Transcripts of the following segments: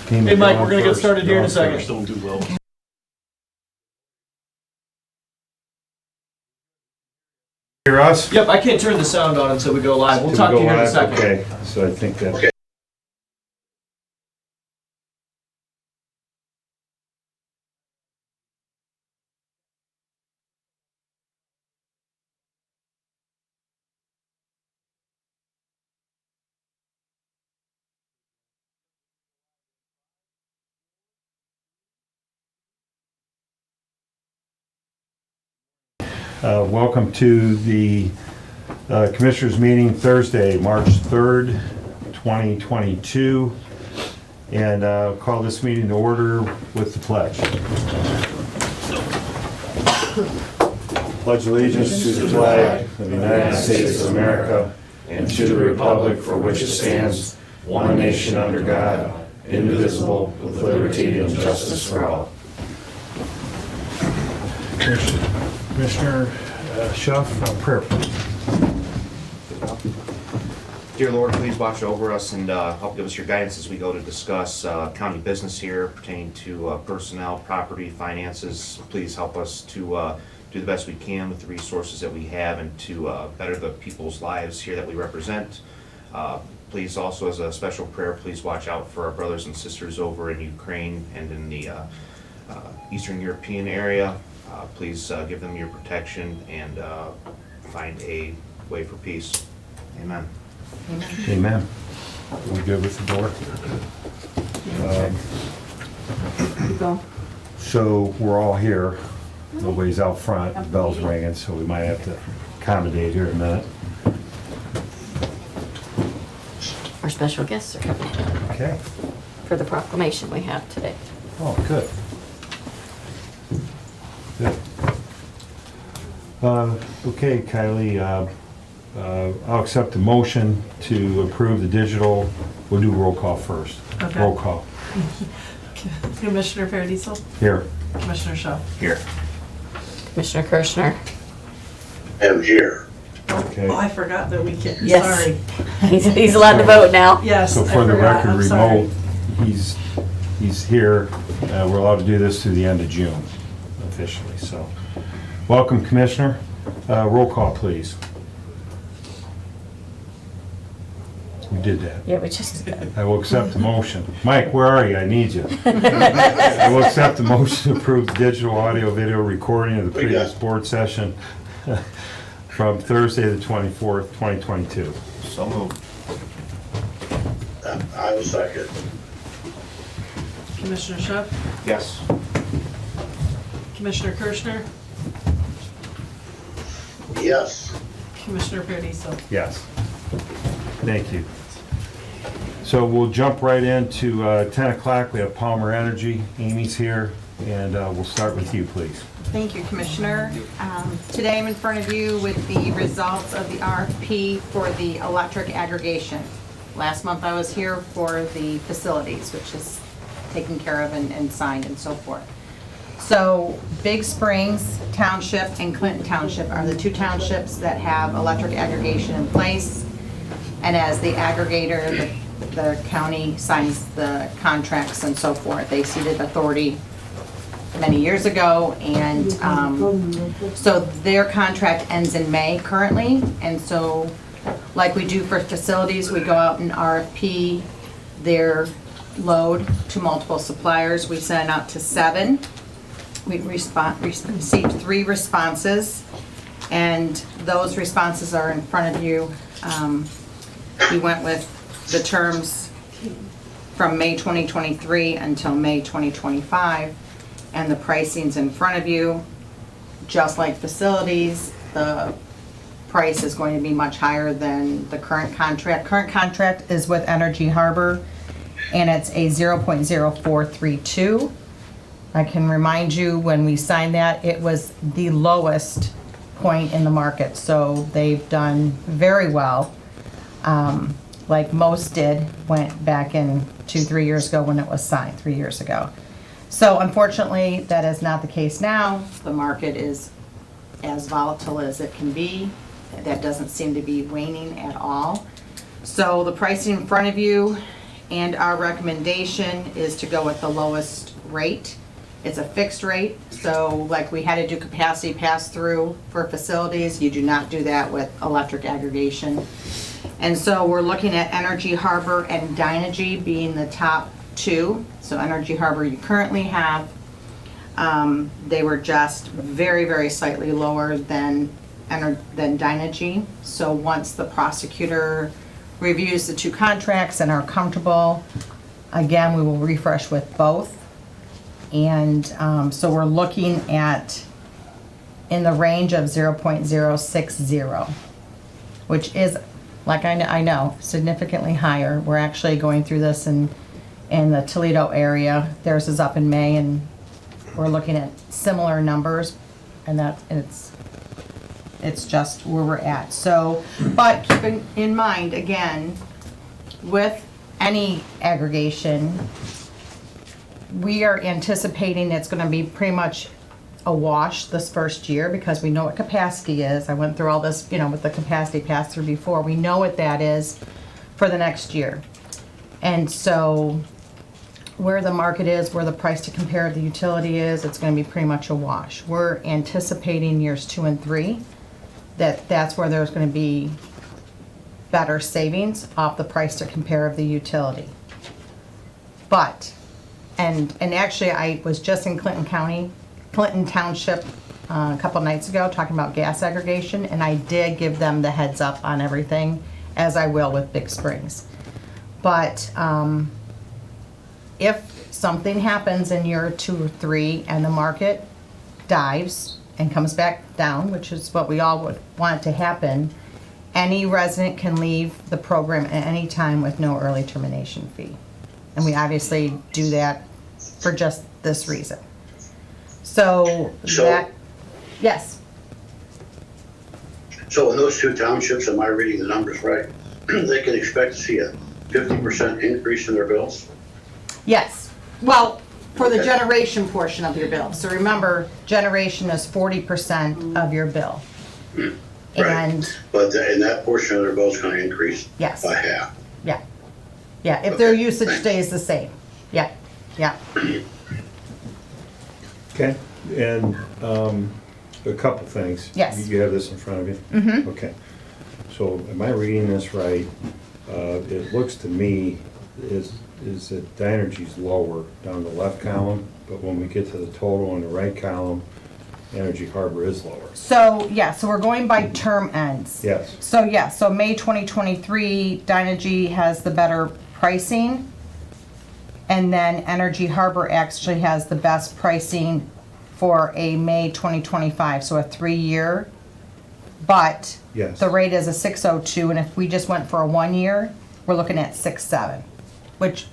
Hey Mike, we're gonna get started here in a second. Don't do well. Hear us? Yep, I can't turn the sound on until we go live. We'll talk to you here in a second. Okay, so I think that. Okay. Welcome to the Commissioners meeting Thursday, March 3rd, 2022. And call this meeting to order with the pledge. Pledge allegiance to the flag of the United States of America and to the republic for which it stands, one nation under God, indivisible, with liberty and justice for all. Commissioner Schuff, prayer please. Dear Lord, please watch over us and help give us your guidance as we go to discuss county business here pertaining to personnel, property, finances. Please help us to do the best we can with the resources that we have and to better the people's lives here that we represent. Please also, as a special prayer, please watch out for our brothers and sisters over in Ukraine and in the Eastern European area. Please give them your protection and find a way for peace. Amen. Amen. Are we good with the door? So we're all here. Nobody's out front. The bell's ringing, so we might have to accommodate here in a minute. Our special guests are coming in Okay. for the proclamation we have today. Oh, good. Good. Okay, Kylie, I'll accept the motion to approve the digital. We'll do roll call first. Okay. Roll call. Commissioner Paradiso, Here. Commissioner Shaw. Here. Commissioner Kirschner. am here. Okay. Oh, I forgot that we can, Yes. sorry. He's allowed to vote now. Yes, So I for the forgot. record, I'm sorry. remote, he's here. We're allowed to do this through the end of June officially, so. Welcome, Commissioner. Roll call, please. We did that. Yeah, we just did. I will accept the motion. Mike, where are you? I need you. I will accept the motion to approve the digital audio video recording of the previous board session from Thursday the 24th, 2022. So moved. I will second. Commissioner Shaw, Yes. Commissioner Kirschner, Yes. Commissioner Paradiso. Yes. Thank you. So we'll jump right into 10 o'clock. We have Palmer Energy. Amy's here, and we'll start with you, please. Thank you, Commissioner. Today I'm in front of you with the results of the RFP for the electric aggregation. Last month I was here for the facilities, which is taken care of and signed and so forth. So Big Springs Township and Clinton Township are the two townships that have electric aggregation in place. And as the aggregator, the county signs the contracts and so forth. They ceded authority many years ago, and so their contract ends in May currently. And so, like we do for facilities, we go out and RFP their load to multiple suppliers. We sent out to 7. We received 3 responses, and those responses are in front of you. We went with the terms from May 2023 until May 2025, and the pricing's in front of you. Just like facilities, the price is going to be much higher than the current contract. Current contract is with Energy Harbor, and it's a 0.0432. I can remind you, when we signed that, it was the lowest point in the market, so they've done very well. Like most did, went back in 2-3 years ago when it was signed, 3 years ago. So unfortunately, that is not the case now. The market is as volatile as it can be. That doesn't seem to be waning at all. So the pricing in front of you and our recommendation is to go with the lowest rate. It's a fixed rate, so like we had to do capacity pass-through for facilities, you do not do that with electric aggregation. And so we're looking at Energy Harbor and Dynegy being the top two. So Energy Harbor you currently have, they were just very, very slightly lower than Dynegy. So once the prosecutor reviews the two contracts and are comfortable, again, we will refresh with both. And so we're looking at in the range of 0.060, which is, like I know, significantly higher. We're actually going through this in the Toledo area. Theirs is up in May, and we're looking at similar numbers, and it's just where we're at. So, but keep in mind, again, with any aggregation, we are anticipating it's going to be pretty much a wash this first year because we know what capacity is. I went through all this, with the capacity pass-through before. We know what that is for the next year. And so where the market is, where the price to compare the utility is, it's going to be pretty much a wash. We're anticipating years 2 and 3 that's where there's going to be better savings off the price to compare of the utility. But, and actually I was just in Clinton Township a couple nights ago talking about gas aggregation, and I did give them the heads up on everything, as I will with Big Springs. But if something happens in year 2 or 3 and the market dives and comes back down, which is what we all would want to happen, any resident can leave the program at any time with no early termination fee. And we obviously do that for just this reason. So that, yes. So in those two townships, am I reading the numbers right? They can expect to see a 50% increase in their bills? Yes. Well, for the Okay. generation portion of your bill. So remember, generation is 40% of your bill. Right. And And that portion of their bill is going to increase yes, by half. yeah. Yeah, if their Okay, usage thanks. stays the same. Yeah, yeah. Okay, and a couple things. Yes. You have this in front of you? Mm-hmm. Okay. So am I reading this right? It looks to me is that Dynegy's lower down the left column, but when we get to the total on the right column, Energy Harbor is lower. So, yeah, so we're going by term ends. Yes. So, yeah, so May 2023, Dynegy has the better pricing. And then Energy Harbor actually has the best pricing for a May 2025, so a 3-year. But Yes. the rate is a 602, and if we just went for a 1 year, we're looking at 6.7, which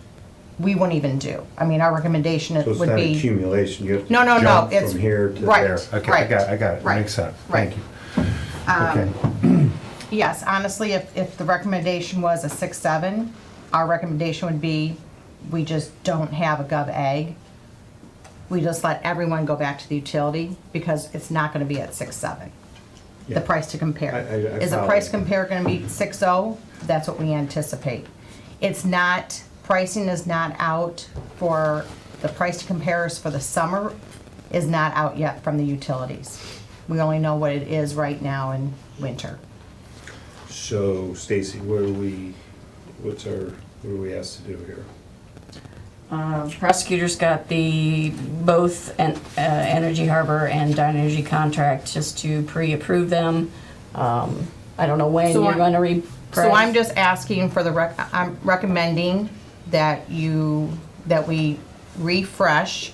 we wouldn't even do. I mean, our recommendation So it's would not be. accumulation, you have to No, no, no, jump it's- from here to right, there. Okay, right, I got it, right, makes sense, right. thank you. Okay, Yes, honestly, if the recommendation was a 6.7, our recommendation would be, we just don't have a gov ag. We just let everyone go back to the utility because it's not gonna be at 6.7. The Yeah. price to compare. I Is the follow. price compare gonna be 6.0? That's what we anticipate. It's not, pricing is not out for, the price to compares for the summer is not out yet from the utilities. We only know what it is right now in winter. so Stacy, what are we asked to do here? Prosecutors got both Energy Harbor and Dynegy contract just to pre-approve them. I don't know when So you're I'm- gonna repress. So I'm just asking for I'm recommending that we refresh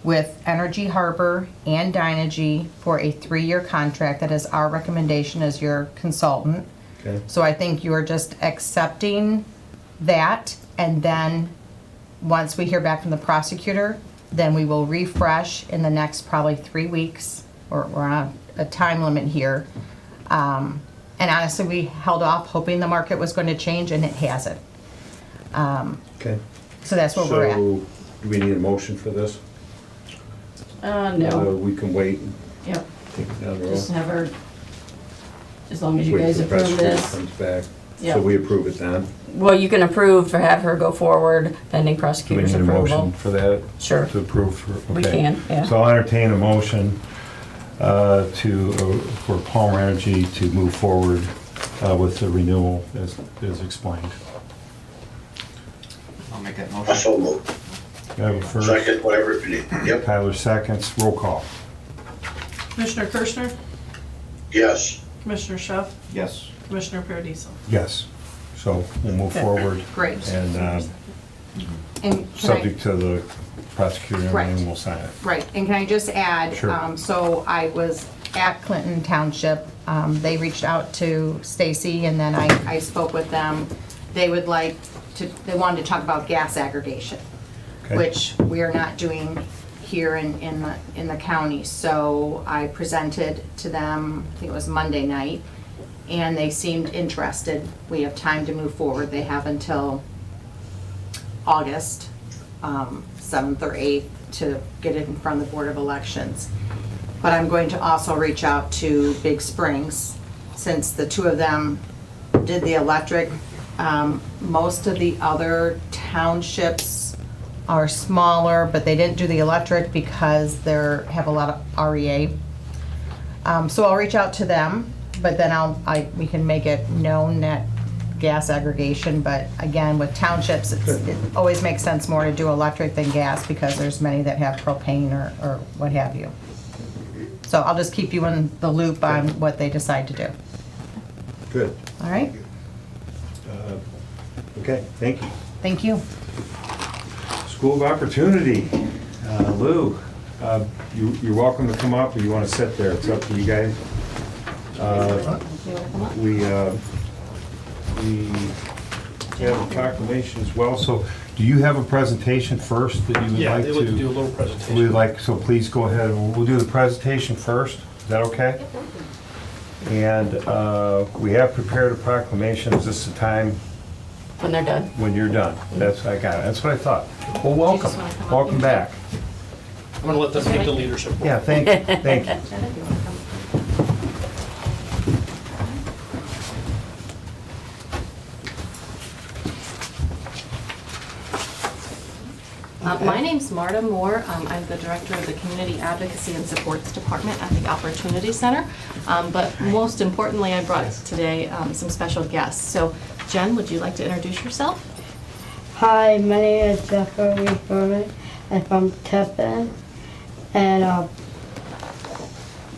with Energy Harbor and Dynegy for a 3-year contract. That is our recommendation as your consultant. Okay, So I think you're just accepting that, and then, once we hear back from the prosecutor, then we will refresh in the next probably 3 weeks. We're on a time limit here. And honestly, we held off hoping the market was going to change, and it hasn't. okay. So that's where we're at. So, do we need a motion for this? No, We can wait and yep, take it down the just road. have her, as long as you Wait guys till the approve prosecutor this. comes back. Yeah. So we approve it then? Well, you can approve to have her go forward pending Do we prosecutor's need a motion approval. for that? Sure. To approve for, We okay. can, yeah. So I'll entertain a motion for Palmer Energy to move forward with the renewal as explained. I'll make that I motion. so moved. I have a first. Second, whatever you need. Yep, Tyler seconds, roll call. Commissioner Kirschner, yes. Commissioner Schuff, Yes. Commissioner Paradiso. Yes. So we'll move Okay. forward. Great. And And can I- subject to the prosecutor, and Right. then we'll sign it. Right, and can I just add, Sure. so I was at Clinton Township, they reached out to Stacy, and then I spoke with them. They would like to, they wanted to talk about gas aggregation, Okay. which we are not doing here in the county. So I presented to them, I think it was Monday night, and they seemed interested. We have time to move forward. They have until August 7th or 8th to get it in front of the Board of Elections. But I'm going to also reach out to Big Springs, since the two of them did the electric. Most of the other townships are smaller, but they didn't do the electric because they're, have a lot of REA. So I'll reach out to them, but then we can make it known that gas aggregation, but again, with townships, it always makes sense more to do electric than gas because there's many that have propane or what have you. So I'll just keep you in the loop on what they decide to do. Good. All right? Okay, thank you. Thank you. School of Opportunity, Lou, you're welcome to come up, or you want to sit there, it's up to you guys. We have a proclamation as well, so do you have a presentation first that you would Yeah, like they would do a to? little We'd presentation. like, so please go ahead, we'll do the presentation first, is that okay? And we have prepared a proclamation, is this the time When they're done. when you're done? That's, I got it, that's what I thought. Well, welcome, just wanna come up welcome and- back. I'm gonna let them take the leadership role. Yeah, thank you, thank you. My name's Marta Moore. I'm the Director of the Community Advocacy and Supports Department at the Opportunity Center. But most importantly, I brought today some special guests. So Jen, would you like to introduce yourself? Hi, my name is Jeffrey Furman. I'm from Tiffin, and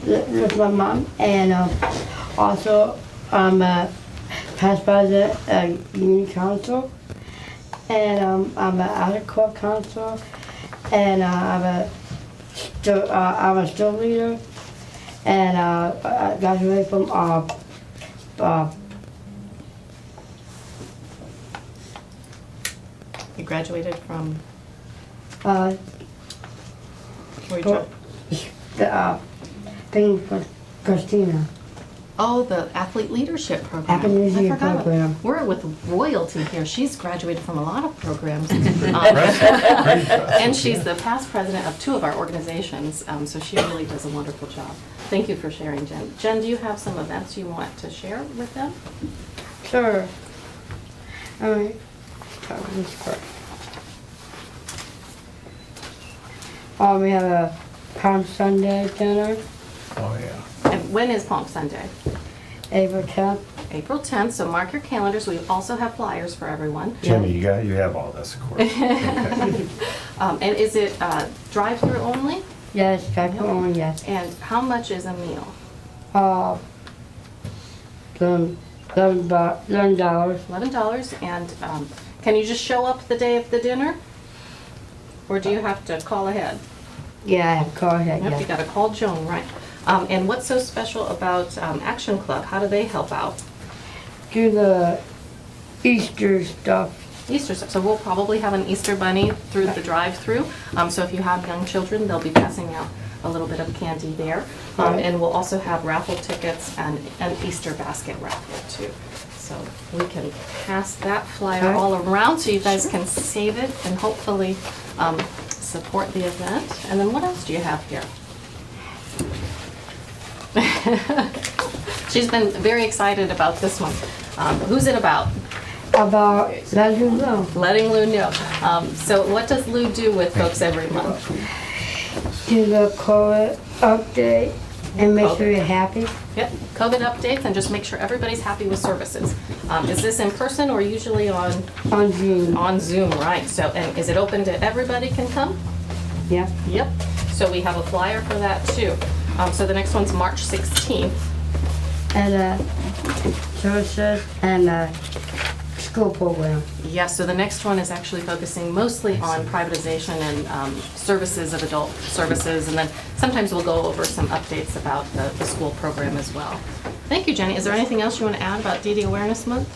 with my mom, and also I'm a past president of Union Council, and I'm an out-of-court counsel, and I'm a still leader, and I graduated from You graduated from uh, where you the thing for Christina. Oh, the Athlete Leadership Program. Athlete Leadership I forgot. Program. We're with royalty here. She's graduated from a lot of programs. Impressive. And she's the past president of 2 of our organizations, so she really does a wonderful job. Thank you for sharing, Jen. Jen, do you have some events you want to share with them? Sure. Alright. Start with this first. We have a Palm Sunday dinner, Oh, yeah. And when is Palm Sunday? April 10th. April 10th, so mark your calendars. We also have flyers for everyone. Jimmy, you have all this, of course. Okay. And is it drive-through only? Yes, that's on, yes. And how much is a meal? $11. $11. And can you just show up the day of the dinner? Or do you have to call ahead? Yeah, I have car ahead, Yep, you yeah. gotta call Joan, right? And what's so special about Action Club? How do they help out? Do the Easter stuff. Easter stuff. So we'll probably have an Easter bunny through the drive-through. So if you have young children, they'll be passing out a little bit of candy there. And we'll also have raffle tickets and an Easter basket raffle too. So we can pass that flyer Okay. all around so you guys can save it and hopefully support the event. And then what else do you have here? She's been very excited about this one. Who's it about? About let you know. Letting Lou know. So what does Lou do with folks every month? Do the COVID update and make sure you're happy. Yep, COVID updates and just make sure everybody's happy with services. Is this in person or usually on On Zoom. Right? So, and is it open to everybody can come? Yeah. Yep. So we have a flyer for that too. So the next one's March 16th. And services and school program. Yes, so the next one is actually focusing mostly on privatization and services of adult services, and then sometimes we'll go over some updates about the school program as well. Thank you, Jenny. Is there anything else you want to add about DD Awareness Month?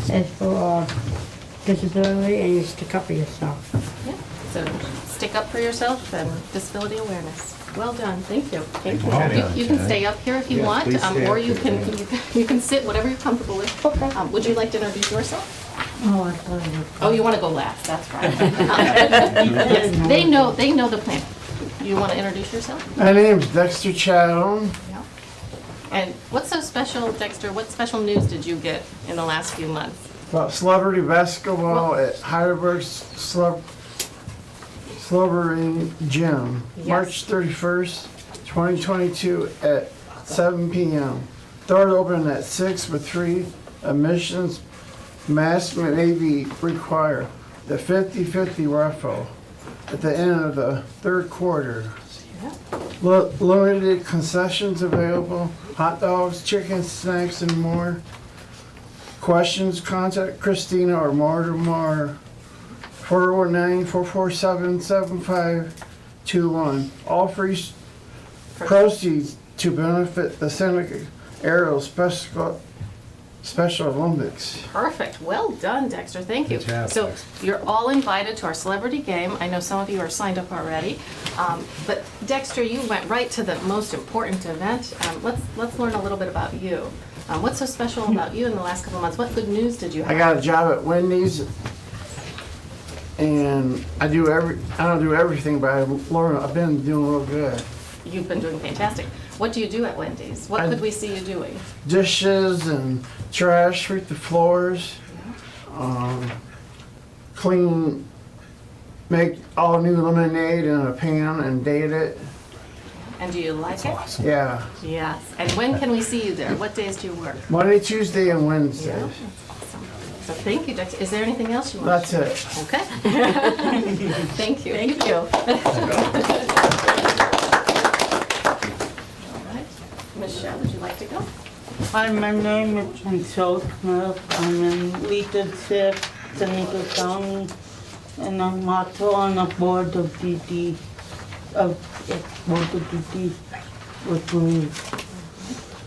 It's for disability and you stick up for yourself. Yeah, so stick up for yourself and disability awareness. Well done, thank you. Thank you. Well done, You can Jenny. stay up here if you Yeah, want, please stay or up you here. you can sit, whatever you're comfortable with. Okay. Would you like to introduce yourself? Oh, I thought you were. Oh, you want to go last, that's right. Yes, they know the plan. You want to introduce yourself? My name's Dexter Chatham. Yeah. And what's so special, Dexter, what special news did you get in the last few months? About celebrity basketball at Heidelberg's Celebrity Gym, Yes. March 31st, 2022 at 7 p.m. Doors open at 6 with 3 admissions. Masks may be required. The 50-50 raffle at the end of the third quarter. Limited concessions available, hot dogs, chicken, snacks, and more. Questions, contact Christina or Marta Moore, 419-447-7521. All free proceeds to benefit the Seneca Aerial Special Olympics. Perfect. Well done, Dexter. Thank you. Good job, So Dexter. you're all invited to our celebrity game. I know some of you are signed up already. But Dexter, you went right to the most important event. Let's learn a little bit about you. What's so special about you in the last couple of months? What good news did you have? I got a job at Wendy's, and I don't do everything, but I've been doing real good. You've been doing fantastic. What do you do at Wendy's? What could we see you doing? Dishes and trash, sweep the floors, clean, make all new lemonade in a pan and date it. And do you like it? Yeah, Yes. And when can we see you there? What days do you work? Monday, Tuesday, and Wednesday. Yeah, that's awesome. So thank you, Dexter. Is there anything else you want? That's it. Okay. Thank you. Thank you. All right. Michelle, would you like to go? Hi, my name is Michelle Smith. I'm in Leadership, Seneca County, and I'm also on the board of DD, with me.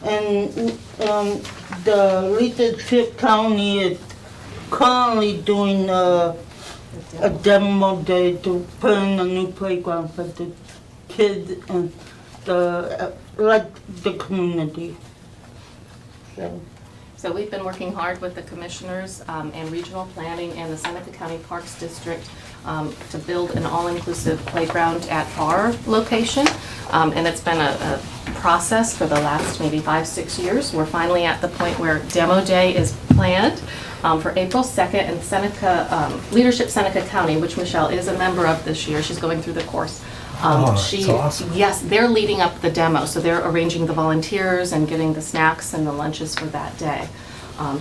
And the Leadership County is currently doing a demo day to put in a new playground for the kids and the community. So we've been working hard with the commissioners and regional planning and the Seneca County Parks District to build an all-inclusive playground at our location. And it's been a process for the last maybe 5-6 years. We're finally at the point where demo day is planned for April 2nd in Seneca, Leadership Seneca County, which Michelle is a member of this year. She's going through the course. That's awesome. Yes, they're leading up the demo, so they're arranging the volunteers and getting the snacks and the lunches for that day.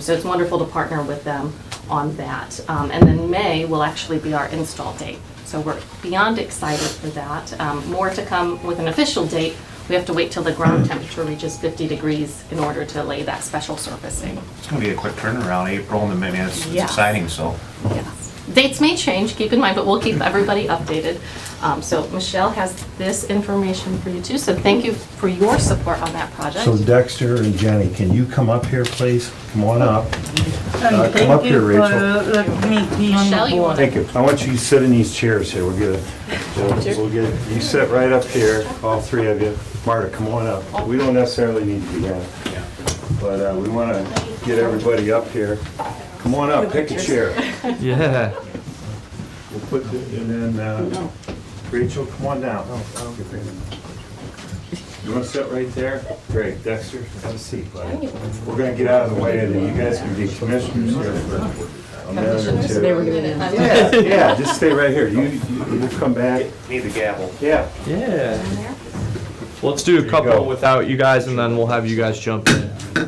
So it's wonderful to partner with them on that. And then May will actually be our install date. So we're beyond excited for that. More to come with an official date. We have to wait till the ground temperature reaches 50 degrees in order to lay that special surfacing. It's gonna be a quick turnaround, April, and then it's Yes. exciting, so. Yes. Dates may change, keep in mind, but we'll keep everybody updated. So Michelle has this information for you too, so thank you for your support on that project. So Dexter and Jenny, can you come up here, please? Come on up. And come thank up you here, for Rachel. letting me be on Michelle, the you board. want Thank you. I want you to sit in these chairs here. You sit right up here, all three of you. Marta, come on up. We don't necessarily need to be down. But we want to get everybody up here. Come on up, pick a chair. Yeah. We'll put, and then Rachel, come on down. You want to sit right there? Great, Dexter, have a seat, buddy. We're going to get out of the way, and then you guys can be commissioners here for a minute or two. Yeah, just stay right here. You come back. Need the gavel. Yeah. Yeah. Let's do a couple without you guys, and then we'll have you guys jump in. Do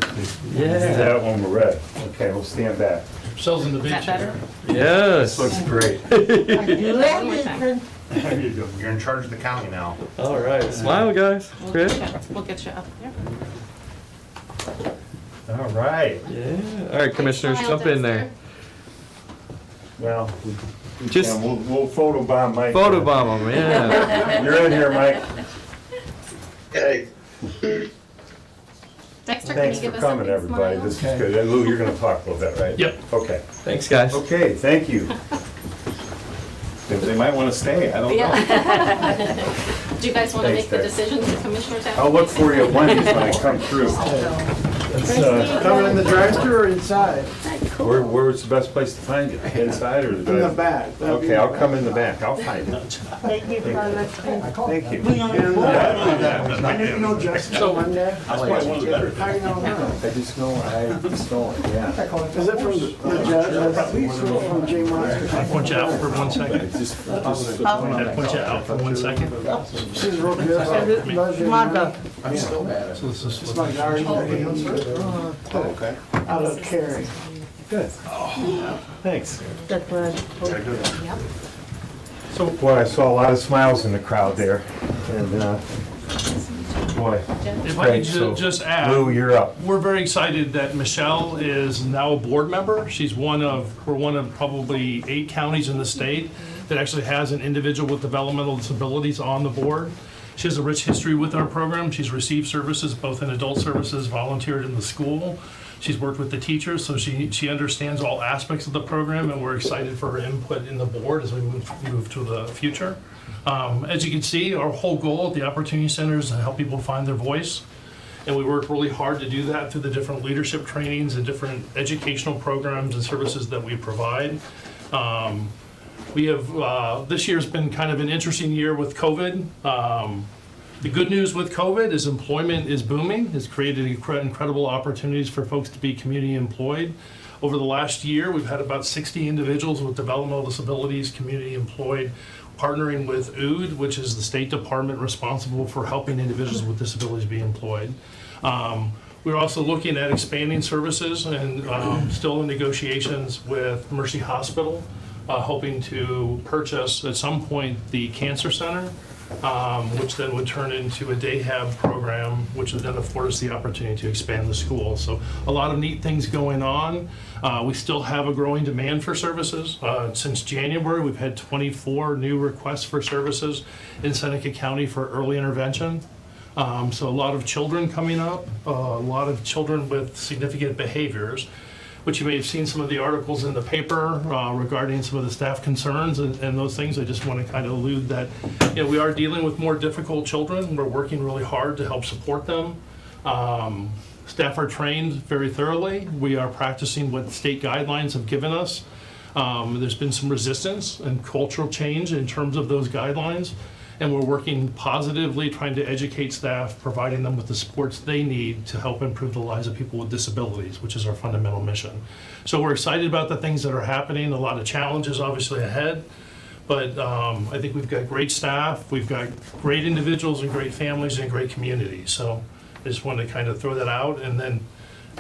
that when we're ready. Okay, we'll stand back. Sells in the Is big that better? Yes. This looks great. One more time. There you go. You're in charge of the county now. All right. Smile, guys. Good. We'll get you up there. All right. Yeah. All right, commissioners, Smile, jump in there. Well, Just we'll photobomb Mike. photobomb them. Yeah. You're in here, Mike. Hey, Dexter, can Thanks you for give us coming, a big everybody. smile? This is good. And Lou, you're going to talk a little bit, right? Yep. Okay. Thanks, guys. Okay, thank you. They might want to stay, I don't know. Yeah. Do you guys want to Thanks, make the Dex. decisions the commissioners have? I'll look for you at Wendy's when I come through. Coming in the drive-thru or inside? Where's the best place to find you? Inside or the In the back? back. That'd be Okay, I'll the come in the back. I'll find you. Thank you for listening. Thank you. I didn't know Jessica Monday. How do you know her? I just know, yeah. Is it from the judge, from J. Monster? Punch out for 1 second. Just Punch it out for 1 second. She's real good. Marta, So this is. It's my garden. Okay. Out of Cary. Good. Thanks. that's right. So Boy, I saw a lot of smiles in the crowd there. And, boy, if I great. could So, just add. Lou, you're up. We're very excited that Michelle is now a board member. We're one of probably 8 counties in the state that actually has an individual with developmental disabilities on the board. She has a rich history with our program. She's received services both in adult services, volunteered in the school. She's worked with the teachers, so she understands all aspects of the program, and we're excited for her input in the board as we move to the future. As you can see, our whole goal at the Opportunity Center is to help people find their voice. And we work really hard to do that through the different leadership trainings and different educational programs and services that we provide. We have, this year's been kind of an interesting year with COVID. The good news with COVID is employment is booming. It's created incredible opportunities for folks to be community employed. Over the last year, we've had about 60 individuals with developmental disabilities, community employed, partnering with OOD, which is the state department responsible for helping individuals with disabilities be employed. We're also looking at expanding services and still in negotiations with Mercy Hospital, hoping to purchase at some point the cancer center, which then would turn into a day hab program, which would then afford us the opportunity to expand the school. So a lot of neat things going on. We still have a growing demand for services. Since January, we've had 24 new requests for services in Seneca County for early intervention. So a lot of children coming up, a lot of children with significant behaviors, which you may have seen some of the articles in the paper regarding some of the staff concerns and those things. I just want to kind of allude that, you know, we are dealing with more difficult children. We're working really hard to help support them. Staff are trained very thoroughly. We are practicing what state guidelines have given us. There's been some resistance and cultural change in terms of those guidelines. And we're working positively, trying to educate staff, providing them with the supports they need to help improve the lives of people with disabilities, which is our fundamental mission. So we're excited about the things that are happening, a lot of challenges obviously ahead, but I think we've got great staff, we've got great individuals and great families and great communities. So I just wanted to kind of throw that out and then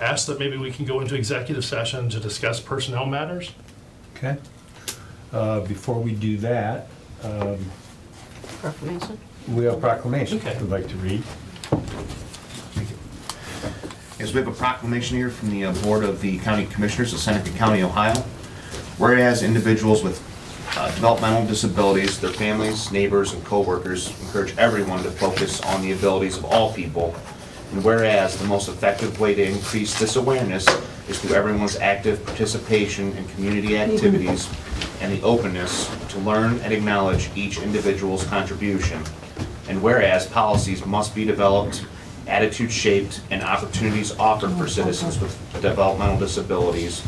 ask that maybe we can go into executive session to discuss personnel matters. Okay. Before we do that, Proclamation. we have a proclamation Okay. we'd like to read. Yes, we have a proclamation here from the Board of the County Commissioners of Seneca County, Ohio. Whereas individuals with developmental disabilities, their families, neighbors, and coworkers encourage everyone to focus on the abilities of all people. And whereas the most effective way to increase this awareness is through everyone's active participation in community activities and the openness to learn and acknowledge each individual's contribution. And whereas policies must be developed, attitudes shaped, and opportunities offered for citizens with developmental disabilities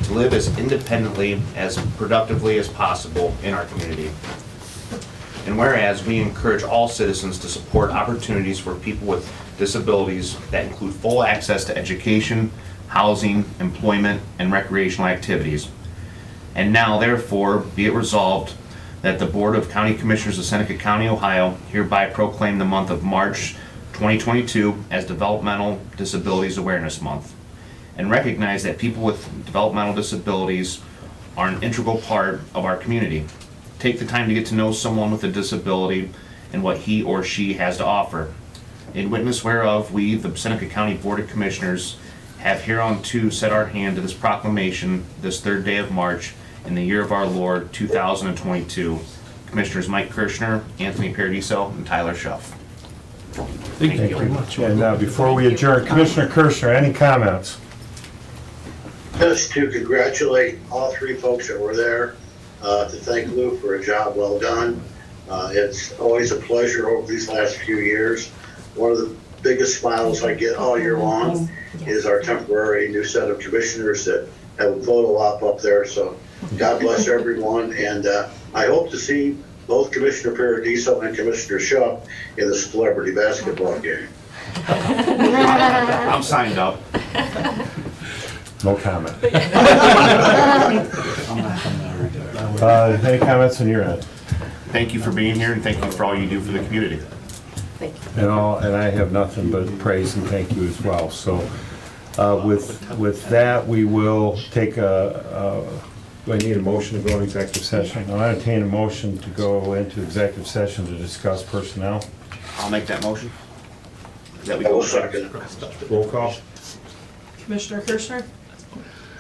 to live as independently, as productively as possible in our community. And whereas we encourage all citizens to support opportunities for people with disabilities that include full access to education, housing, employment, and recreational activities. And now therefore be it resolved that the Board of County Commissioners of Seneca County, Ohio hereby proclaim the month of March 2022 as Developmental Disabilities Awareness Month, and recognize that people with developmental disabilities are an integral part of our community. Take the time to get to know someone with a disability and what he or she has to offer. In witness whereof, we, the Seneca County Board of Commissioners, have hereunto set our hand to this proclamation this 3rd day of March in the year of our Lord 2022. Commissioners Mike Kirschner, Anthony Paradiso, and Tyler Schuff. Thank you very much. And before we adjourn, Commissioner Kirschner, any comments? Just to congratulate all three folks that were there, to thank Lou for a job well done. It's always a pleasure over these last few years. One of the biggest smiles I get all year long is our temporary new set of commissioners that have a photo op up there. So God bless everyone, and I hope to see both Commissioner Paradiso and Commissioner Schuff in the celebrity basketball game. I'm signed up. No comment. Any comments on your end? Thank you for being here, and thank you for all you do for the community. Thank you. And I have nothing but praise and thank you as well. So with that, we will take do I need a motion to go into executive session? I'll entertain a motion to go into executive session to discuss personnel. I'll make that motion. That we I will go second. Roll call. Commissioner Kirschner,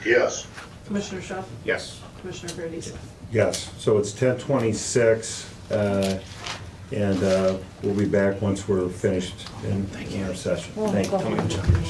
Yes. Commissioner Schuff, Yes. Commissioner Paradiso. Yes, so it's 10:26, and we'll be back once we're finished in our session. Thank you.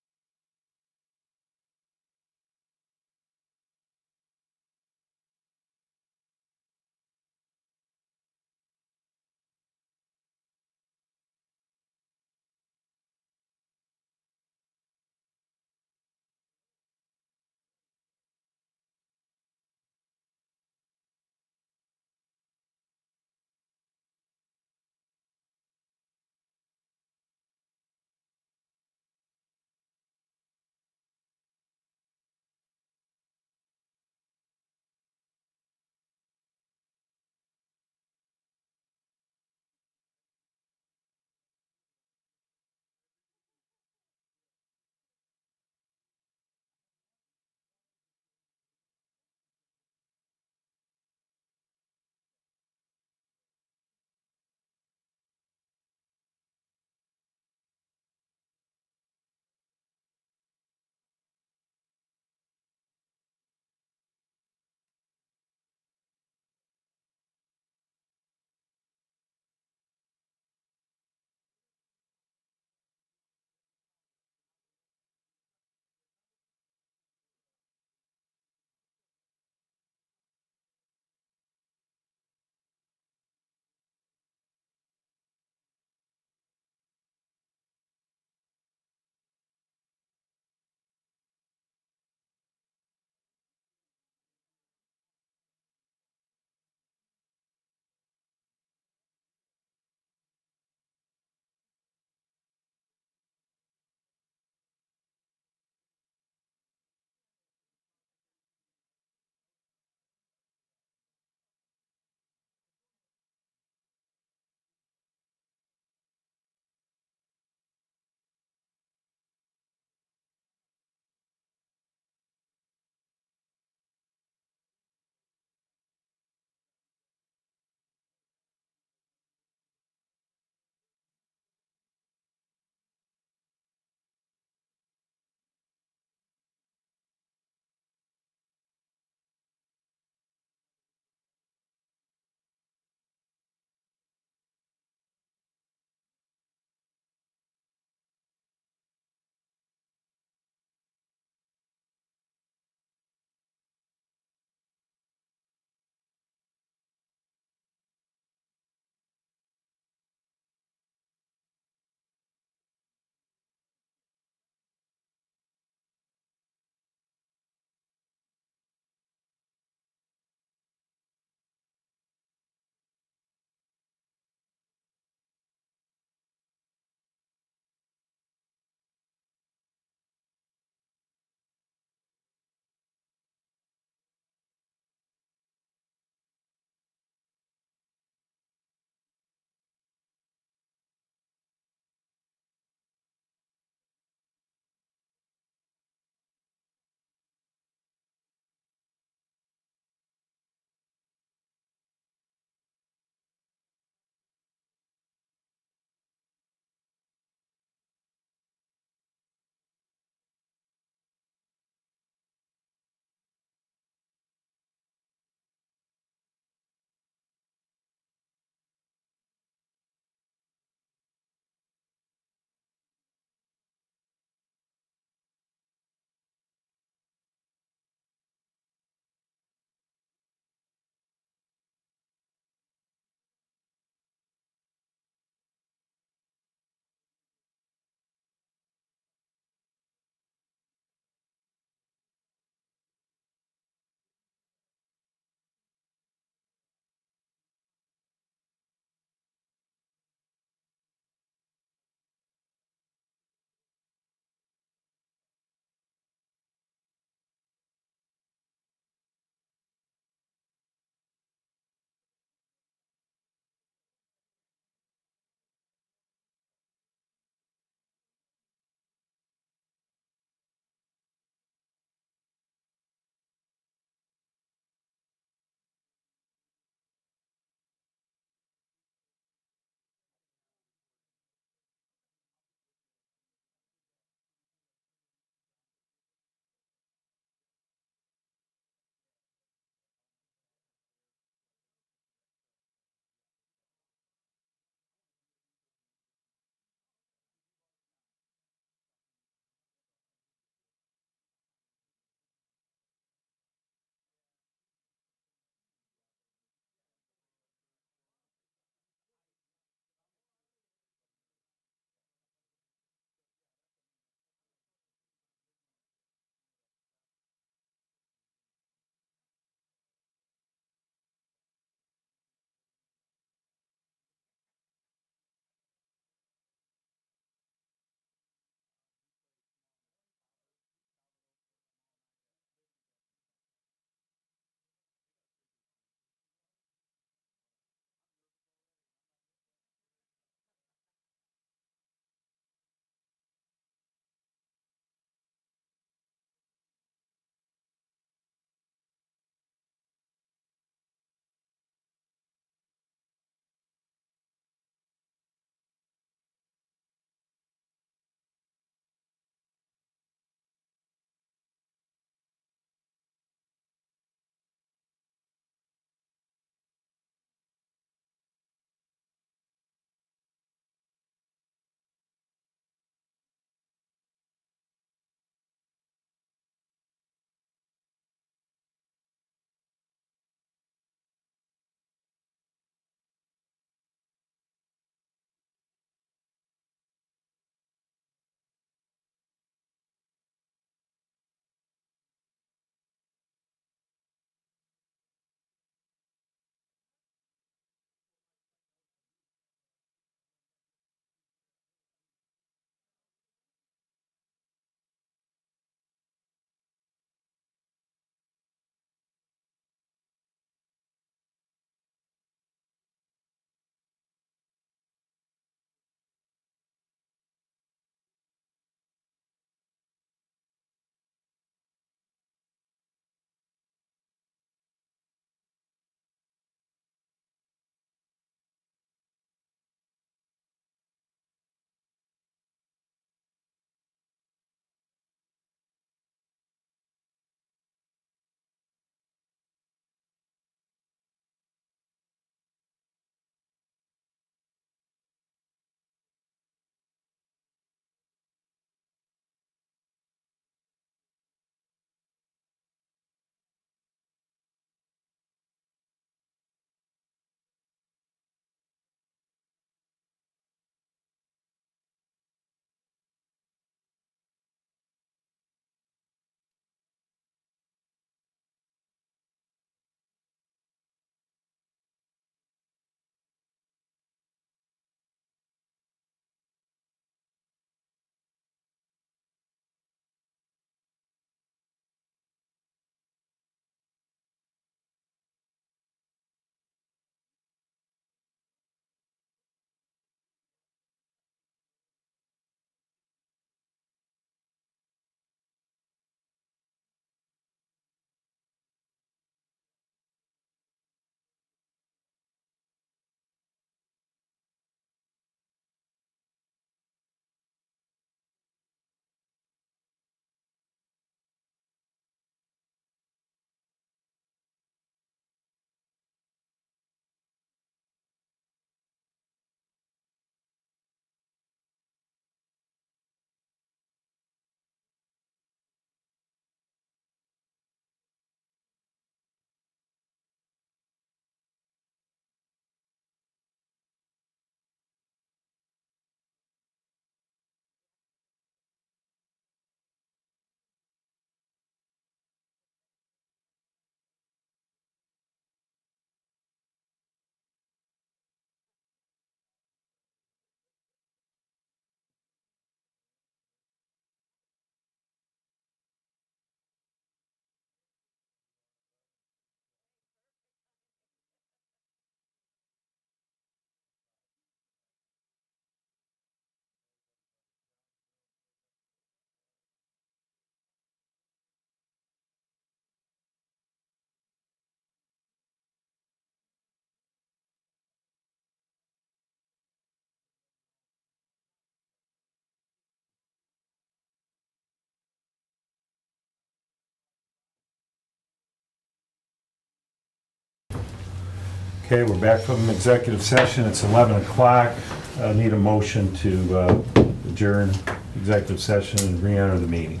Okay, we're back from executive session. It's 11 o'clock. I need a motion to adjourn executive session and re-enter the meeting.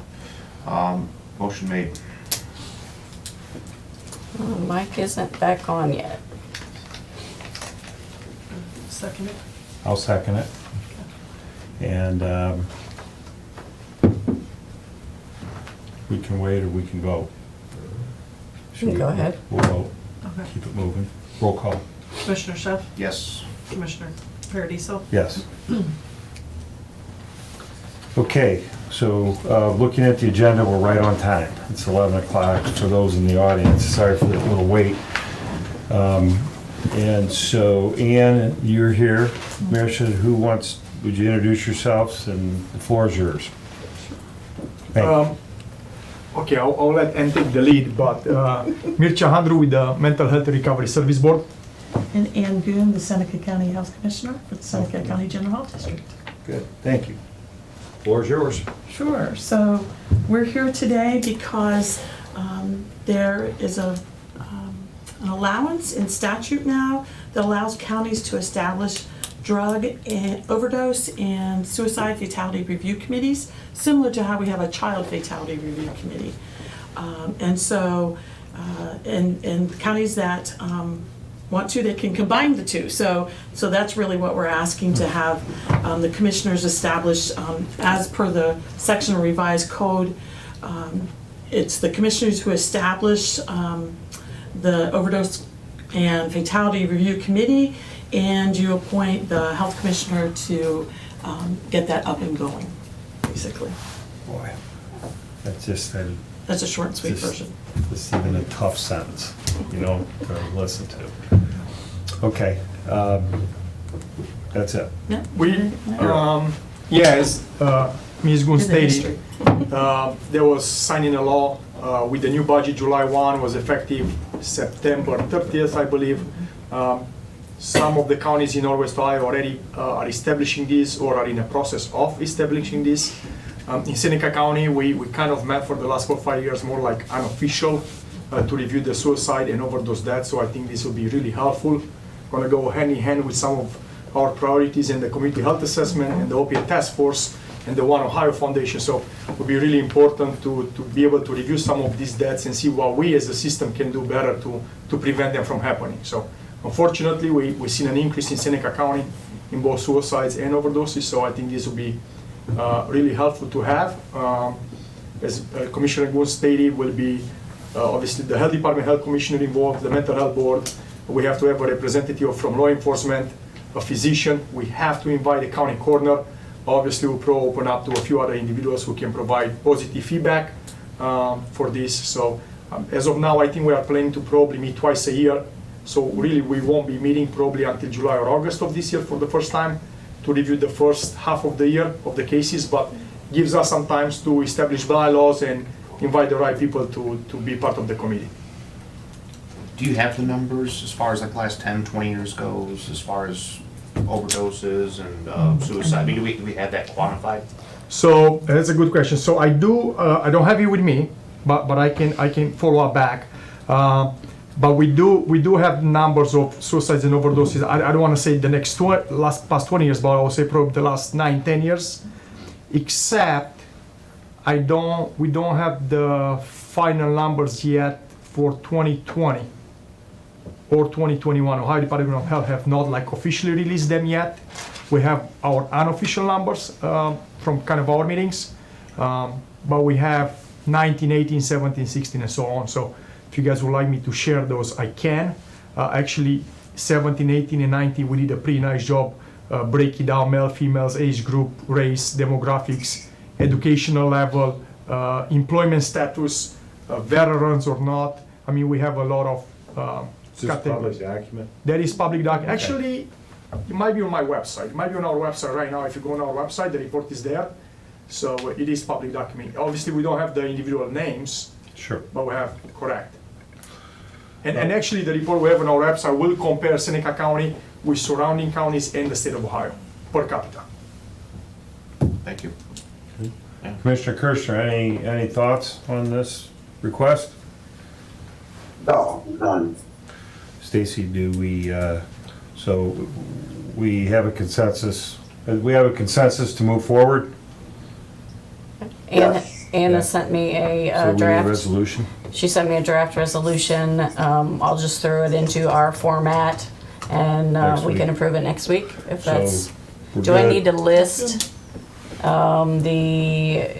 Motion made. Mike isn't back on yet. Second it. I'll second it. And we can wait or we can vote. You can go ahead. We'll vote. Okay. Keep it moving. Roll call. Commissioner Chef, Yes. Commissioner Paradiso, Yes. Okay, so looking at the agenda, we're right on time. It's 11 o'clock for those in the audience. Sorry for that little wait. And so, Ann, you're here. Marcia, would you introduce yourselves? And the floor is yours. Thank you. Okay, I'll let Ann take the lead, but Mircea Handru with the Mental Health Recovery Service Board. And Ann Goon, the Seneca County Health Commissioner for the Seneca County General Health District. Good, thank you. Floor is yours. Sure, so we're here today because there is an allowance in statute now that allows counties to establish drug and overdose and suicide fatality review committees, similar to how we have a child fatality review committee. And so, in counties that want to, they can combine the two. So that's really what we're asking to have the commissioners establish as per the section of revised code. It's the commissioners who establish the overdose and fatality review committee, and you appoint the health commissioner to get that up and going, basically. Boy, that's just That's a short and sweet version. This is even a tough sentence, you know, to listen to. Okay, that's it. Yeah. We, yes, Ms. Goon In the stated, history. there was signing a law with the new budget, July 1, was effective September 30th, I believe. Some of the counties in Northwest Ohio already are establishing this or are in the process of establishing this. In Seneca County, we kind of met for the last 4 or 5 years more like unofficial to review the suicide and overdose deaths, so I think this will be really helpful. Gonna go hand in hand with some of our priorities in the community health assessment and the opiate task force and the One Ohio Foundation. So it will be really important to be able to review some of these deaths and see what we as a system can do better to prevent them from happening. So unfortunately, we've seen an increase in Seneca County in both suicides and overdoses, so I think this will be really helpful to have. As Commissioner Goon stated, will be obviously the Health Department Health Commissioner involved, the Mental Health Board. We have to have a representative from law enforcement, a physician. We have to invite a county coroner. Obviously, we'll probably open up to a few other individuals who can provide positive feedback for this. So as of now, I think we are planning to probably meet twice a year. So really, we won't be meeting probably until July or August of this year for the first time to review the first half of the year of the cases, but gives us some time to establish bylaws and invite the right people to be part of the committee. Do you have the numbers as far as like last 10, 20 years goes, as far as overdoses and suicide? I mean, do we have that quantified? So that's a good question. So I don't have it with me, but I can follow up back. But we do have numbers of suicides and overdoses. I don't want to say the past 20 years, but I will say probably the last 9, 10 years. Except we don't have the final numbers yet for 2020 or 2021. Ohio Department of Health have not like officially released them yet. We have our unofficial numbers from kind of our meetings, but we have 19, 18, 17, 16, and so on. So if you guys would like me to share those, I can. Actually, 17, 18, and 19, we did a pretty nice job breaking down male, females, age group, race, demographics, educational level, employment status, veterans or not. I mean, we have a lot of categories. document? That is public document. Actually, it might be on my website. It might be on our website right now. If you go on our website, the report is there. So it is public document. Obviously, we don't have the individual names, Sure. but we have correct. And actually, the report we have on our website will compare Seneca County with surrounding counties and the state of Ohio per capita. Thank you. Commissioner Kirschner, any thoughts on this request? No, none. Stacy, do we, so we have a consensus, to move forward? Anna sent me a So we need a draft. resolution? She sent me a draft resolution. I'll just throw it into our format and Next we can week. approve it next week if that's. So we're Do I good. need to list the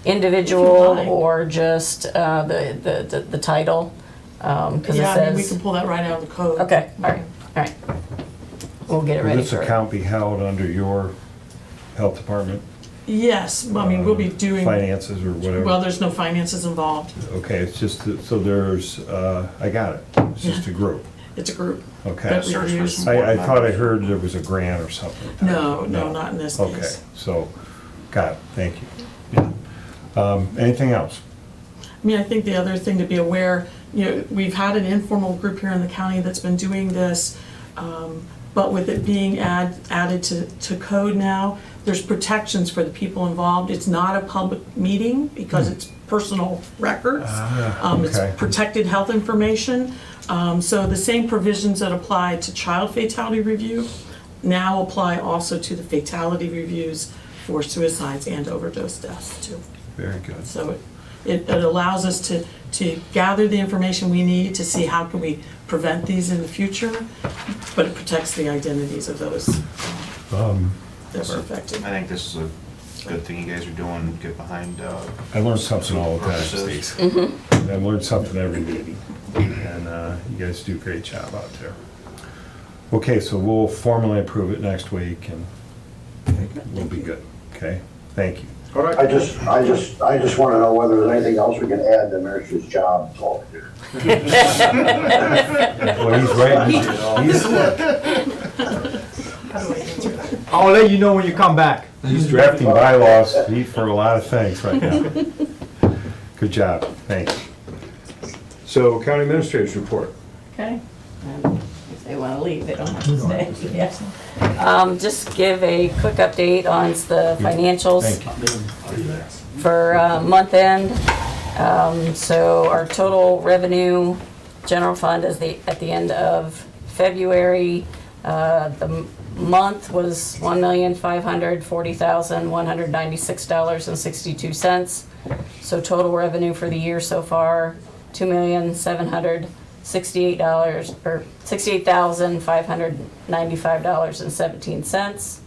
individual Combine. or just the title? 'Cause it Yeah, I mean, we says. can pull that right out of the code. Okay, all right. We'll get it Will ready this for it. account be held under your health department? Yes, I mean, we'll be doing, Finances or well, whatever? there's no finances involved. Okay, it's just, so there's, I got it, it's just a group, It's a group okay. that Search for reviews. some- I thought I heard there was a grant or something. No, not in this Okay, case. so, got it, thank you. Yeah. Anything else? I mean, I think the other thing to be aware, we've had an informal group here in the county that's been doing this, but with it being added to code now, there's protections for the people involved. It's not a public meeting because it's personal records. It's okay. protected health information. So the same provisions that apply to child fatality review now apply also to the fatality reviews for suicides and overdose deaths too. Very good. So it allows us to gather the information we need to see how can we prevent these in the future, but it protects the identities of those that were affected. I think this is a good thing you guys are doing, get behind, I learn something all the time, purposes. Steve. I learn something every meeting, and you guys do a great job out there. Okay, so we'll formally approve it next week, and I think we'll be good, okay? Thank you. All right. I just want to know whether there's anything else we can add to Mercer's job. Well, he's right, I'll let you know when you come back. he's drafting bylaws for a lot of things right now. Good job, thanks. So, county administrator's report. Okay. If they want to leave, they don't have to stay. Yes. Just give a quick update on the financials Thank you. for month end. So our total revenue, general fund is at the end of February. The month was $1,540,196.62. So total revenue for the year so far, $2,68,595.17.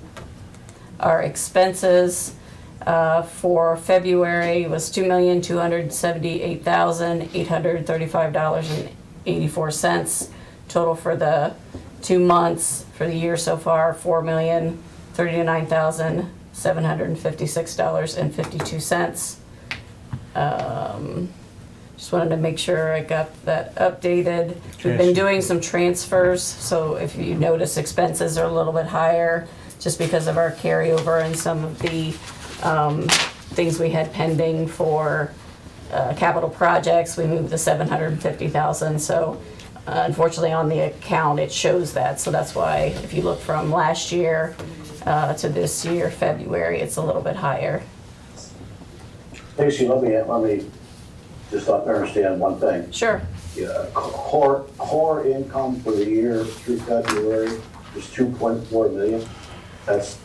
Our expenses for February was $2,278,835.84. Total for the 2 months for the year so far, $4,039,756.52. Just wanted to make sure I got that updated. We've been doing some transfers, so if you notice expenses are a little bit higher just because of our carryover and some of the things we had pending for capital projects. We moved the $750,000, so unfortunately on the account it shows that, so that's why if you look from last year to this year, February, it's a little bit higher. Stacy, let me just understand one thing. Sure. Yeah, core income for the year through February is 2.4 million. That's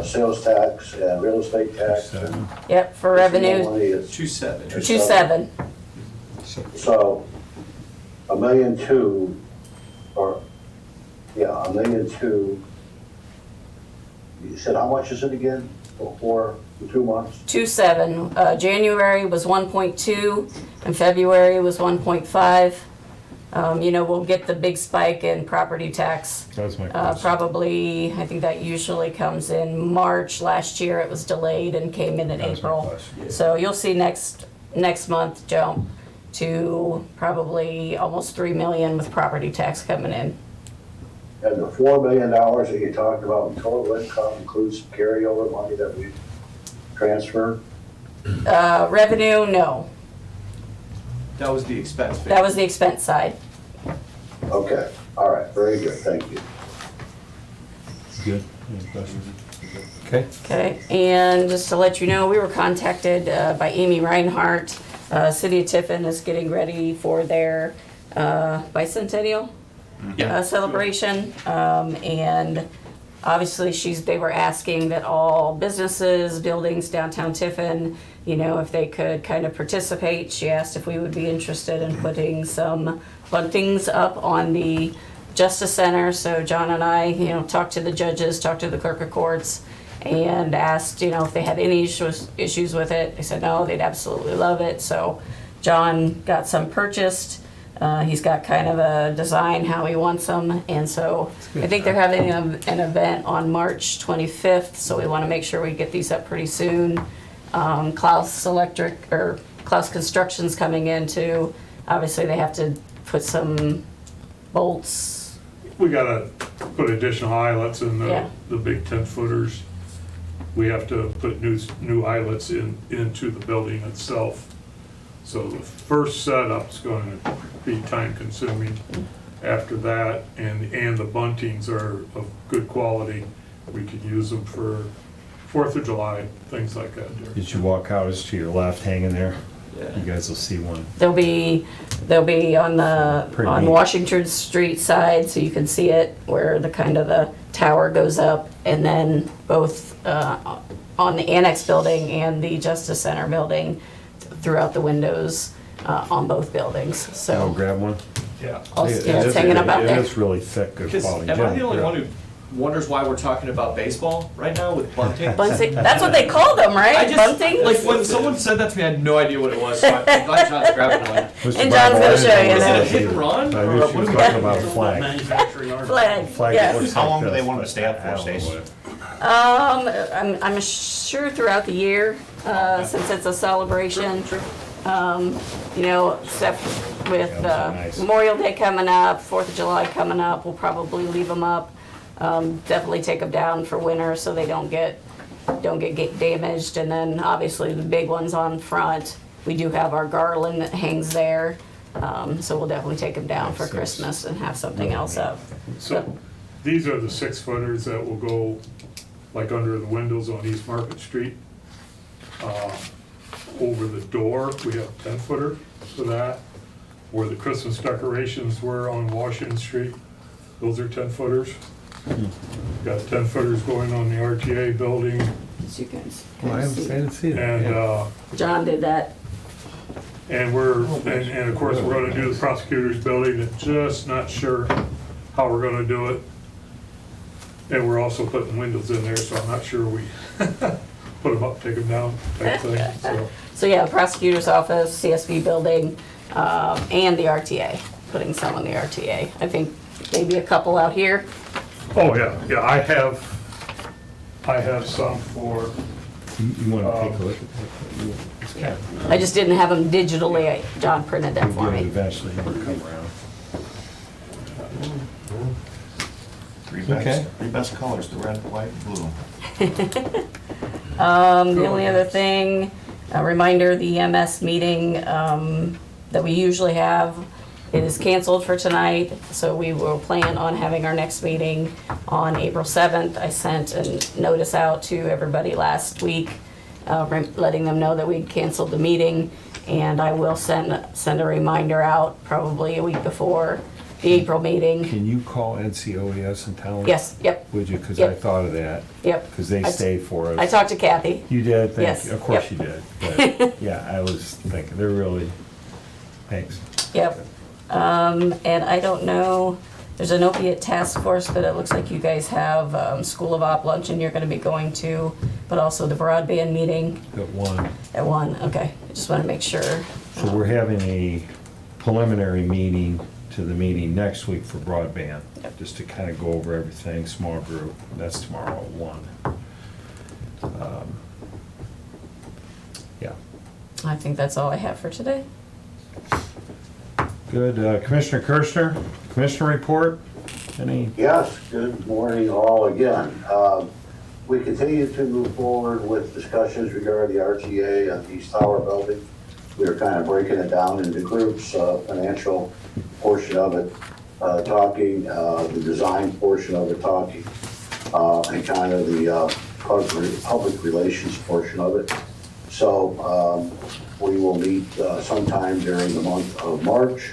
sales tax and real estate tax. and Yep, for revenue, normally it's 2.7. 2.7. So, $1.2 million, or, yeah, $1.2 million. You said how much is it again for the 2 months? 2.7. January was 1.2 and February was 1.5. We'll get the big spike in property tax. That was my question. Probably, I think that usually comes in March. Last year it was delayed and came in That was my April. question. So you'll see next month jump to probably almost 3 million with property tax coming in. And the $4 million that you talked about in total income includes carryover money that we transferred? Revenue, no. That was the expense. That was the expense side. Okay, all right, very good, thank you. Good. Any questions? Okay. Okay, and just to let you know, we were contacted by Amy Reinhardt. City of Tiffin is getting ready for their bicentennial. celebration. And obviously they were asking that all businesses, buildings downtown Tiffin, you know, if they could kind of participate. She asked if we would be interested in putting some buntings up on the Justice Center. So John and I, you know, talked to the judges, talked to the clerk of courts, and asked, you know, if they had any issues with it. They said no, they'd absolutely love it. So John got some purchased. He's got kind of a design how he wants them, and so I think they're having an event on March 25th, so we want to make sure we get these up pretty soon. Klaus Construction's coming in too. Obviously, they have to put some bolts. We gotta put additional eyelets in Yeah. the big 10-footers. We have to put new eyelets into the building itself. So the first setup's gonna be time consuming. After that, and the buntings are of good quality, we could use them for 4th of July, things like that. As you walk out, it's to your left hanging there. Yeah. You guys will see one. They'll be on Pretty on neat. Washington Street side, so you can see it where the tower goes up, and then both on the Annex building and the Justice Center building throughout the windows on both buildings. I'll So grab one. Yeah. it's hanging up out there. It's really thick, good Because quality. am I the Jim, only yeah. one who wonders why we're talking about baseball right now with bunting? Bunting, that's what they call them, right? I just, Bunting? like, when someone said that to me, I had no idea what it was, so I'm glad John's grabbing one. Mr. And John's gonna Barber, show you I didn't Is know it a that hit and either. run? I Or knew she was what talking are about a we- flag. Manufacturing art. Flag, Flag yes. that looks How like long do they this. want them to stay up for, I don't know Stace? what- I'm sure throughout the year, since it's a celebration. You know, except with Yeah, those are nice. Memorial Day coming up, 4th of July coming up, we'll probably leave them up. Definitely take them down for winter so they don't get damaged. And then obviously the big ones on front, we do have our garland that hangs there. So we'll definitely take them down for Six. Christmas and have something else up. So these are the 6-footers that will go like under the windows on East Market Street. Over the door, we have 10-footer for that. Where the Christmas decorations were on Washington Street, those are 10-footers. Got 10-footers going on the RTA building, So you guys Well, I can see. didn't see that. and, John did that. and of course, we're gonna do the prosecutor's building, and just not sure how we're gonna do it. And we're also putting windows in there, so I'm not sure we put them up, take them down, type thing, so. So yeah, prosecutor's office, CSV building, and the RTA, putting some on the RTA. I think maybe a couple out here. Oh, yeah, I have some for, You want to take a look at that? I just didn't have them digitally. John printed them for We'll do it me. eventually, we'll come around. Three best colors, the red, white, blue. The only other thing, a reminder, the EMS meeting that we usually have is canceled for tonight, so we will plan on having our next meeting on April 7th. I sent a notice out to everybody last week, letting them know that we'd canceled the meeting, and I will send a reminder out probably a week before the April meeting. Can you call NCOES in town? Yes, yep, Would you, because I Yep. thought of that, yep. because they stay for us. I talked to Kathy. You did, thank Yes, you, of course yep. you did, but, yeah, I was thinking, they're really, thanks. Yep. And I don't know, there's an opiate task force, but it looks like you guys have School of Op luncheon you're gonna be going to, but also the broadband meeting Got one. at 1. Okay, I just wanna make sure. So we're having a preliminary meeting to the meeting next week for broadband, just to kind of go over everything, small group, that's tomorrow at 1. Yeah, I think that's all I have for today. good. Commissioner Kirschner, Commissioner report, any? Yes, good morning all again. We continue to move forward with discussions regarding the RTA and East Tower building. We are kind of breaking it down into groups, financial portion of it, talking, the design portion of it, talking, and kind of the public relations portion of it. So we will meet sometime during the month of March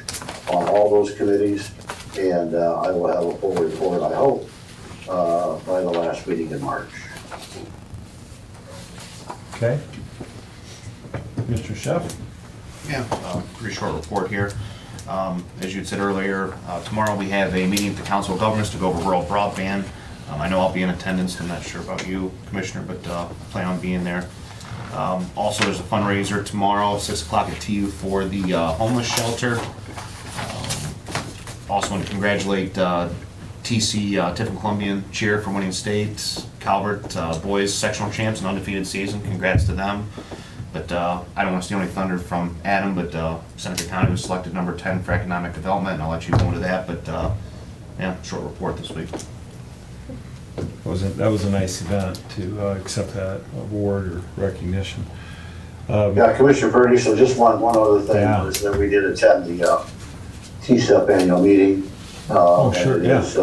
on all those committees and I will have a full report, I hope, by the last meeting in March. Okay. Mr. Chef? Yeah, pretty short report here. As you had said earlier, tomorrow we have a meeting with the Council of Governments to go over rural broadband. I know I'll be in attendance. I'm not sure about you, Commissioner, but plan on being there. Also, there's a fundraiser tomorrow, 6 o'clock at TU for the homeless shelter. Also want to congratulate TC Tiffin Columbian cheer for winning state. Calvert boys sectional champs, an undefeated season. Congrats to them. But I don't want to steal any thunder from Adam, but Seneca County was selected number 10 for economic development, and I'll let you go into that. But yeah, short report this week. That was a nice event to accept that award or recognition. Yeah, Commissioner Purdy, so just one other thing Yeah. was that we did attend the TSEP annual meeting. Oh, sure, and it yeah. is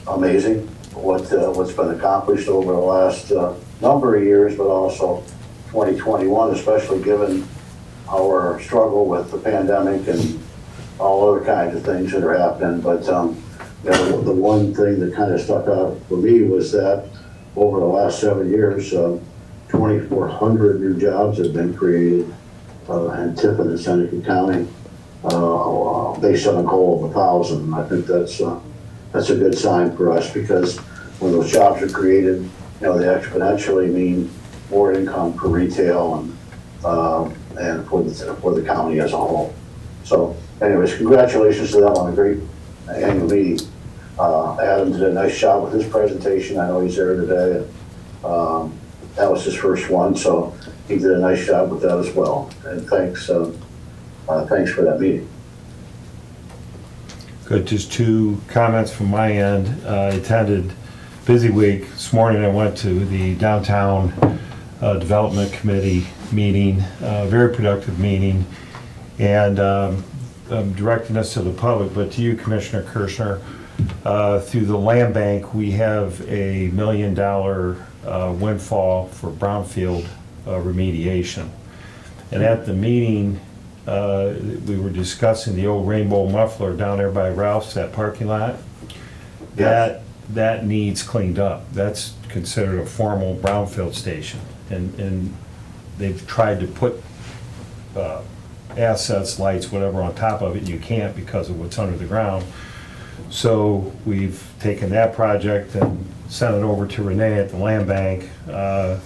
amazing what's been accomplished over the last number of years, but also 2021, especially given our struggle with the pandemic and all other kinds of things that are happening. But you know, the one thing that kind of stuck out for me was that over the last 7 years, 2,400 new jobs have been created in Tiffin and Seneca County, based on a goal of 1,000. I think that's a good sign for us, because when those jobs are created, you know, they exponentially mean more income for retail and for the county as a whole. So, anyways, congratulations to them on a great annual meeting. Adam did a nice job with his presentation. I know he's there today. That was his first one, so he did a nice job with that as well. And thanks for that meeting. Good, just 2 comments from my end. I attended busy week. This morning I went to the Downtown Development Committee meeting, very productive meeting. And I'm directing this to the public, but to you, Commissioner Kirschner, through the land bank, we have a $1 million windfall for brownfield remediation. And at the meeting, we were discussing the old rainbow muffler down there by Ralph's, that parking lot. Yes. That needs cleaned up. That's considered a formal brownfield station. And they've tried to put assets, lights, whatever on top of it, and you can't because of what's under the ground. So we've taken that project and sent it over to Renee at the land bank to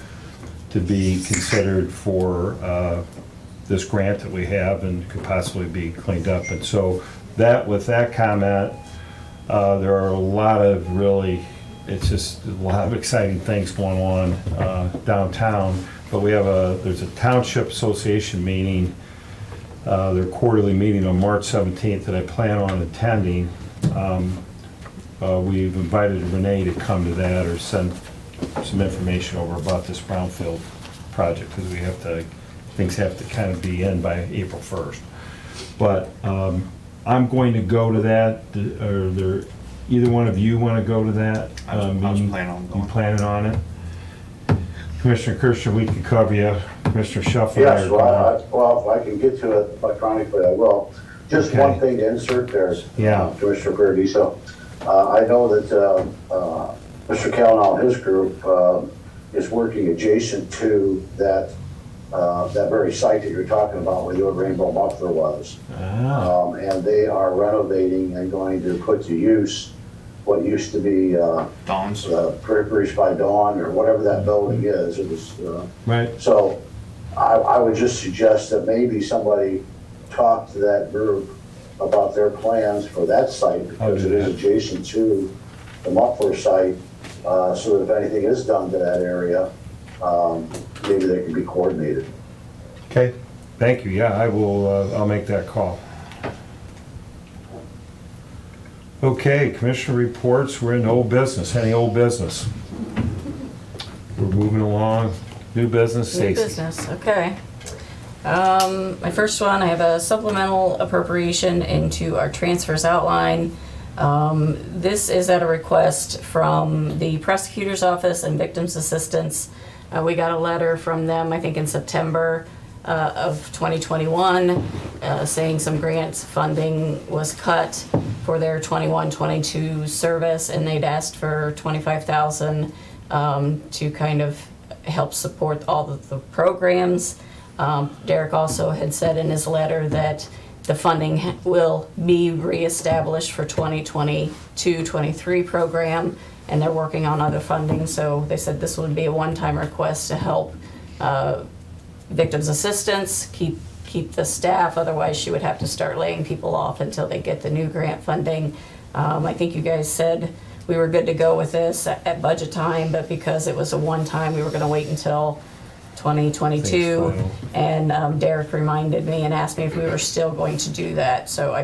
be considered for this grant that we have and could possibly be cleaned up. And so that, with that comment, there are a lot of it's just a lot of exciting things going on downtown. But there's a Township Association meeting, their quarterly meeting on March 17th that I plan on attending. We've invited Renee to come to that or send some information over about this brownfield project, because things have to kind of be in by April 1st. But I'm going to go to that. Are there either one of you want to go to that? I was planning on going. You planning on it? Commissioner Kirschner, we can cover you. Commissioner Shuffler. Yes, well, if I can get to it electronically, I will. Just Okay. one thing to insert there, Yeah. Commissioner Purdy. So I know that Mr. Callowell and his group is working adjacent to that very site that you're talking about where the old rainbow muffler was. Ah, And they are renovating and going to put to use what used to be Dawn's. Peripheries by Dawn, or whatever that building is. It was, right. so I would just suggest that maybe somebody talk to that group about their plans for that site, because it is adjacent to the muffler site, so that if anything is done to that area, maybe they can be coordinated. Okay, thank you. Yeah, I will, I'll make that call. Okay, Commissioner reports. We're in old business. Any old business? We're moving along. New business, New Stacy. business, okay. My first one, I have a supplemental appropriation into our transfers outline. This is at a request from the prosecutor's office and victims assistance. We got a letter from them, I think in September, of 2021, saying some grants funding was cut for their 21-22 service, and they'd asked for $25,000 to kind of help support all of the programs. Derek also had said in his letter that the funding will be reestablished for 2022-23 program, and they're working on other funding. So they said this would be a one-time request to help victims assistance, keep the staff. Otherwise, she would have to start laying people off until they get the new grant funding. I think you guys said we were good to go with this at budget time, but because it was a one-time, we were going to wait until 2022. And Derek reminded me and asked me if we were still going to do that. So I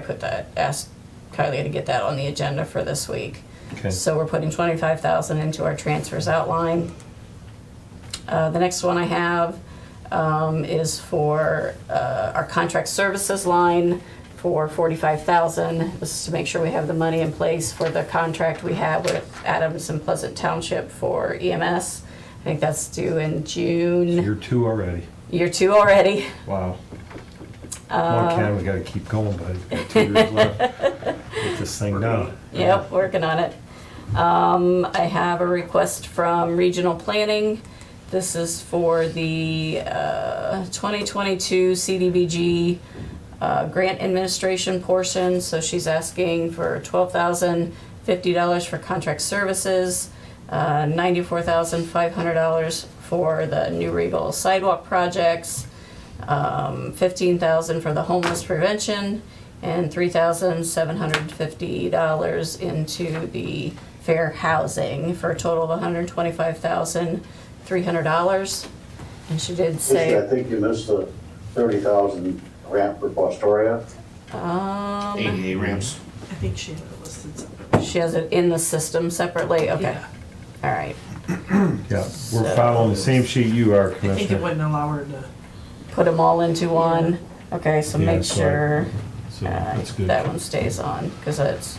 asked Kylie to get that on the agenda for this week. Okay. So we're putting $25,000 into our transfers outline. The next one I have is for our contract services line for $45,000. This is to make sure we have the money in place for the contract we have with Adams and Pleasant Township for EMS. I think that's due in June. Year 2 already. Year 2 already. Wow. Come on, Ken, we gotta keep going, buddy. We've got 2 years left. Get this thing done. Yep, working on it. I have a request from Regional Planning. This is for the 2022 CDBG grant administration portion. So she's asking for $12,050 for contract services, $94,500 for the New Regal sidewalk projects, $15,000 for the homeless prevention, and $3,750 into the fair housing for a total of $125,300. And she did say, I think you missed the 30,000 ramp for Fostoria. ADA ramps. I think she had it listed separately. she has it in the system separately, okay. Yeah. All right, Yeah, we're following the same sheet you are, I think it Commissioner. wouldn't allow her to. put them all into one. Okay, so Yeah, make that's right. sure So that's good. that one stays on, because it's,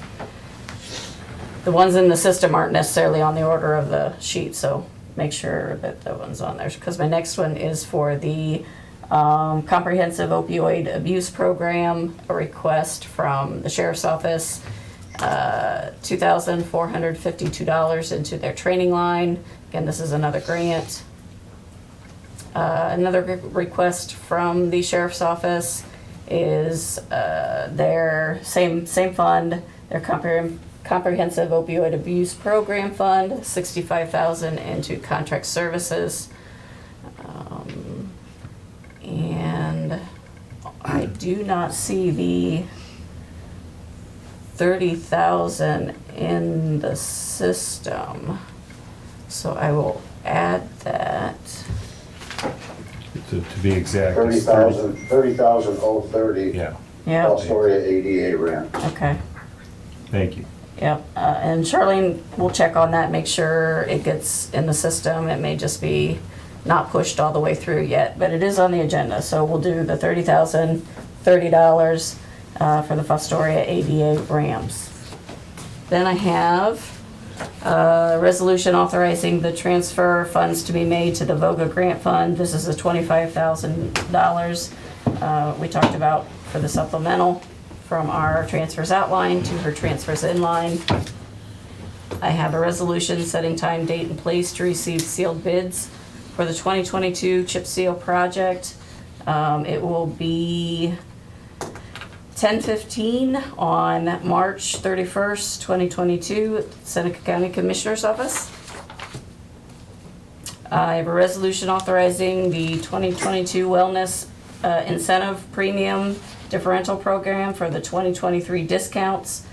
the ones in the system aren't necessarily on the order of the sheet, so make sure that that one's on there. Because my next one is for the Comprehensive Opioid Abuse Program, a request from the Sheriff's Office, $2,452 into their training line. Again, this is another grant. Another request from the Sheriff's Office is their same fund, their Comprehensive Opioid Abuse Program Fund, $65,000 into contract services. And I do not see the $30,000 in the system, so I will add that. To be exact. it's 30,030. Yeah, Yep, Fostoria ADA ramp. okay, thank you. yep. And Charlene will check on that, make sure it gets in the system. It may just be not pushed all the way through yet, but it is on the agenda. So we'll do the $30,030 for the Fostoria ADA ramps. Then I have a resolution authorizing the transfer funds to be made to the VOGA grant fund. This is the $25,000 we talked about for the supplemental from our transfers outline to her transfers in line. I have a resolution setting time, date, and place to receive sealed bids for the 2022 chip seal project. It will be 10:15 on March 31st, 2022 at the Seneca County Commissioner's Office. I have a resolution authorizing the 2022 Wellness Incentive Premium Differential Program for the 2023 discounts.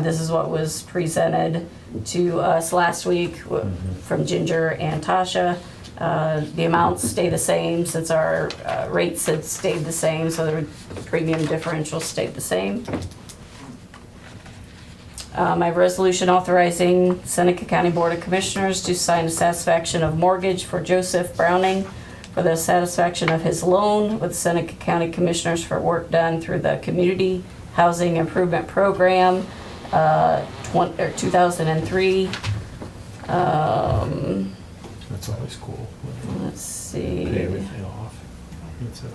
This is what was presented to us last week from Ginger and Tasha. The amounts stay the same since our rates had stayed the same, so the premium differential stayed the same. My resolution authorizing Seneca County Board of Commissioners to sign a satisfaction of mortgage for Joseph Browning for the satisfaction of his loan with Seneca County Commissioners for work done through the Community Housing Improvement Program, 2003. That's always cool. Let's see. Pay everything off. That's it.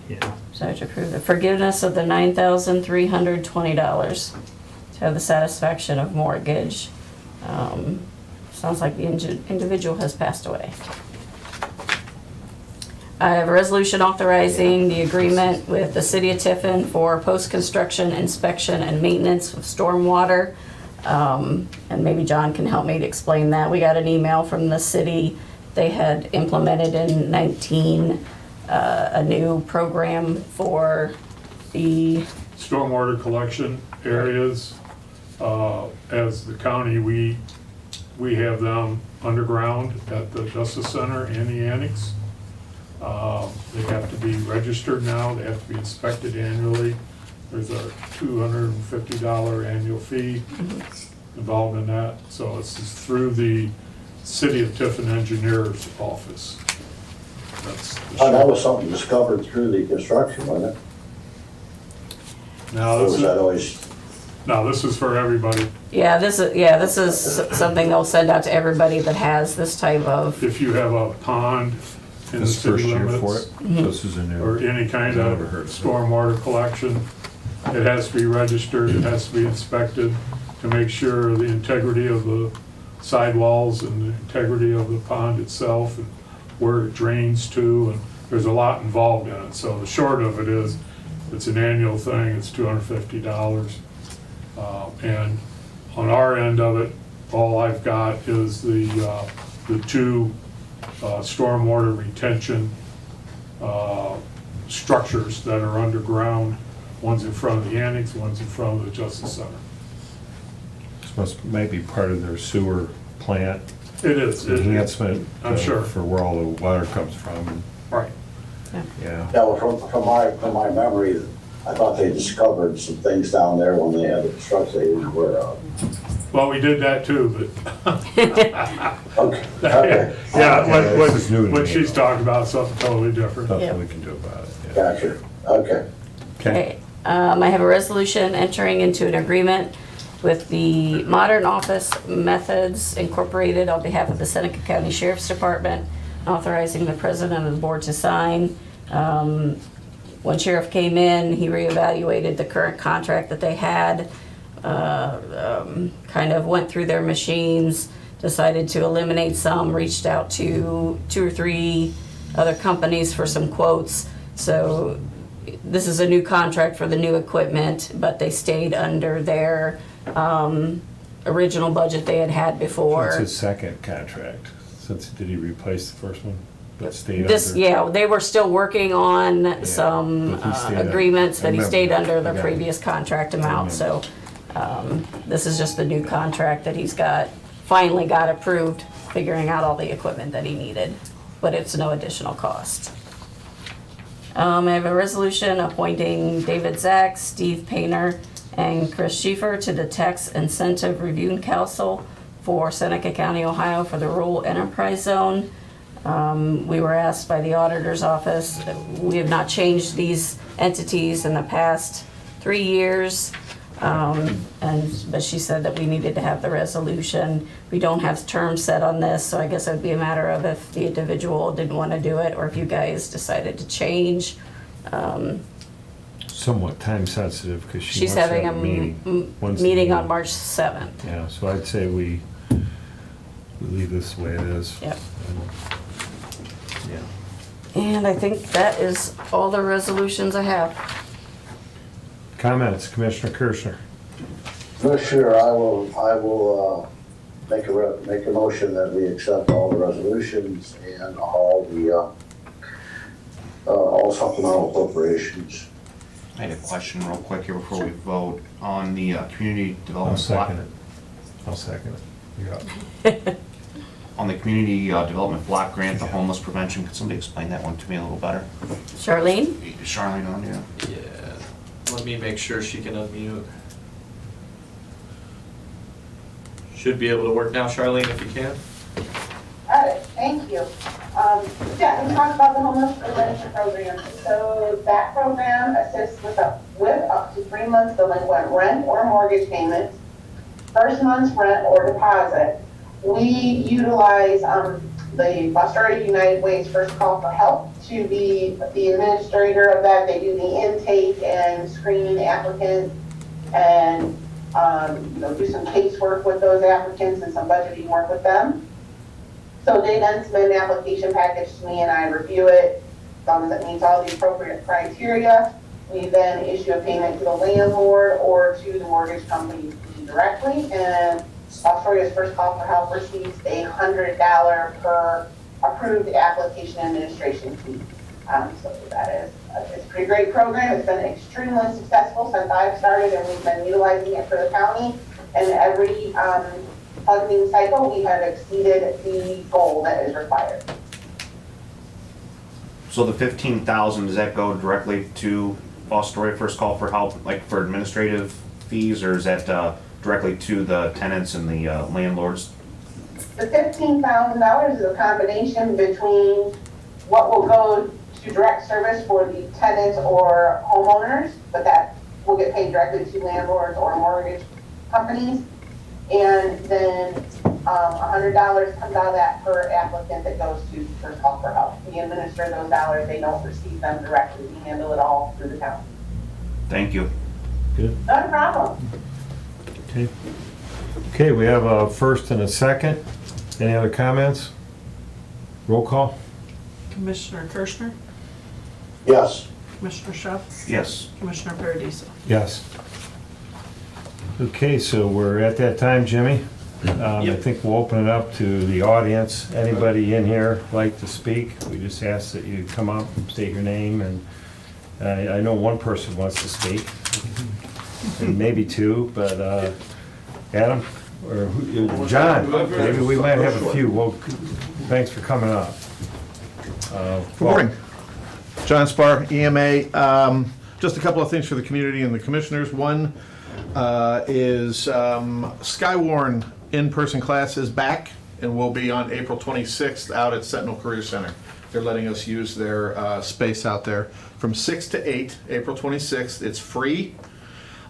Yeah. So to approve the forgiveness of the $9,320 to have the satisfaction of mortgage. Sounds like the individual has passed away. I have a resolution authorizing the agreement with the city of Tiffin for post-construction inspection and maintenance of stormwater. And maybe John can help me to explain that. We got an email from the city. They had implemented in 19 a new program for the Stormwater collection areas, as the county, we have them underground at the Justice Center and the Annex. They have to be registered now, they have to be inspected annually. There's a $250 annual fee involved in that. So it's through the City of Tiffin Engineers Office. That's the That was something discovered through the construction, wasn't it? Now, Or this was is, that always, no, this is for everybody. this is something they'll send out to everybody that has this type of, If you have a pond in the This first city year for limits, it? This is a new. or any kind I've of never heard of it. stormwater collection, it has to be registered, it has to be inspected to make sure the integrity of the sidewalls and the integrity of the pond itself and where it drains to, and there's a lot involved in it. So the short of it is, it's an annual thing, it's $250. And on our end of it, all I've got is the two stormwater retention structures that are underground. One's in front of the Annex, one's in front of the Justice Center. Might be part of their sewer plant It is. enhancement. I'm sure. For where all the water comes from. Right. Yeah. yeah, well, from my memory, I thought they discovered some things down there when they had the construction they weren't aware of. Well, we did that too, but Okay, okay, yeah, This is new to what me, she's though. talking about, something totally different. Nothing we can do about it. Yeah. gotcha, okay. okay. I have a resolution entering into an agreement with the Modern Office Methods Incorporated on behalf of the Seneca County Sheriff's Department, authorizing the president of the board to sign. When Sheriff came in, he reevaluated the current contract that they had, kind of went through their machines, decided to eliminate some, reached out to 2 or 3 other companies for some quotes. So this is a new contract for the new equipment, but they stayed under their original budget they had before. It's his second contract. Did he replace the first one? That stayed This, under? yeah, they were still working on some but he stayed under. agreements that he I remember stayed that. under I the got it. previous contract amount, so remember. this is just the new contract that he's finally got approved, figuring out all the equipment that he needed, but it's no additional cost. I have a resolution appointing David Zach, Steve Painter, and Chris Schieffer to the Tax Incentive Review Council for Seneca County, Ohio for the Rural Enterprise Zone. We were asked by the auditor's office, we have not changed these entities in the past 3 years. But she said that we needed to have the resolution. We don't have terms set on this, so I guess it would be a matter of if the individual didn't want to do it or if you guys decided to change. Somewhat time sensitive because she She's wants to having have a a meeting. Once the meeting on March 7th. Yeah, so I'd say we leave this the way it is. Yep. Yeah. And I think that is all the resolutions I have. Comments, Commissioner Kirschner? Sure, I will make a motion that we accept all the resolutions and all supplemental appropriations. I had a question real quick here before we vote on the community I'll development block. second it. I'll second it. Yeah. On the community development block grant, the homeless prevention, could somebody explain that one to me a little better? Charlene? Charlene on, yeah. Yeah, let me make sure she can unmute. Should be able to work now, Charlene, if you can. Thank you. Yeah, we talked about the homeless prevention program. So that program assists with up to 3 months delinquent rent or mortgage payments, first month's rent or deposit. We utilize the Fostoria United Way's first call for help to be the administrator of that. They do the intake and screen applicants and do some casework with those applicants and some budgeting work with them. So they then submit an application package to me and I review it. As long as it meets all the appropriate criteria, we then issue a payment to the landlord or to the mortgage company directly. And Austoria's first call for help receives a $100 per approved application administration fee. So that is it's a pretty great program. It's been extremely successful since I've started, and we've been utilizing it for the county. And every funding cycle, we have exceeded the goal that is required. So the 15,000, does that go directly to Astoria First Call for Help, like for administrative fees, or is that directly to the tenants and the landlords? The $15,000 is a combination between what will go to direct service for the tenants or homeowners, but that will get paid directly to landlords or mortgage companies. And then $100 comes out of that per applicant that goes to First Call for Help. We administer those dollars. They don't receive them directly. We handle it all through the county. Thank you. Good. Not a problem. Okay. Okay, we have a first and a second. Any other comments? Roll call? Commissioner Kirschner, Yes. Commissioner Schuff, Yes. Commissioner Paradiso. Yes. Okay, so we're at that time, Jimmy. I think we'll open it up to the audience. Anybody in here like to speak? We just ask that you come up, state your name, and I know one person wants to speak, and maybe two, but Adam, or John, maybe we might have a few. Well, thanks for coming up. Good morning. John Spar, EMA. Just a couple of things for the community and the commissioners. One is Skywarn in-person class is back and will be on April 26th out at Sentinel Career Center. They're letting us use their space out there from 6 to 8, April 26th. It's free.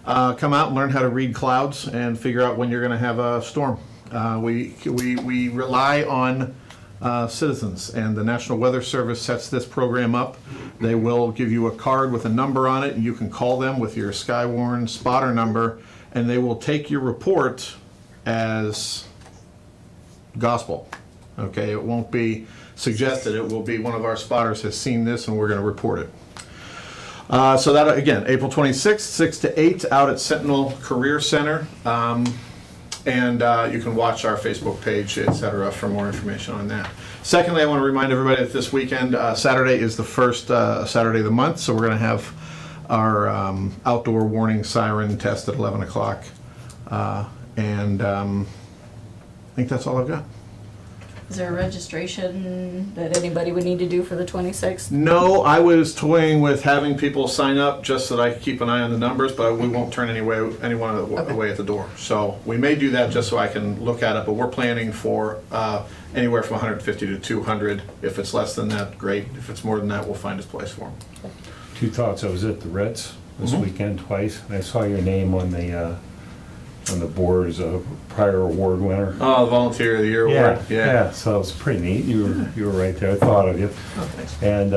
Come out and learn how to read clouds and figure out when you're going to have a storm. We rely on citizens, and the National Weather Service sets this program up. They will give you a card with a number on it, and you can call them with your Skywarn spotter number, and they will take your report as gospel. Okay, it won't be suggested, it will be one of our spotters has seen this and we're going to report it. So that, again, April 26th, 6 to 8 out at Sentinel Career Center. And you can watch our Facebook page, etc., for more information on that. Secondly, I want to remind everybody that this weekend, Saturday is the first Saturday of the month, so we're going to have our outdoor warning siren test at 11 o'clock. I think that's all I've got. Is there a registration that anybody would need to do for the 26th? No, I was toying with having people sign up just so that I could keep an eye on the numbers, but we won't turn anyone away at the door. So we may do that just so I can look at it, but we're planning for anywhere from 150 to 200. If it's less than that, great. If it's more than that, we'll find a place for them. Two thoughts. I was at the Ritz this weekend twice, and I saw your name on the board as a prior award winner. Oh, the Volunteer of the Year award. Yeah. So it was pretty neat. You were right there. I thought of you. Oh, thanks. And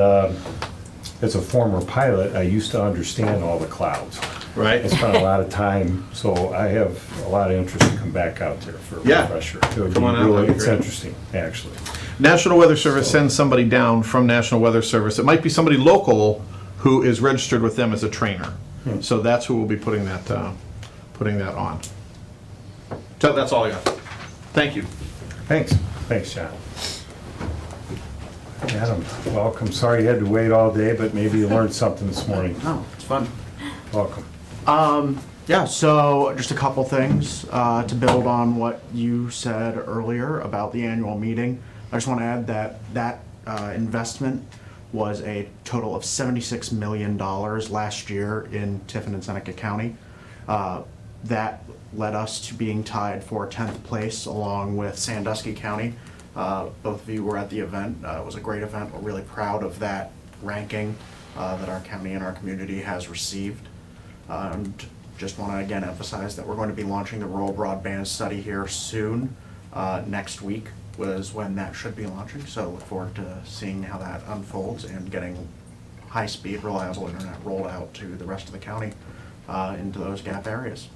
as a former pilot, I used to understand all the clouds. Right. I spent a lot of time, so I have a lot of interest to come back out there for a refresher. It would Come be on out, really, that'd be it's great. interesting, actually. National Weather Service sends somebody down from National Weather Service. It might be somebody local who is registered with them as a trainer. So that's who will be putting that on. So that's all I got. Thank you. Thanks, John. Adam, welcome. Sorry you had to wait all day, but maybe you learned something this morning. No, it's fun. Welcome. Yeah, so just a couple things to build on what you said earlier about the annual meeting. I just want to add that investment was a total of $76 million last year in Tiffin and Seneca County. That led us to being tied for 10th place along with Sandusky County. Both of you were at the event. It was a great event. We're really proud of that ranking that our county and our community has received. And just want to again emphasize that we're going to be launching the rural broadband study here soon, next week. was when that should be launching, so look forward to seeing how that unfolds and getting high-speed, reliable internet rolled out to the rest of the county into those gap areas.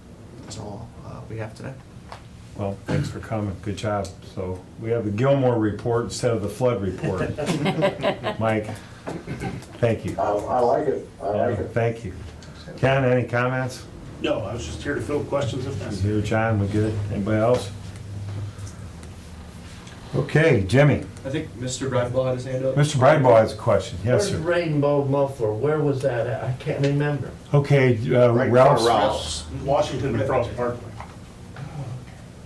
That's all we have today. Well, thanks for coming, good job. So we have the Gilmore report instead of the flood report. Mike, thank you. I like it, I like it. Thank you. Ken, any comments? No, I was just here to field questions if necessary. You, John, we good? Anybody else? Okay, Jimmy. I think Mr. Bradwell had his hand up. Mr. Brideball has a question. Yes, Where's sir. Rainbow Muffler? Where was that at? I can't remember. Okay, Right in front of Ralph's. Ralph's. Washington and Frost Parkway.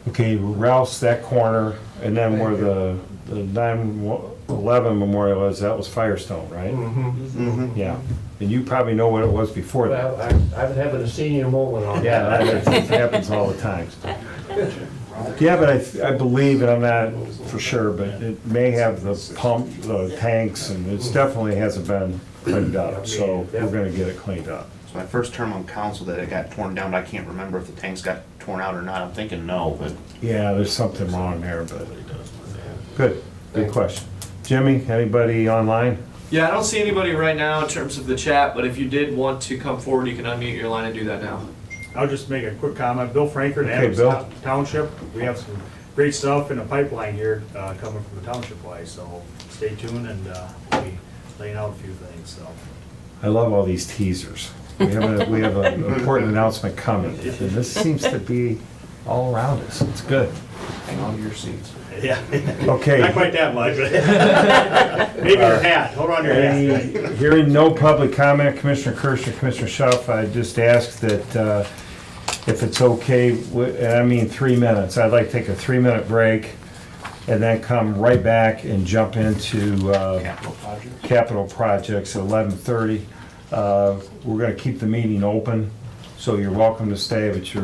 Okay, Ralph's, that corner, and then where the 9/11 memorial is, that was Firestone, right? Mm-hmm. Yeah. And you probably know what it was before that. Well, I'm having a senior moment on Yeah, that. that happens all the time. Yeah, but I believe, and I'm not for sure, but it may have the pump, the tanks, and it definitely hasn't been cleaned up, so we're gonna get it cleaned up. It's my first term on council that it got torn down. I can't remember if the tanks got torn out or not. I'm thinking no, but Yeah, there's something wrong there, but, good question. Jimmy, anybody online? Yeah, I don't see anybody right now in terms of the chat, but if you did want to come forward, you can unmute your line and do that now. I'll just make a quick comment. Bill Frankfurt, Okay, Adams Bill. Township. We have some great stuff in the pipeline here coming from the township wise, so stay tuned and we'll be laying out a few things, so. I love all these teasers. We have an important announcement coming, and this seems to be all around us. It's good. hang on to your seats. Yeah. Okay. Not quite that much, but maybe your hat. Hold on your hat. Hearing no public comment, Commissioner Kirschner, Commissioner Schuff, I just ask that if it's okay, and I mean 3 minutes, I'd like to take a 3-minute break and then come right back and jump into capital projects at 11:30. We're going to keep the meeting open, so you're welcome to stay, but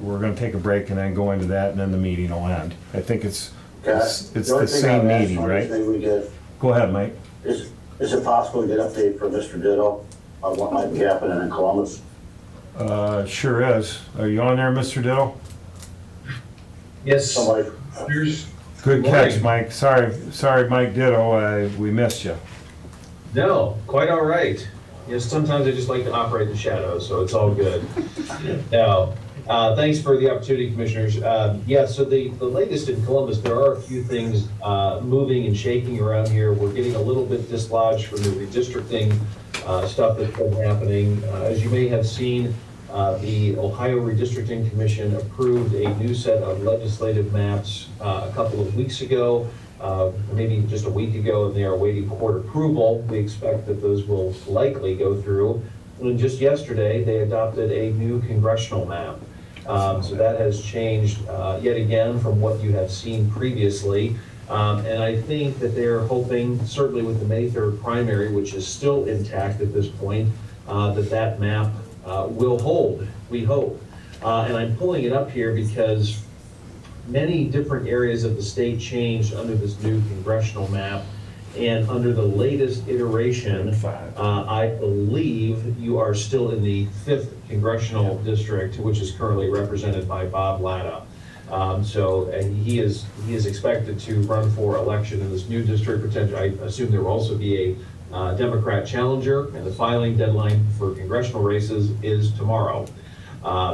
we're going to take a break and then go into that, and then the meeting will end. I think it's the same meeting, right? Go ahead, Mike. Is it possible to get an update from Mr. Ditto on what might be happening in Columbus? Sure is. Are you on there, Mr. Ditto? Yes. Somebody, Good catch, Mike. Sorry, Mike Ditto, we missed you. No, quite all right. Yes, sometimes I just like to operate in the shadows, so it's all good. Now, thanks for the opportunity, commissioners. Yeah, so the latest in Columbus, there are a few things moving and shaking around here. We're getting a little bit dislodged from the redistricting stuff that's been happening. As you may have seen, the Ohio Redistricting Commission approved a new set of legislative maps a couple of weeks ago, maybe just a week ago, and they are awaiting court approval. We expect that those will likely go through. And just yesterday, they adopted a new congressional map. So that has changed yet again from what you have seen previously. And I think that they're hoping, certainly with the May 3rd primary, which is still intact at this point, that map will hold, we hope. And I'm pulling it up here because many different areas of the state changed under this new congressional map. And under the latest iteration, I believe you are still in the 5th congressional district, which is currently represented by Bob Latta. And he is expected to run for election in this new district. Potentially, I assume there will also be a Democrat challenger, and the filing deadline for congressional races is tomorrow.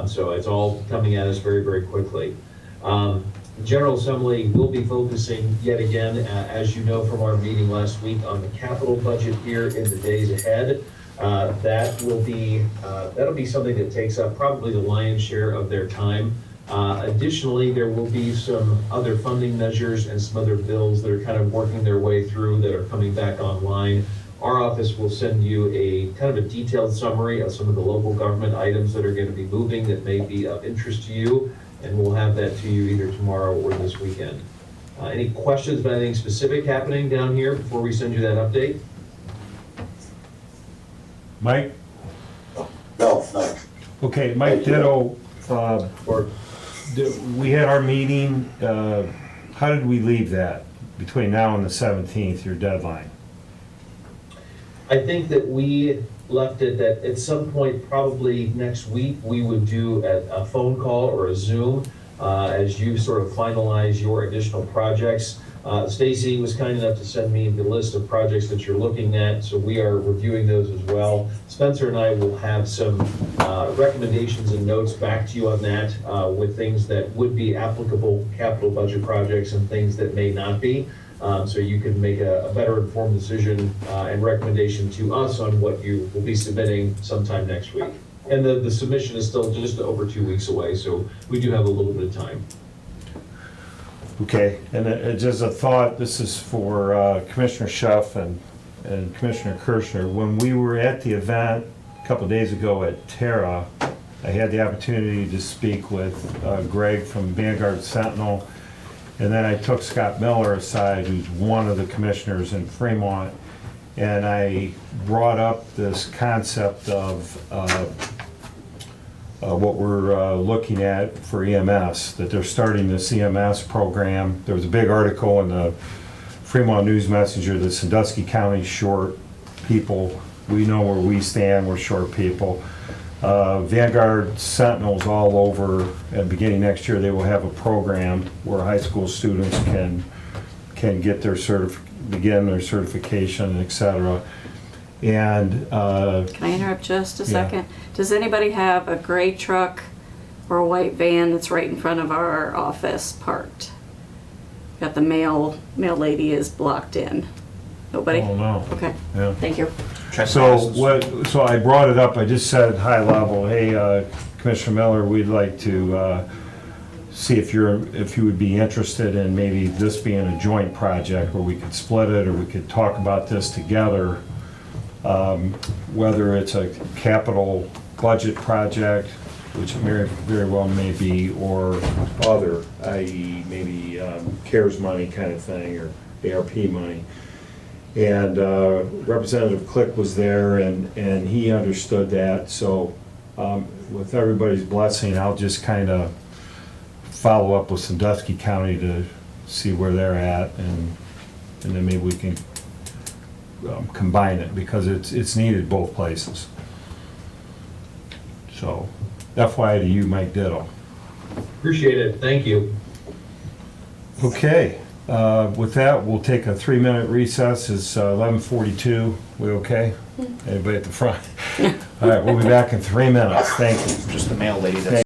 So it's all coming at us very, very quickly. The General Assembly will be focusing yet again, as you know from our meeting last week, on the capital budget here in the days ahead. That'll be something that takes up probably the lion's share of their time. Additionally, there will be some other funding measures and some other bills that are kind of working their way through that are coming back online. Our office will send you a kind of a detailed summary of some of the local government items that are going to be moving that may be of interest to you, and we'll have that to you either tomorrow or this weekend. Any questions about anything specific happening down here before we send you that update? Mike? no. Okay, Mike Ditto, we had our meeting, how did we leave that between now and the 17th, your deadline? I think that we left it that at some point, probably next week, we would do a phone call or a Zoom as you sort of finalize your additional projects. Stacy was kind enough to send me the list of projects that you're looking at, so we are reviewing those as well. Spencer and I will have some recommendations and notes back to you on that with things that would be applicable capital budget projects and things that may not be. So you can make a better informed decision and recommendation to us on what you will be submitting sometime next week. And the submission is still just over 2 weeks away, so we do have a little bit of time. Okay, and just a thought, this is for Commissioner Schuff and Commissioner Kirschner. When we were at the event a couple of days ago at Terra, I had the opportunity to speak with Greg from Vanguard Sentinel, and then I took Scott Miller aside, who's one of the commissioners in Fremont, and I brought up this concept of what we're looking at for EMS, that they're starting this EMS program. There was a big article in the Fremont News Messenger that Sandusky County's short people. We know where we stand, we're short people. Vanguard Sentinels all over, at the beginning next year, they will have a program where high school students can get their begin their certification, et cetera. And Can I interrupt just a Yeah. second? Does anybody have a gray truck or a white van that's right in front of our office parked? Got the mail lady is blocked in. Nobody? oh no, Okay, yeah. thank you. So I brought it up, I just said high level, hey, Commissioner Miller, we'd like to see if you would be interested in maybe this being a joint project where we could split it or we could talk about this together. Whether it's a capital budget project, which very well may be, or other, i.e. maybe CARES money kind of thing, or ARP money. And Representative Click was there, and he understood that. So with everybody's blessing, I'll just kind of follow up with Sandusky County to see where they're at, and then maybe we can combine it, because it's needed both places. So, FYI to you, Mike Ditto. Appreciate it, thank you. Okay, with that, we'll take a 3-minute recess. It's 11:42. We okay? Anybody at the front? All right, we'll be back in 3 minutes. Thank you. Just the mail lady that's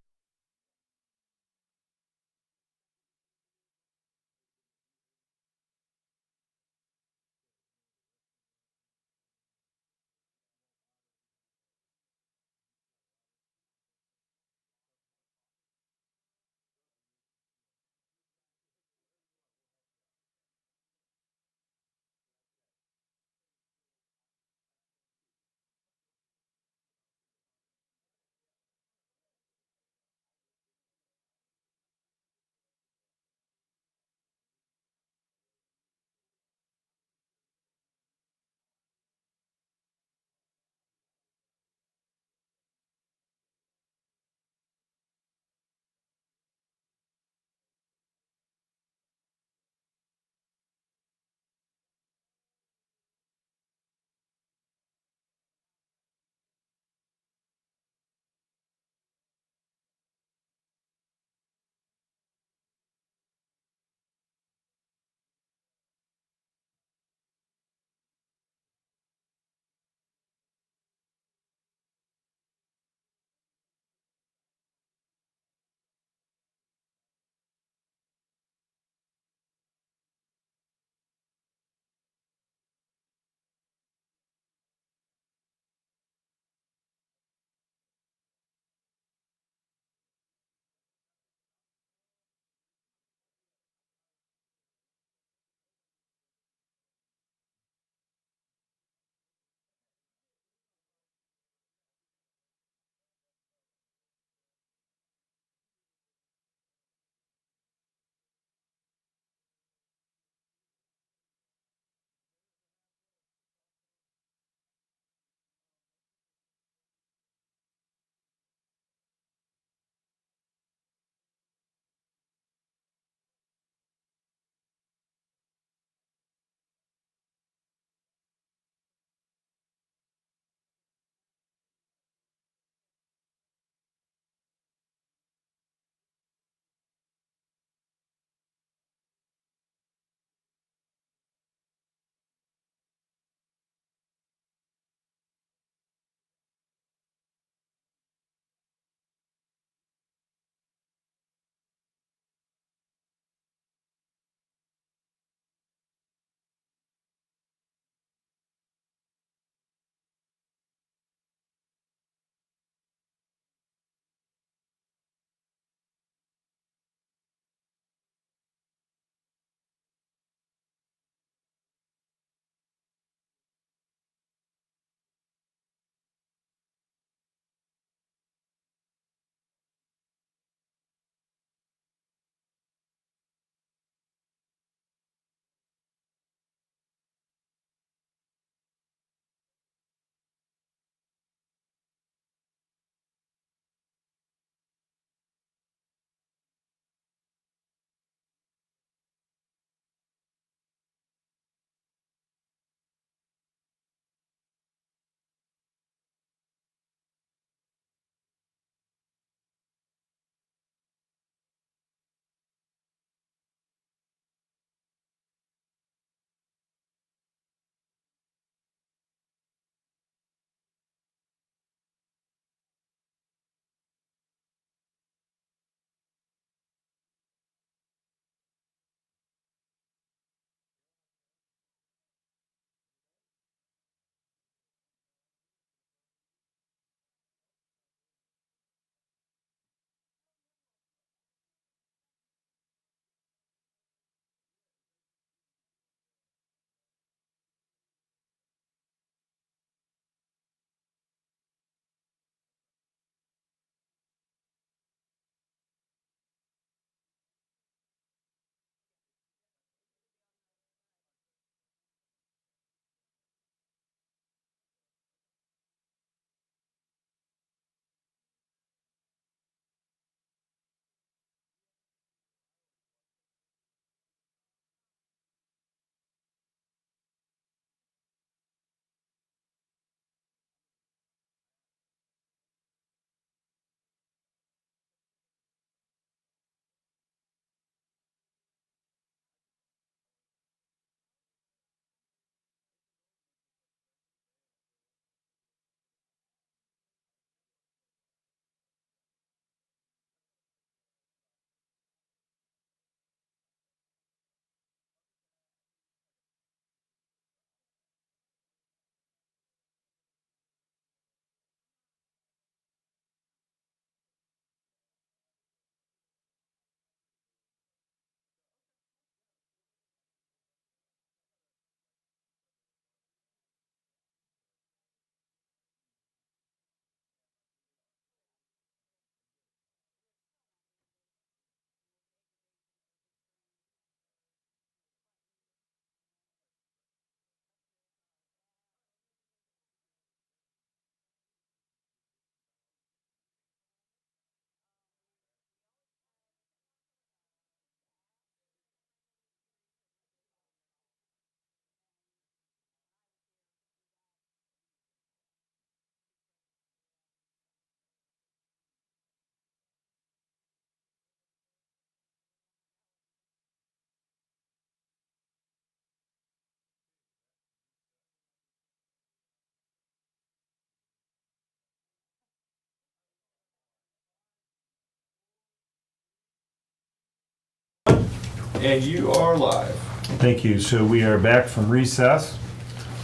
And you are live. Thank you. So we are back from recess.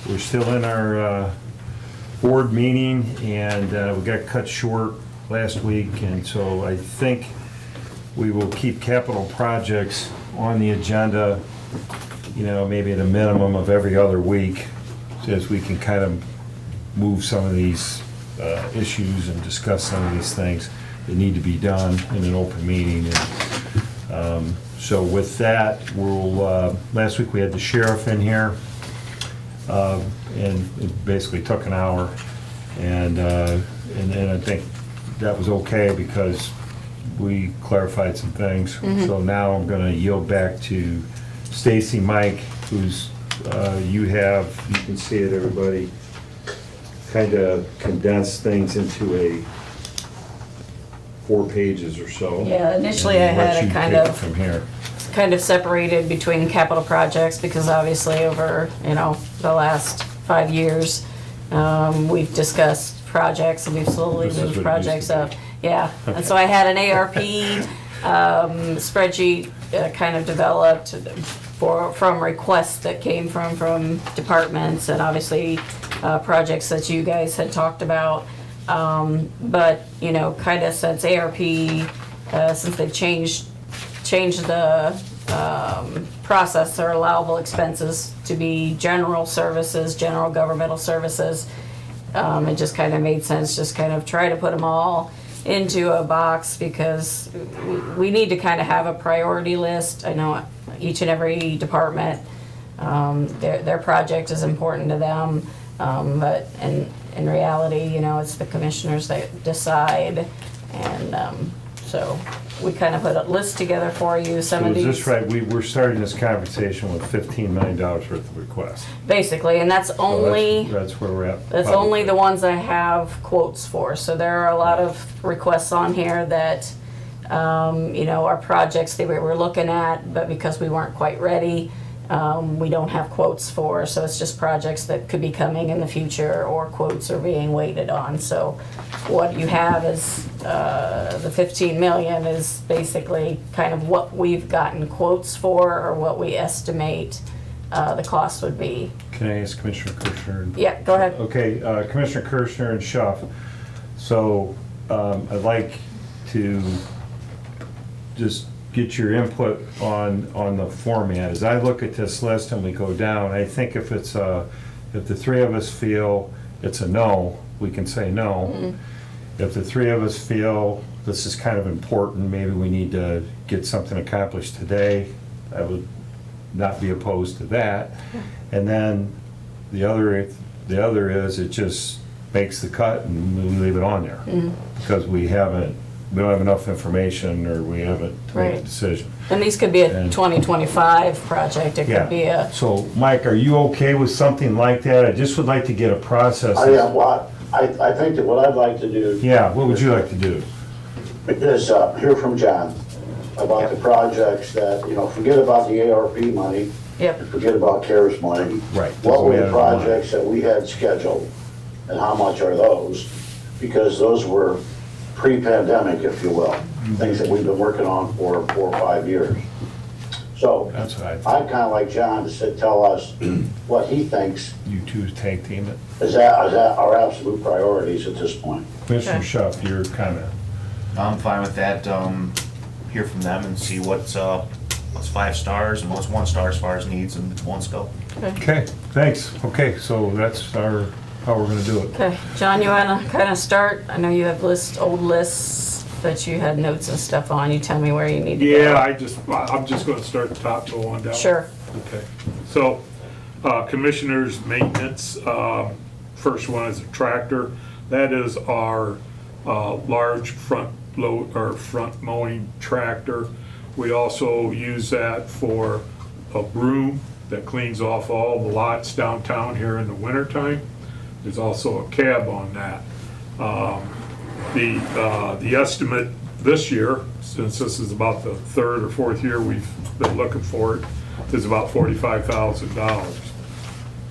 We're still in our board meeting, and we got cut short last week, and so I think we will keep capital projects on the agenda, you know, maybe at a minimum of every other week, as we can kind of move some of these issues and discuss some of these things that need to be done in an open meeting. And, so with that, we'll, last week we had the sheriff in here, and it basically took an hour. And I think that was okay because we clarified some things. So now I'm gonna yield back to Stacy, Mike, who's, you can see it, everybody, kind of condensed things into a 4 pages or so. Yeah, initially I And let had you it kind take it of from here. separated between capital projects because obviously over, you know, the last 5 years, we've discussed projects and we've slowly This is moved what it used projects to be. up. Yeah, and so I had an ARP spreadsheet kind of developed from requests that came from departments and obviously projects that you guys had talked about. But, you know, kind of since ARP, since they've changed the process or allowable expenses to be general services, general governmental services, it just kind of made sense, just kind of try to put them all into a box because we need to kind of have a priority list. I know each and every department, their project is important to them, but in reality, you know, it's the commissioners that decide, and so we kind of put a list together for you. Some So of is these, this right? We're starting this conversation with $15 million worth of requests. basically, and that's So only. that's where we're at. That's only the ones I have quotes for. So there are a lot of requests on here that, you know, are projects that we were looking at, but because we weren't quite ready, we don't have quotes for. So it's just projects that could be coming in the future or quotes are being waited on. So what you have is, the 15 million is basically kind of what we've gotten quotes for or what we estimate the cost would be. Can I ask Commissioner Kirchner? Yeah, go ahead. Okay, Commissioner Kirchner and Schuff. So I'd like to just get your input on the format. As I look at this list and we go down, I think if it's if the three of us feel it's a no, we can say no. If the three of us feel this is kind of important, maybe we need to get something accomplished today, I would not be opposed to that. And then the other is it just makes the cut and we leave it on there because we don't have enough information or we haven't made a Right. decision. And these could be a And- 2025 project, it could be a, So, Mike, are you okay with something like that? I just would like to get a process. I am, well, I think that what I'd like to do Yeah, what would you like to do? is hear from John about the projects that, you know, forget about the ARP money, yep, and forget about CARES money. Right. What were We the had a lot. projects that we had scheduled, and how much are those? Because those were pre-pandemic, if you will, things that we've been working on for 4 or 5 years. So, That's what I'd kind of like John to tell us what he thinks you two tag team it. is that our absolute priorities at this point. Commissioner Okay. Schuff, your comment. I'm fine with that, hear from them and see what's 5 stars and what's 1 star as far as needs and one scope. Okay, thanks. Okay, so that's how we're gonna do it. okay. John, you wanna kind of start? I know you have old lists that you had notes and stuff on, you tell me where you need to go. Yeah, I'm just gonna start at the top, go on down. Sure. Okay, so, commissioners, maintenance, first one is a tractor. That is our large front load, or front mowing tractor. We also use that for a broom that cleans off all the lots downtown here in the wintertime. There's also a cab on that. The estimate this year, since this is about the 3rd or 4th year we've been looking for it, is about $45,000.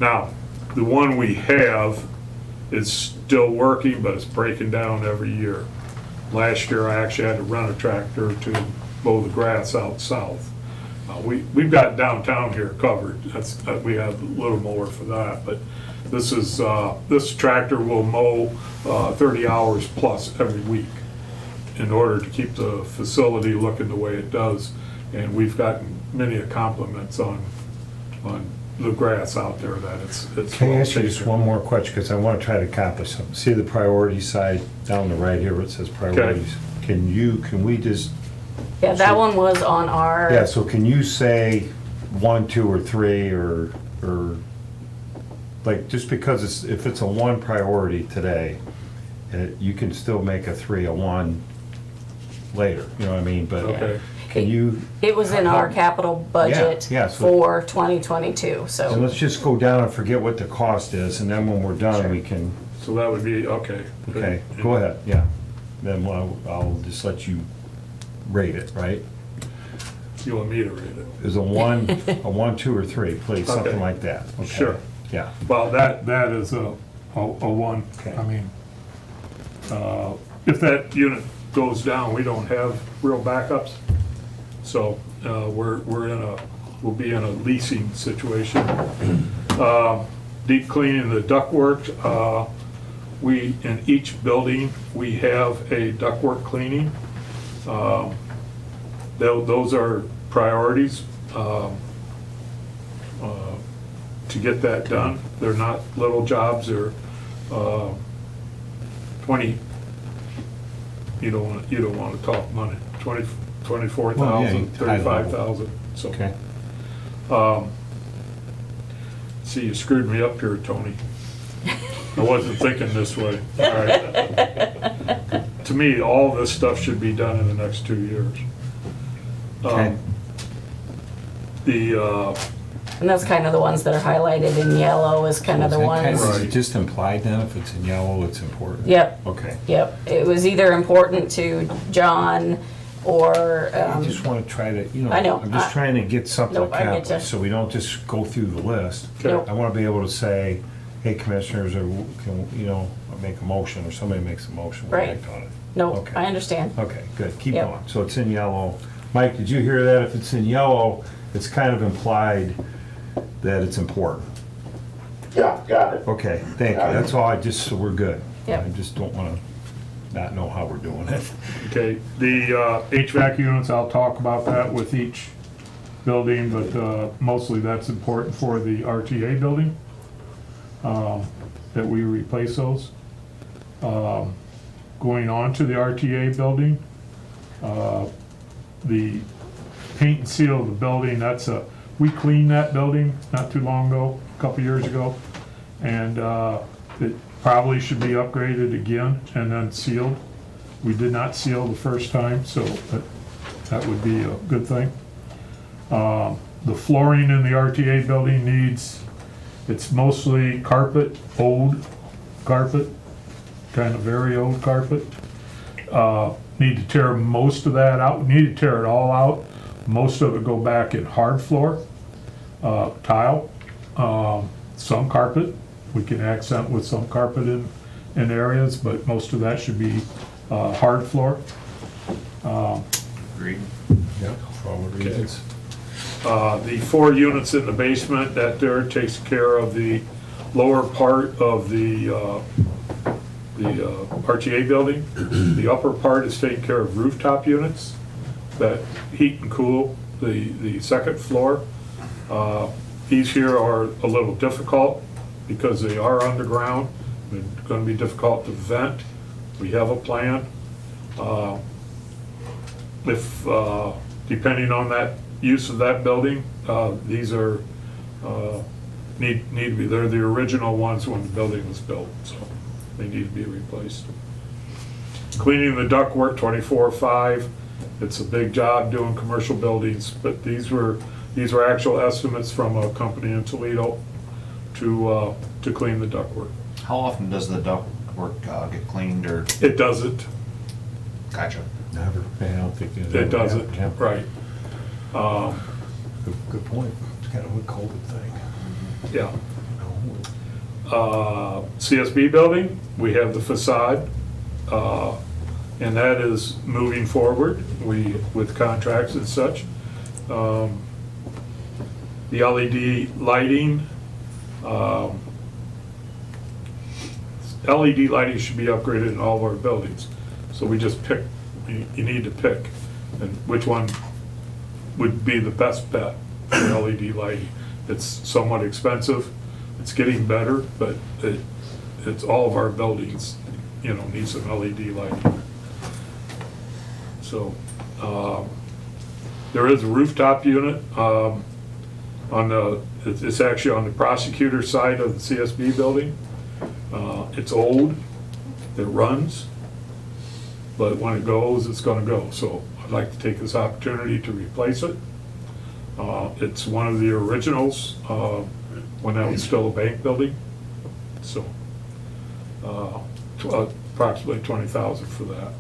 Now, the one we have is still working, but it's breaking down every year. Last year, I actually had to rent a tractor to mow the grass out south. We've got downtown here covered, we have a little mower for that, but this tractor will mow 30 hours plus every week in order to keep the facility looking the way it does. And we've gotten many compliments on the grass out there, that it's. Can I ask you just one more question, because I want to try to accomplish something. See the priority side down the right here where it says priorities? Can we just, Yeah, that one was on our. yeah, so can you say 1, 2, or 3, or like, just because if it's a 1 priority today, you can still make a 3 a 1 later, you know what I mean? But Okay. can you, It was in our capital budget Yeah, so- for 2022, and so. let's just go down and forget what the cost is, and then when we're done, we can, So that would be, okay. okay, go ahead, yeah. Then I'll just let you rate it, right? You want me to read it? Is a 1, 2, or 3, please, something Okay. like that. Okay. Sure. Yeah, Well, that is a 1. Okay. I mean, if that unit goes down, we don't have real backups. So we'll be in a leasing situation. Deep cleaning the ductwork. In each building, we have a ductwork cleaning. Those are priorities to get that done. They're not little jobs. They're 20. You don't want to talk money. 24,000, Well, yeah, high level. 35,000. So. okay. See, you screwed me up here, Tony. I wasn't thinking this way. All right. To me, all this stuff should be done in the next 2 years. Okay. And that's kind of the ones that are highlighted in yellow is kind of the ones. Is it just implied then, if it's in yellow, it's important? Yep, Okay. yep. It was either important to John or, I just want to try to, I know. I'm just trying to get something Nope, I get ya. accomplished, so we don't just go through the list. Nope. I want to be able to say, hey, commissioners, or can, make a motion, or somebody makes a motion, we'll Right. act on it. no, Okay. I understand. Okay, good, keep Yep. going. So it's in yellow. Mike, did you hear that? If it's in yellow, it's kind of implied that it's important. Yeah, got it. Okay, thank you. That's all, so we're good. Yep. I just don't want to not know how we're doing it. Okay, the HVAC units, I'll talk about that with each building, but mostly that's important for the RTA building, that we replace those. Going on to the RTA building, the paint and seal of the building, we cleaned that building not too long ago, a couple years ago, and it probably should be upgraded again and then sealed. We did not seal the first time, so that would be a good thing. The flooring in the RTA building it's mostly carpet, old carpet, kind of very old carpet. Need to tear most of that out, need to tear it all out. Most of it go back in hard floor, tile, some carpet. We can accent with some carpet in areas, but most of that should be hard floor. Agreed. Yeah, for all the reasons. The 4 units in the basement, that there takes care of the lower part of the RTA building. The upper part is taking care of rooftop units that heat and cool the second floor. These here are a little difficult because they are underground. They're going to be difficult to vent. We have a plan. Depending on that use of that building, these are need to be. They're the original ones when the building was built, so they need to be replaced. Cleaning the ductwork 24/5. It's a big job doing commercial buildings, but these were actual estimates from a company in Toledo to clean the ductwork. How often does the ductwork get cleaned or? It doesn't. Gotcha. Never, I don't think It doesn't. Yeah. Right. Good point. It's kind of a COVID thing. Yeah. CSB building, we have the facade, and that is moving forward. With contracts and such. The LED lighting, LED lighting should be upgraded in all of our buildings. So we just pick, you need to pick, and which one would be the best bet for LED lighting. It's somewhat expensive, it's getting better, but it's all of our buildings, you know, need some LED lighting. So, there is a rooftop unit, it's actually on the prosecutor side of the CSB building. It's old, it runs, but when it goes, it's gonna go. So I'd like to take this opportunity to replace it. It's one of the originals, when that was still a bank building. So, approximately 20,000 for that.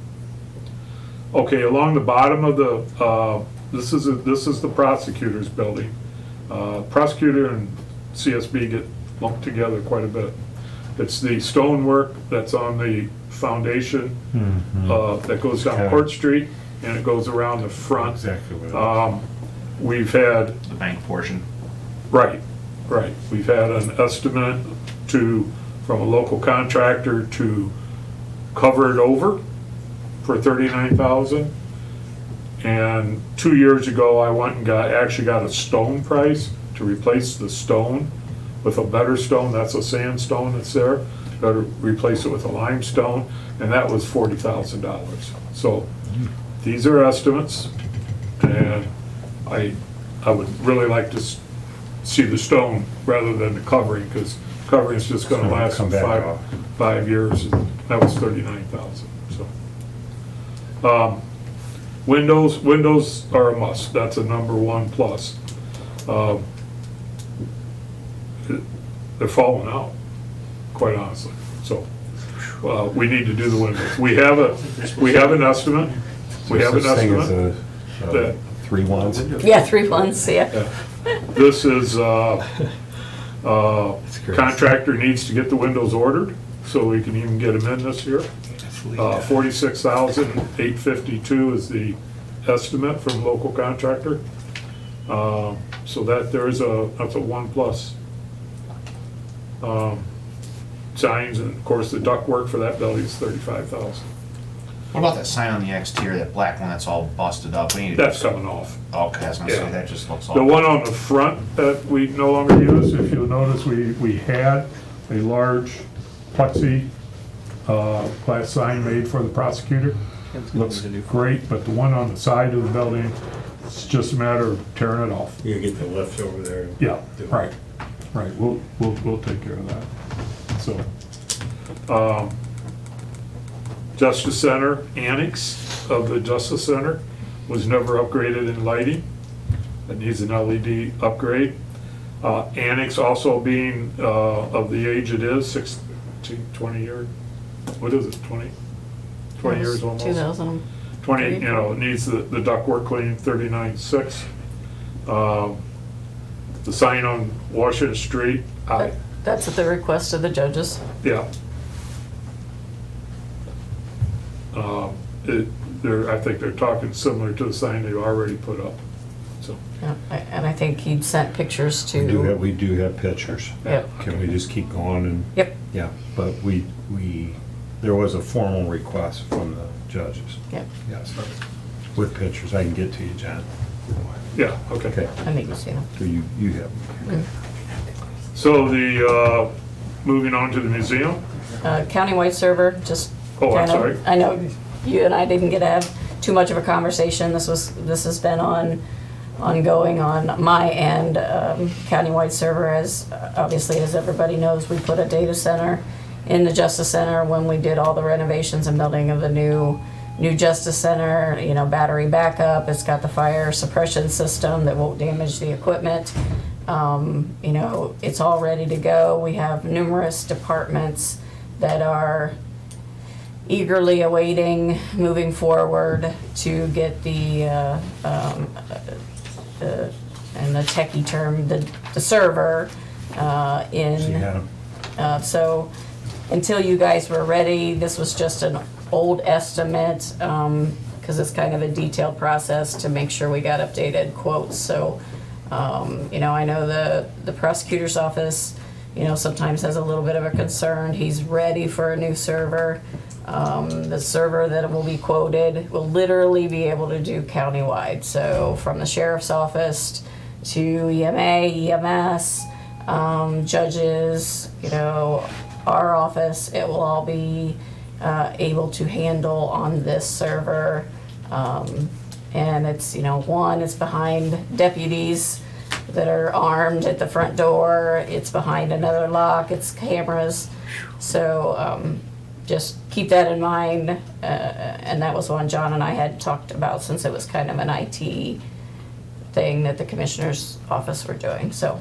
Okay, along the bottom of the, this is the prosecutor's building. Prosecutor and CSB get lumped together quite a bit. It's the stonework that's on the foundation that goes down Court Street, and it goes around the front. Exactly what we've had The bank portion. right. We've had an estimate from a local contractor to cover it over for $39,000. And 2 years ago, I went and actually got a stone price to replace the stone with a better stone. That's a sandstone that's there. Got to replace it with a limestone, and that was $40,000. So these are estimates, and I would really like to see the stone rather than the covering, because covering is just going to last come back off. 5 years, and that was $39,000. So windows are a must. That's a #1 plus. They're falling out, quite honestly. So we need to do the windows. We have an estimate. We have an estimate. That 3 ones? Yeah, 3 months, yeah. this is contractor needs to get the windows ordered so we can even get them in this year. $46,852 is the estimate from local contractor. So that's a 1 plus. Signs, and of course the ductwork for that building is $35,000. What about that sign on the exterior, that black one that's all busted up? We need to. That's coming off. Okay, I was gonna say, Yeah. that just looks The awful. one on the front that we no longer use, if you'll notice, we had a large plexi glass sign made for the prosecutor. Looks great, but the one on the side of the building, it's just a matter of tearing it off. You get the lift over there. and Yeah, do it. right. We'll take care of that. So, Justice Center, Annex of the Justice Center was never upgraded in lighting. It needs an LED upgrade. Annex also being of the age it is, 20 years, what is it, 20 years almost? 2000. 20, you know, it needs the ductwork cleaned, 39.6. The sign on Washington Street, That's at the request of the judges. yeah. I think they're talking similar to the sign they already put up, so. Yeah, and I think he'd sent pictures to. We do have pictures. Yep. Can we just keep going and? Yep. Yeah, but there was a formal request from the judges. Yep. Yes, with pictures. I can get to you, John. Yeah, okay. Okay, I think you've seen them. so you have them. So moving on to the museum. Countywide server, just. Oh, I'm kinda- sorry. I know you and I didn't get to have too much of a conversation. This has been ongoing on my end. Countywide server, as obviously as everybody knows, we put a data center in the Justice Center when we did all the renovations and building of the new Justice Center, you know, battery backup. It's got the fire suppression system that won't damage the equipment. You know, it's all ready to go. We have numerous departments that are eagerly awaiting moving forward to get and the techie term, the server in. So until you guys were ready, this was just an old estimate, because it's kind of a detailed process to make sure we got updated quotes. So I know the prosecutor's office, sometimes has a little bit of a concern. He's ready for a new server. The server that will be quoted will literally be able to do countywide. So from the sheriff's office to EMA, EMS, judges, our office, it will all be able to handle on this server. And it's, it's behind deputies that are armed at the front door. It's behind another lock. It's cameras. So just keep that in mind. And that was one John and I had talked about, since it was kind of an IT thing that the commissioner's office were doing. So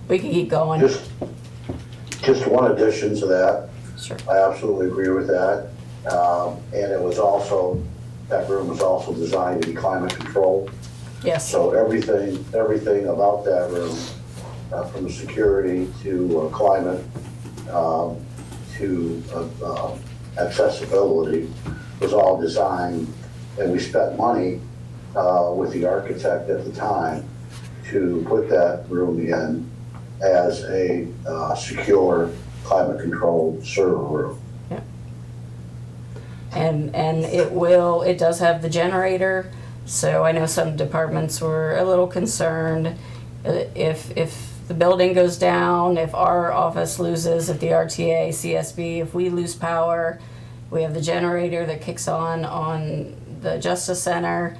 we can keep going. Just one addition to that. Sure. I absolutely agree with that. And it was also, that room was also designed to be climate controlled. Yes. So everything about that room, from the security to climate, to accessibility, was all designed, and we spent money with the architect at the time to put that room in as a secure, climate-controlled server room. Yeah. And it does have the generator. So I know some departments were a little concerned if the building goes down, if our office loses, if the RTA, CSB, if we lose power, we have the generator that kicks on the Justice Center.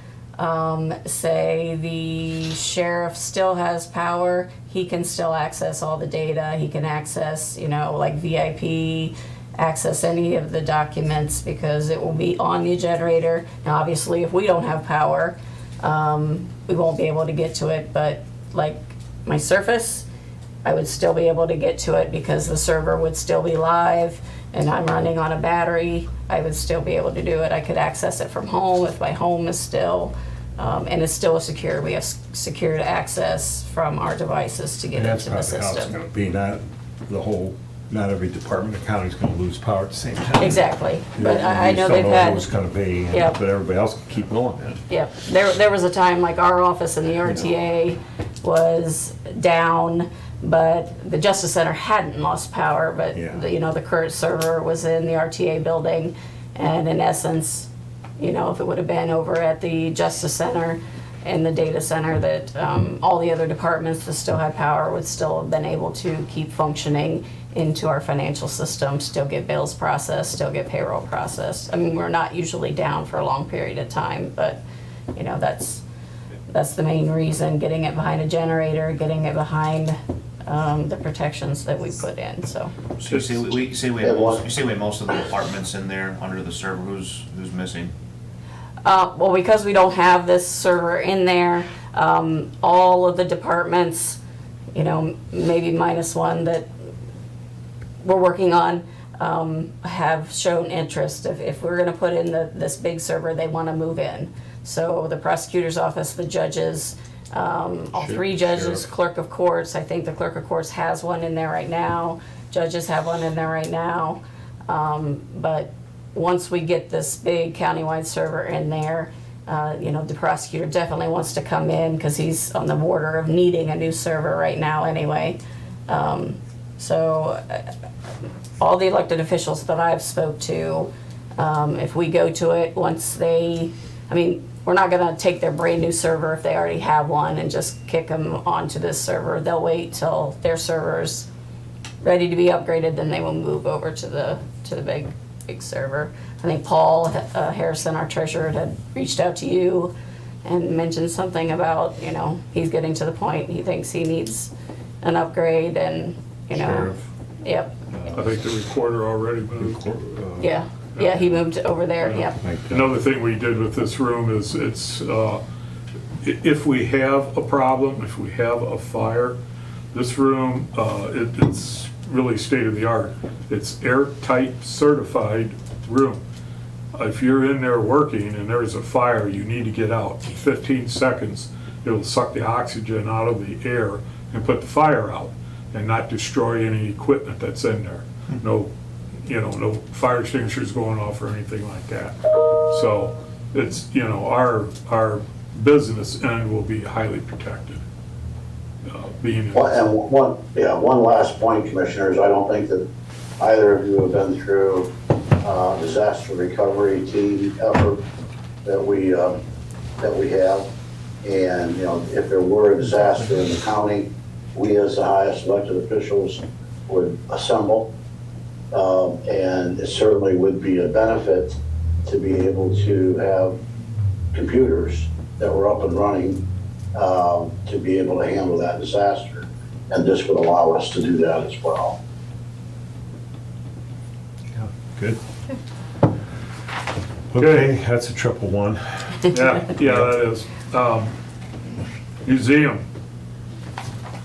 Say the sheriff still has power, he can still access all the data. He can access, like VIP, access any of the documents, because it will be on the generator. Now, obviously, if we don't have power, we won't be able to get to it, but like my Surface, I would still be able to get to it because the server would still be live and I'm running on a battery. I would still be able to do it. I could access it from home if my home is still, and it's still secure. We have secured access from our devices to get into the system. That's probably how it's gonna be, not every department of county is gonna lose power at the same time. Exactly, but I know they've Don't know had. who it's gonna be, Yep. but everybody else can keep going. Yep, there was a time like our office in the RTA was down, but the Justice Center hadn't lost power, but Yeah. the current server was in the RTA building, and in essence, if it would have been over at the Justice Center and the data center, that all the other departments that still had power would still have been able to keep functioning into our financial system, still get bills processed, still get payroll processed. I mean, we're not usually down for a long period of time, but that's the main reason, getting it behind a generator, getting it behind the protections that we put in, so. So you say we have most of the apartments in there under the server. Who's missing? Well, because we don't have this server in there, all of the departments, maybe minus one that we're working on, have shown interest. If we're gonna put in this big server, they wanna move in. So the prosecutor's office, the judges, all three judges, Sheriff. clerk of courts, I think the clerk of courts has one in there right now. Judges have one in there right now. But once we get this big countywide server in there, the prosecutor definitely wants to come in because he's on the border of needing a new server right now anyway. So all the elected officials that I've spoke to, if we go to it, we're not gonna take their brand new server if they already have one and just kick them onto this server. They'll wait till their server's ready to be upgraded, then they will move over to the big server. I think Paul Harrison, our treasurer, had reached out to you and mentioned something about, he's getting to the point, he thinks he needs an upgrade, and, Sheriff. Yep, I think the recorder already moved. yeah, he moved over there, yep. Another thing we did with this room is if we have a problem, if we have a fire, this room, it's really state of the art. It's airtight certified room. If you're in there working and there's a fire, you need to get out. In 15 seconds, it'll suck the oxygen out of the air and put the fire out and not destroy any equipment that's in there. No fire extinguishers going off or anything like that. So it's, our business end will be highly protected. being. One last point, Commissioners, I don't think that either of you have been through disaster recovery team effort that we have. And, you know, if there were a disaster in the county, we as the highest elected officials would assemble. And it certainly would be a benefit to be able to have computers that were up and running to be able to handle that disaster. And this would allow us to do that as well. Good. Okay, that's a triple one. Yeah, that is. Museum.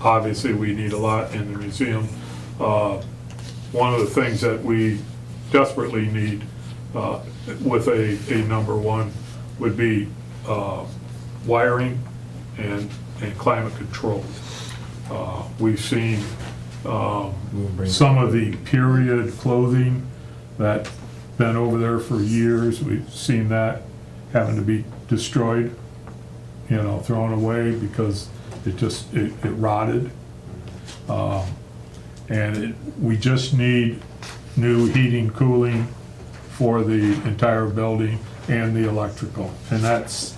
Obviously, we need a lot in the museum. One of the things that we desperately need with a number one would be wiring and climate control. We've seen some of the period clothing that's been over there for years. We've seen that having to be destroyed, you know, thrown away because it rotted. And we just need new heating, cooling for the entire building and the electrical. And that's,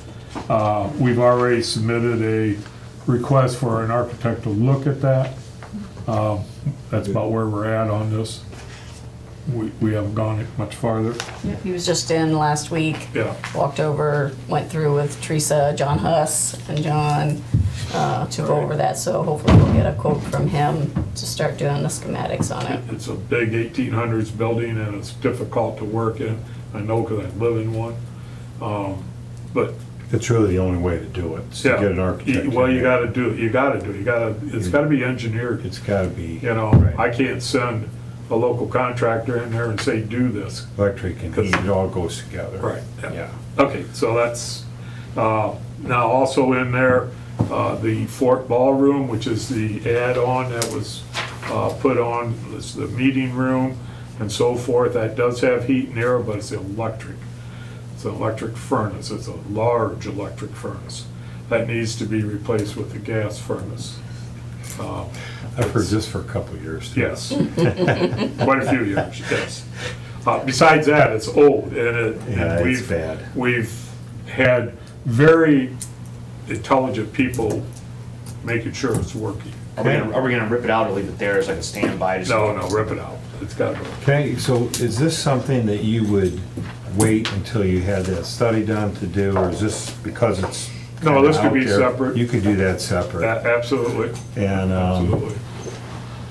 we've already submitted a request for an architect to look at that. That's about where we're at on this. We haven't gone much farther. He was just in last week. Yeah. Walked over, went through with Teresa, John Huss, and John to go over that. So hopefully we'll get a quote from him to start doing the schematics on it. It's a big 1800s building and it's difficult to work in. I know because I live in one. But It's really the only way to do it, is to yeah, get an architect. well, you in there. gotta do it. It's gotta be engineered. It's gotta be. You know, right. I can't send a local contractor in there and say, do this. Electric and heat, it all goes together. Right, Yeah. Okay, so that's, now also in there, the Fort Ballroom, which is the add-on that was put on, it's the meeting room and so forth. That does have heat and air, but it's electric. It's an electric furnace. It's a large electric furnace. That needs to be replaced with a gas furnace. I've heard this for a couple of years. too. Yes. Quite a few years, yes. Besides that, it's old, and Yeah, it's we've, bad. we've had very intelligent people making sure it's working. Are we gonna rip it out or leave it there as like a standby? No, rip it out. It's gotta go. Okay, so is this something that you would wait until you had that study done to do, or is this because it's No, kinda this could out be there? separate. You could do that separate. Absolutely, And, absolutely.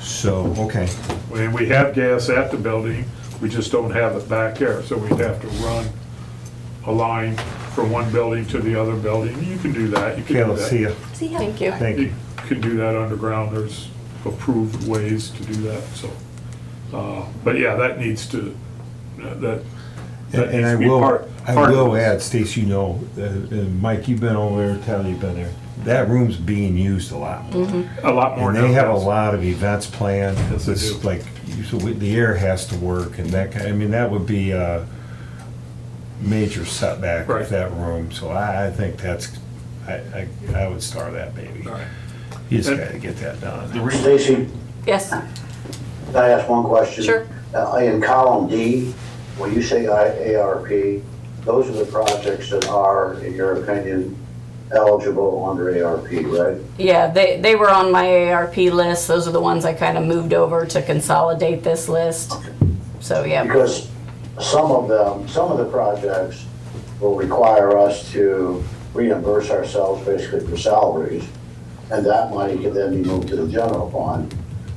so, okay. And we have gas at the building, we just don't have it back there, so we'd have to run a line from one building to the other building. You can do that. You can Okay, do let's that. see you. Thank you. Thank You you. can do that underground, there's approved ways to do that, so. But yeah, that needs to, that And needs I to be will, part I of will this. add, Stacy, you know, Mike, you've been over there, Tyler, you've been there. That room's being used a lot. A lot more And than they have a that. lot of events planned, Yes, they this, do. like, so the air has to work and that kind, I mean, that would be a major setback Right. with that room, so I think that's, I would start that baby. All right. You just And- gotta get that done. Stacy, Yes, can I ask one question? Sure. In column D, when you say ARP, those are the projects that are, in your opinion, eligible under ARP, right? yeah, they were on my ARP list. Those are the ones I kind of moved over to consolidate this list. So, yeah. Because some of the projects will require us to reimburse ourselves basically for salaries, and that money can then be moved to the general fund,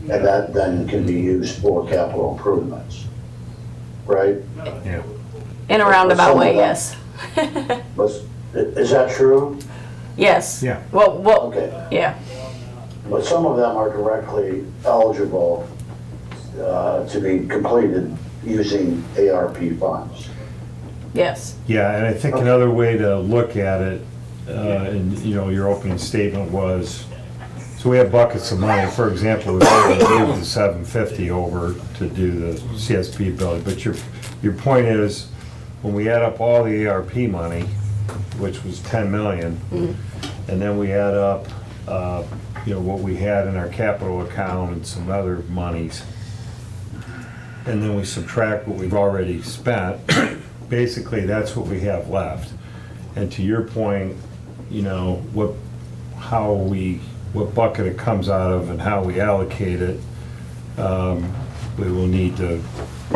and that then can be used for capital improvements, right? Yeah. In a roundabout Some of way, them. yes. Is that true? Yes. Yeah. Well, Okay. yeah. But some of them are directly eligible to be completed using ARP funds. Yes. Yeah, and I think another way to look at it, and, you know, your opening statement was, so we have buckets of money, for example, we already moved the 750 over to do the CSP building, but your point is, when we add up all the ARP money, which was 10 million, and then we add up you know, what we had in our capital account and some other monies, and then we subtract what we've already spent, basically that's what we have left. And to your point, you know, what bucket it comes out of and how we allocate it, we will need to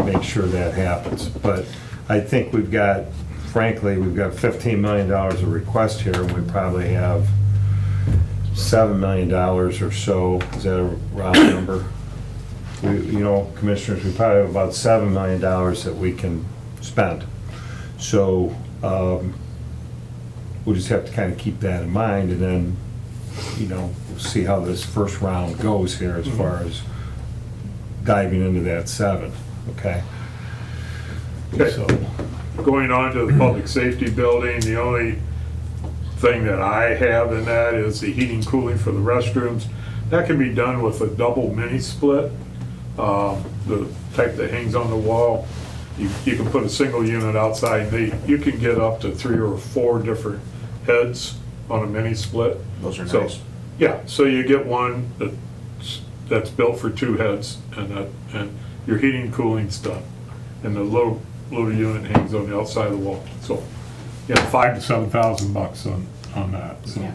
make sure that happens. But I think frankly, we've got $15 million of request here, and we probably have $7 million or so. Is that a round number? You know, commissioners, we probably have about $7 million that we can spend. So we'll just have to kind of keep that in mind, and then, you know, we'll see how this first round goes here as far as diving into that 7, okay? Okay. So, Going on to the public safety building, the only thing that I have in that is the heating and cooling for the restrooms. That can be done with a double mini split, the type that hangs on the wall. You can put a single unit outside. You can get up to 3 or 4 different heads on a mini split. Those are So, nice. yeah, so you get one that's built for 2 heads, and your heating and cooling's done. And the little unit hangs on the outside of the wall. So, yeah, $5,000 to $7,000 on that. So. Yeah.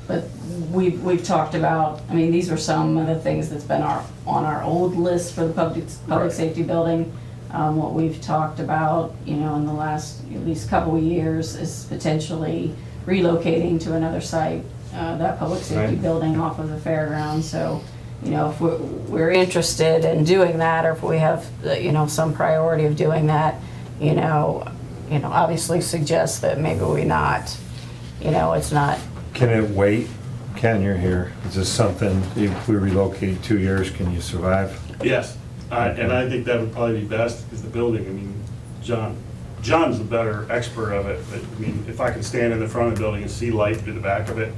But we've talked about, I mean, these are some of the things that's been on our old list for the public Right. safety building. What we've talked about, you know, in the last at least couple of years is potentially relocating to another site, that public safety Right. building off of the fairgrounds. So, you know, if we're interested in doing that, or if we have, you know, some priority of doing that, you know, obviously suggest that maybe we not, you know, it's not. can it wait? Ken, you're here. Is this something, if we relocate 2 years, can you survive? Yes, and I think that would probably be best, because the building, I mean, John's the better expert of it, but I mean, if I can stand in the front of the building and see light through the back of it,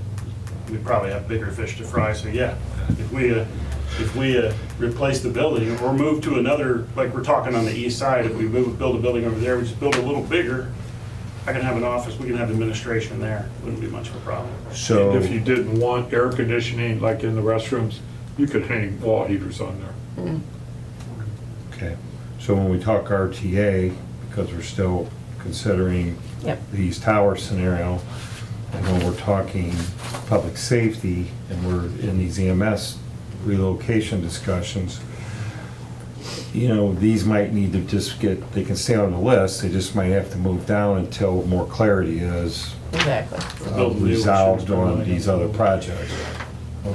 we'd probably have bigger fish to fry, so yeah. If we replace the building or move to another, like we're talking on the east side, if we build a building over there, we just build a little bigger, I can have an office, we can have administration there, wouldn't be much of a problem. So, If you didn't want air conditioning like in the restrooms, you could hang wall heaters on there. okay, so when we talk RTA, because we're still considering Yep. the East Tower scenario, and when we're talking public safety, and we're in these EMS relocation discussions, you know, these might need to just they can stay on the list, they just might have to move down until more clarity is Exactly. resolved on these other projects.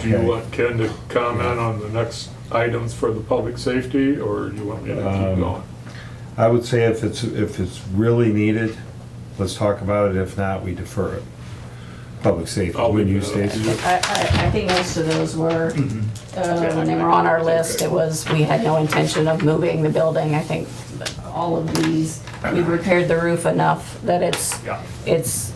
Do you Okay. want Ken to comment on the next items for the public safety, or do you want me to keep going? I would say if it's really needed, let's talk about it. If not, we defer it. Public safety, when you Stacy? I think most of those were, when they were on our list, it was, we had no intention of moving the building. I think that all of these, we've repaired the roof enough that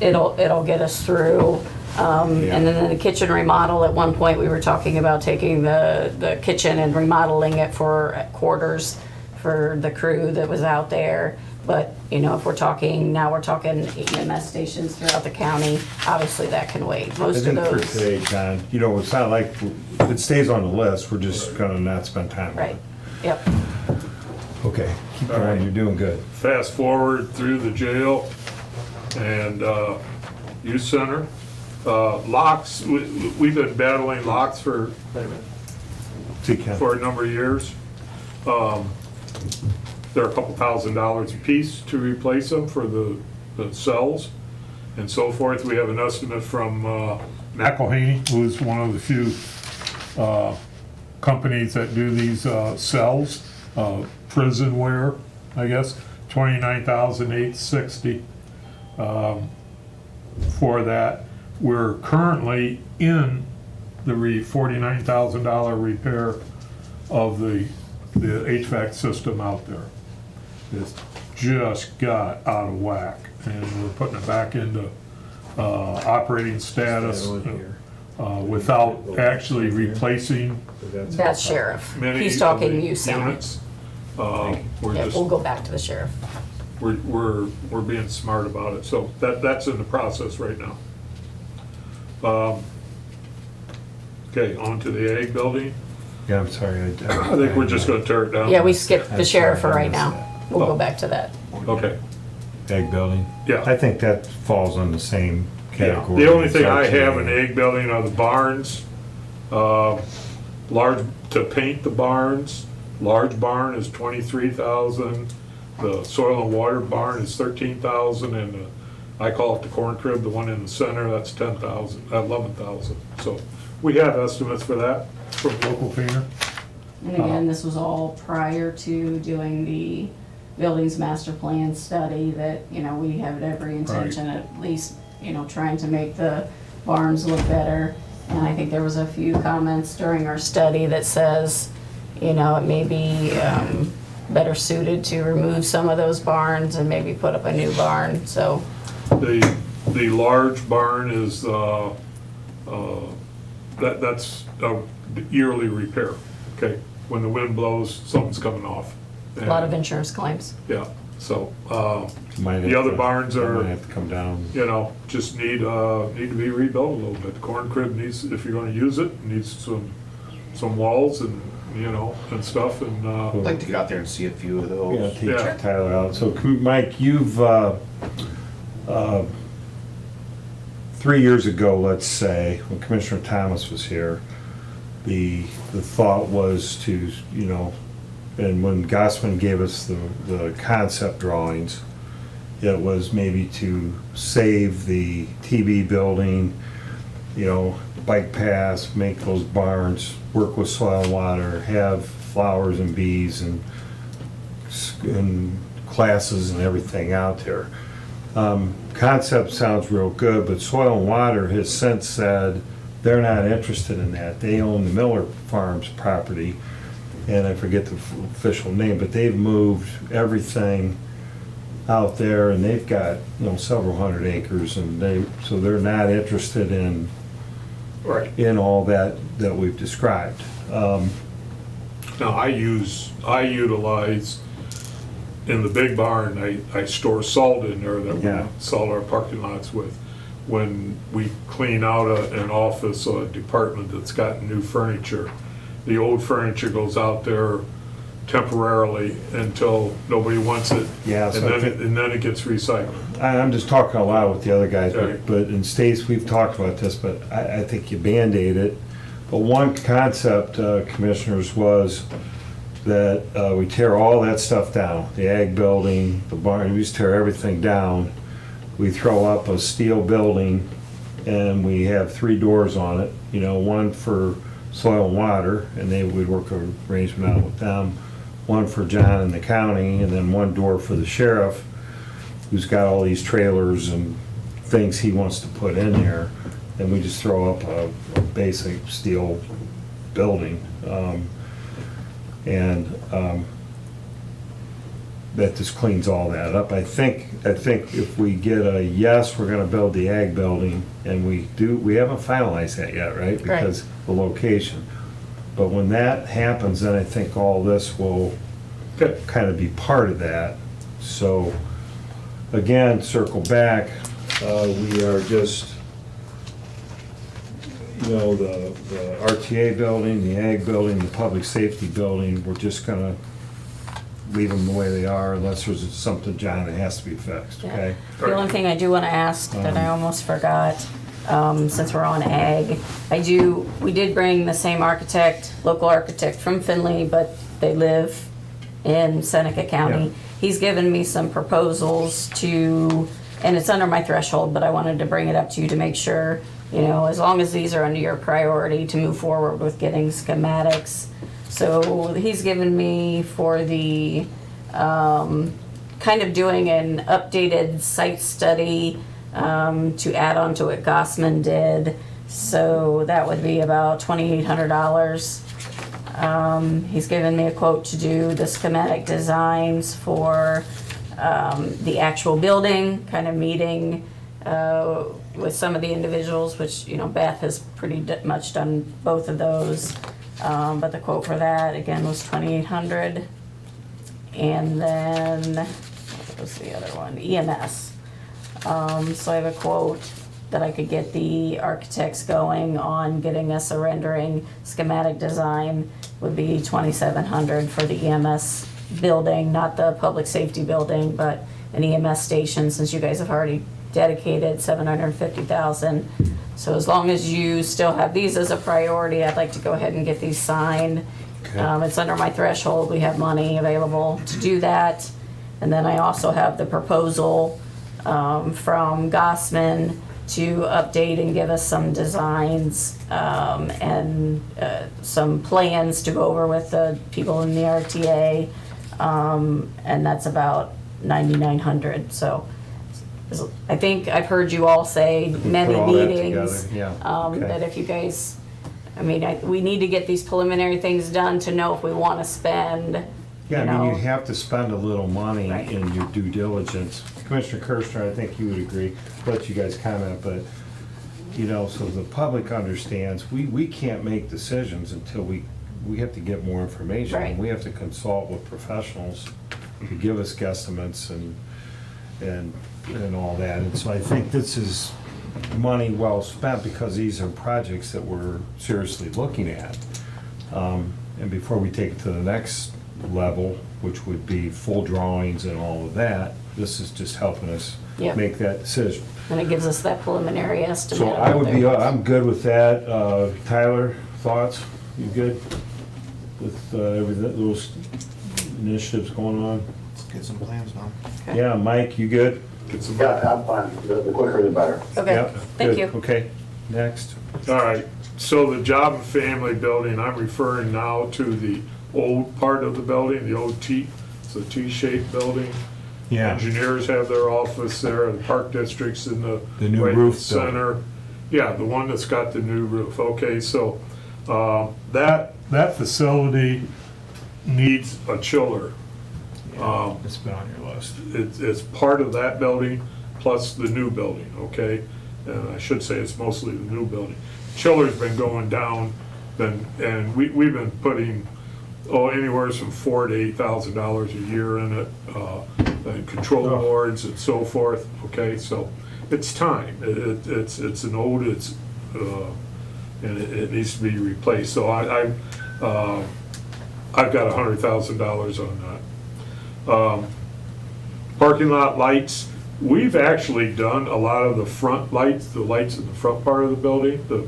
it'll get us through. And then in the kitchen remodel, at one point, we were talking about taking the kitchen and remodeling it for quarters for the crew that was out there. But, you know, if we're talking EMS stations throughout the county, obviously that can wait. I Most of think for those, today, John, you know, it's not like, if it stays on the list, we're just gonna not spend time on it. right, yep. Okay, keep All right. going, you're doing good. Fast forward through the jail and youth center. Locks, we've been battling locks for See, Ken. a number of years. They're a couple $1,000s a piece to replace them for the cells and so forth. We have an estimate from McElhaney, who is one of the few companies that do these cells, prison wear, I guess, $29,860 for that. We're currently in the $49,000 repair of the HVAC system out there. It's just got out of whack, and we're putting it back into operating status without actually replacing That's sheriff. many He's of talking the youth center. units. We're Yeah, just, we'll go back to the sheriff. we're being smart about it, so that's in the process right now. Okay, on to the ag building. Yeah, I'm sorry. I think we're just gonna tear it down. Yeah, we skipped the I'm sheriff for sorry, I right missed now. We'll go back to that. Okay, Ag building. yeah. I think that falls on the same category. The only thing as I have RTA. in the ag building are the barns. Large, to paint the barns, large barn is 23,000. The soil and water barn is 13,000, and I call it the corn crib, the one in the center, that's 10,000, 11,000. So we have estimates for that from local painter. And again, this was all prior to doing the buildings master plan study that, you know, we have every intention at least, you know, trying to make the barns look better. And I think there was a few comments during our study that says, you know, it may be better suited to remove some of those barns and maybe put up a new barn, so. The large barn is, that's a yearly repair, okay? When the wind blows, something's coming off. A lot of insurance claims. Yeah, so, Might the have other to- barns might are, have to come down. you know, just need to be rebuilt a little bit. The corn crib needs, if you're gonna use it, needs some walls and, you know, and stuff, and, I'd like to get out there and see a few of Yeah, those. teach Yeah. Tyler out. So Mike, you've, 3 years ago, let's say, when Commissioner Thomas was here, the thought was to, you know, and when Gossman gave us the concept drawings, it was maybe to save the TB building, you know, bike paths, make those barns, work with soil and water, have flowers and bees and classes and everything out there. Concept sounds real good, but Soil and Water has since said they're not interested in that. They own the Miller Farms property, and I forget the official name, but they've moved everything out there, and they've got, you know, several hundred acres, and so they're not interested in right. in all that we've described. Now, I utilize, in the big barn, I store salt in there that Yeah. we salt our parking lots with. When we clean out an office or a department that's got new furniture, the old furniture goes out there temporarily until nobody wants it. Yeah, so And then it gets recycled. I'm just talking a lot with the other guys, Right. but in States, we've talked about this, but I think you Band-Aid it. But one concept, commissioners, was that we tear all that stuff down, the ag building, the barn, we just tear everything down. We throw up a steel building, and we have 3 doors on it, you know, one for soil and water, and they would work an arrangement out with them, one for John and the county, and then one door for the sheriff, who's got all these trailers and things he wants to put in there. And we just throw up a basic steel building. That just cleans all that up. I think if we get a yes, we're gonna build the ag building, and we haven't finalized that yet, right? Because the location. But when that happens, then I think all this will kind of be part of that. So, again, circle back, we are just, you know, the RTA building, the ag building, the public safety building, we're just gonna leave them the way they are unless there's something, John, that has to be fixed, okay? The only thing I do want to ask that I almost forgot, since we're on ag, we did bring the same architect, local architect from Findlay, but they live in Seneca County. Yeah. He's given me some proposals to, and it's under my threshold, but I wanted to bring it up to you to make sure, you know, as long as these are under your priority to move forward with getting schematics. So he's given me for the, kind of doing an updated site study to add on to what Gossman did. So that would be about $2,800. He's given me a quote to do the schematic designs for the actual building, kind of meeting with some of the individuals, which, you know, Beth has pretty much done both of those. But the quote for that, again, was $2,800. And then, what was the other one? EMS. So I have a quote that I could get the architects going on getting us a rendering schematic design would be $2,700 for the EMS building, not the public safety building, but an EMS station, since you guys have already dedicated $750,000. So as long as you still have these as a priority, I'd like to go ahead and get these signed. Okay. It's under my threshold, we have money available to do that. And then I also have the proposal from Gossman to update and give us some designs and some plans to go over with the people in the RTA. And that's about $9,900. So I think I've heard you all say many Put all that meetings. together, yeah, okay. That if you guys, I mean, we need to get these preliminary things done to know if we want to spend. Yeah, I mean, know. you have to spend a little money Right. in your due diligence. Commissioner Kirschner, I think you would agree, let you guys comment, but, so the public understands, we can't make decisions until we have to get more information. Right. We have to consult with professionals to give us guesstimates and all that. And so I think this is money well spent because these are projects that we're seriously looking at. And before we take it to the next level, which would be full drawings and all of that, this is just helping us Yep. make that decision. And it gives us that preliminary estimate. So I of would be, their- I'm good with that. Tyler, thoughts? You good with everything, those initiatives going on? Get some plans done. Okay. Yeah, Mike, you good? Yeah, I'm fine. The quicker the better. Okay, Yep, thank good. you. Okay, next. All right, so the Job and Family Building, I'm referring now to the old part of the building, the old T, it's a T-shaped building. Yeah, Engineers have their office there, the Park District's in the. The new right in the roof Center. Yeah, the one that's got the new roof, okay, so, that facility needs a chiller. it's been on your list. It's part of that building plus the new building, okay? And I should say it's mostly the new building. Chiller's been going down, and we've been putting, anywhere from $4,000 to $8,000 a year in it, and control boards and so forth, okay? So it's time. It's an old, and it needs to be replaced. So I've got $100,000 on that. Parking lot lights, we've actually done a lot of the front lights, the lights in the front part of the building, the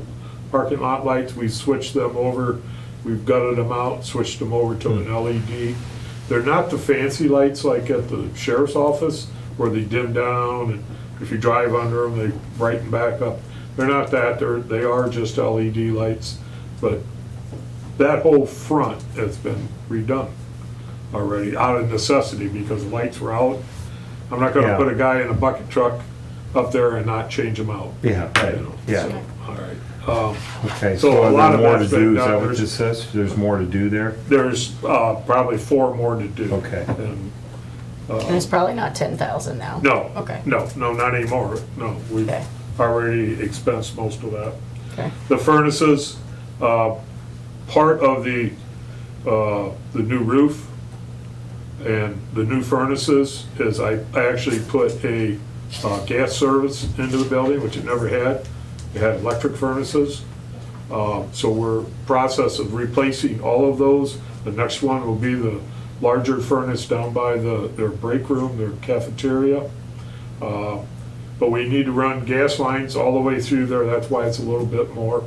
parking lot lights, we switched them over, we've gutted them out, switched them over to an LED. They're not the fancy lights like at the sheriff's office where they dim down and if you drive under them, they brighten back up. They're not that, they are just LED lights, but that whole front has been redone already, out of necessity, because the lights were out. I'm not gonna Yeah. put a guy in a bucket truck up there and not change them out. Yeah, right, You know, yeah. so, all right. Okay, So so a are lot there of more to that's been do? Is done. that what There's- this says? There's more to do there? There's probably 4 more to do. Okay. And, And it's probably not 10,000 now. no, Okay. no, not anymore. No, we've Okay. already expensed most of that. Okay. The furnaces, part of the new roof and the new furnaces is I actually put a gas service into the building, which it never had. It had electric furnaces. So we're process of replacing all of those. The next one will be the larger furnace down by their break room, their cafeteria. But we need to run gas lines all the way through there. That's why it's a little bit more,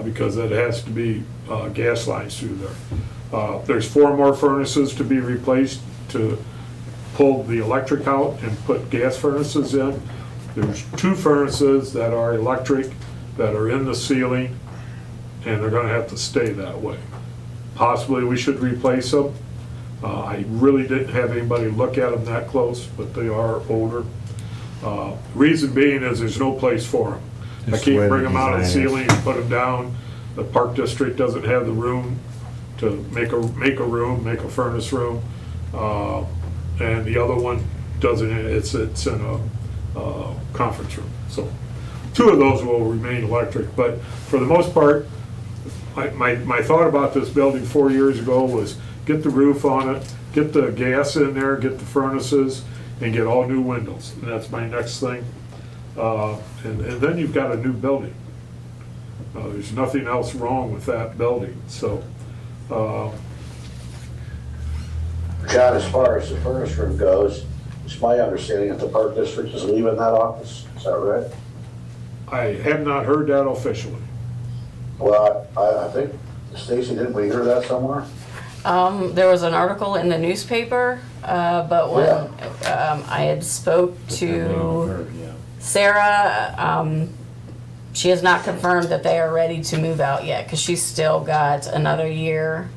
because it has to be gas lines through there. There's 4 more furnaces to be replaced to pull the electric out and put gas furnaces in. There's 2 furnaces that are electric that are in the ceiling, and they're gonna have to stay that way. Possibly we should replace them. I really didn't have anybody look at them that close, but they are older. Reason being is there's no place for them. I Just the way can't the bring them out of the design is. ceiling and put them down. The Park District doesn't have the room to make a furnace room. And the other one doesn't, it's in a conference room. So 2 of those will remain electric, but for the most part, my thought about this building 4 years ago was get the roof on it, get the gas in there, get the furnaces, and get all new windows. And that's my next thing. And then you've got a new building. There's nothing else wrong with that building, so, John, as far as the furnace room goes, it's my understanding that the Park District is leaving that office, is that right? I have not heard that officially. Well, I think, Stacy, didn't we hear that somewhere? There was an article in the newspaper, but when I had spoke to Sarah, she has not confirmed that they are ready to move out yet, because she's still got another year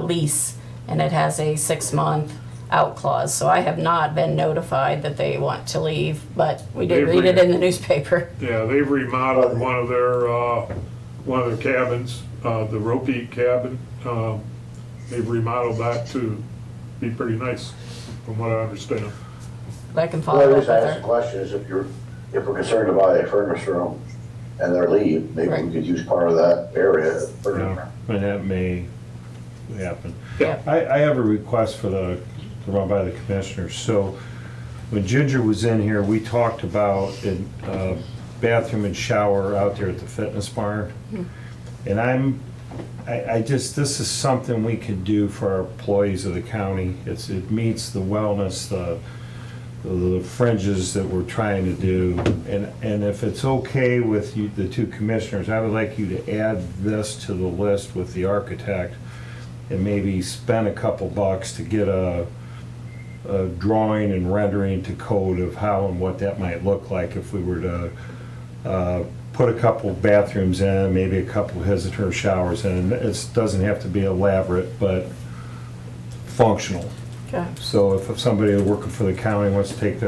lease, and it has a 6-month out clause. So I have not been notified that they want to leave, but we did read it in the newspaper. Yeah, they've remodeled one of their cabins, the Ropeat cabin. They've remodeled that to be pretty nice, from what I understand. I can Well, follow the up with reason I asked the her. question is if we're concerned about a furnace room and their leave, maybe we could use part of that area. Yeah, and that may happen. Yeah. I have a request to run by the commissioners. So when Ginger was in here, we talked about a bathroom and shower out there at the fitness barn. And this is something we could do for our employees of the county. It meets the wellness, the fringes that we're trying to do. And if it's okay with you, the two commissioners, I would like you to add this to the list with the architect and maybe spend a couple bucks to get a drawing and rendering to code of how and what that might look like if we were to put a couple bathrooms in, maybe a couple visitor showers in. It doesn't have to be elaborate, but functional. Okay. So if somebody working for the county wants to take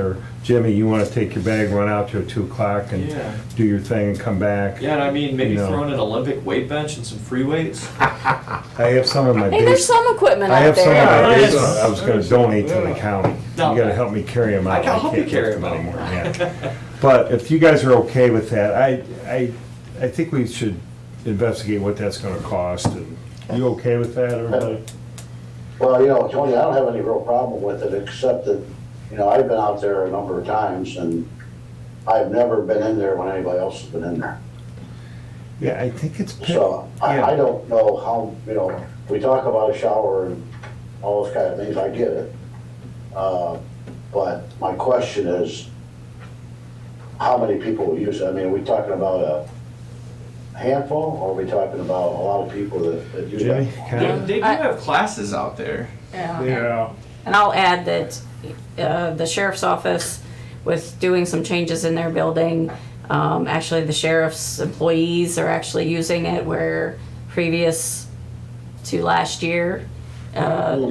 Jimmy, you want to take your bag, run out there at 2 o'clock and Yeah. do your thing and come back. Yeah, and I mean, maybe You know. throw in an Olympic weight bench and some free weights. I have some in my Hey, there's basement. some equipment I out have some in there. my Yes. basement. I was gonna donate to the county. You No. gotta help me carry them out. I can help you can't carry lift 'em out. anymore, yeah. But if you guys are okay with that, I think we should investigate what that's gonna cost. And you okay with that, everybody? Well, Tony, I don't have any real problem with it, except that, I've been out there a number of times, and I've never been in there when anybody else has been in there. Yeah, I think it's. So, Yeah. I don't know how, we talk about a shower and all those kind of things, I get it. But my question is, how many people will use it? I mean, are we talking about a handful, or are we talking about a lot of people that use Jimmy, it? kinda? They do have classes out there. Yeah. And I'll add that the sheriff's office, with doing some changes in their building, actually the sheriff's employees are actually using it, where previous to last year,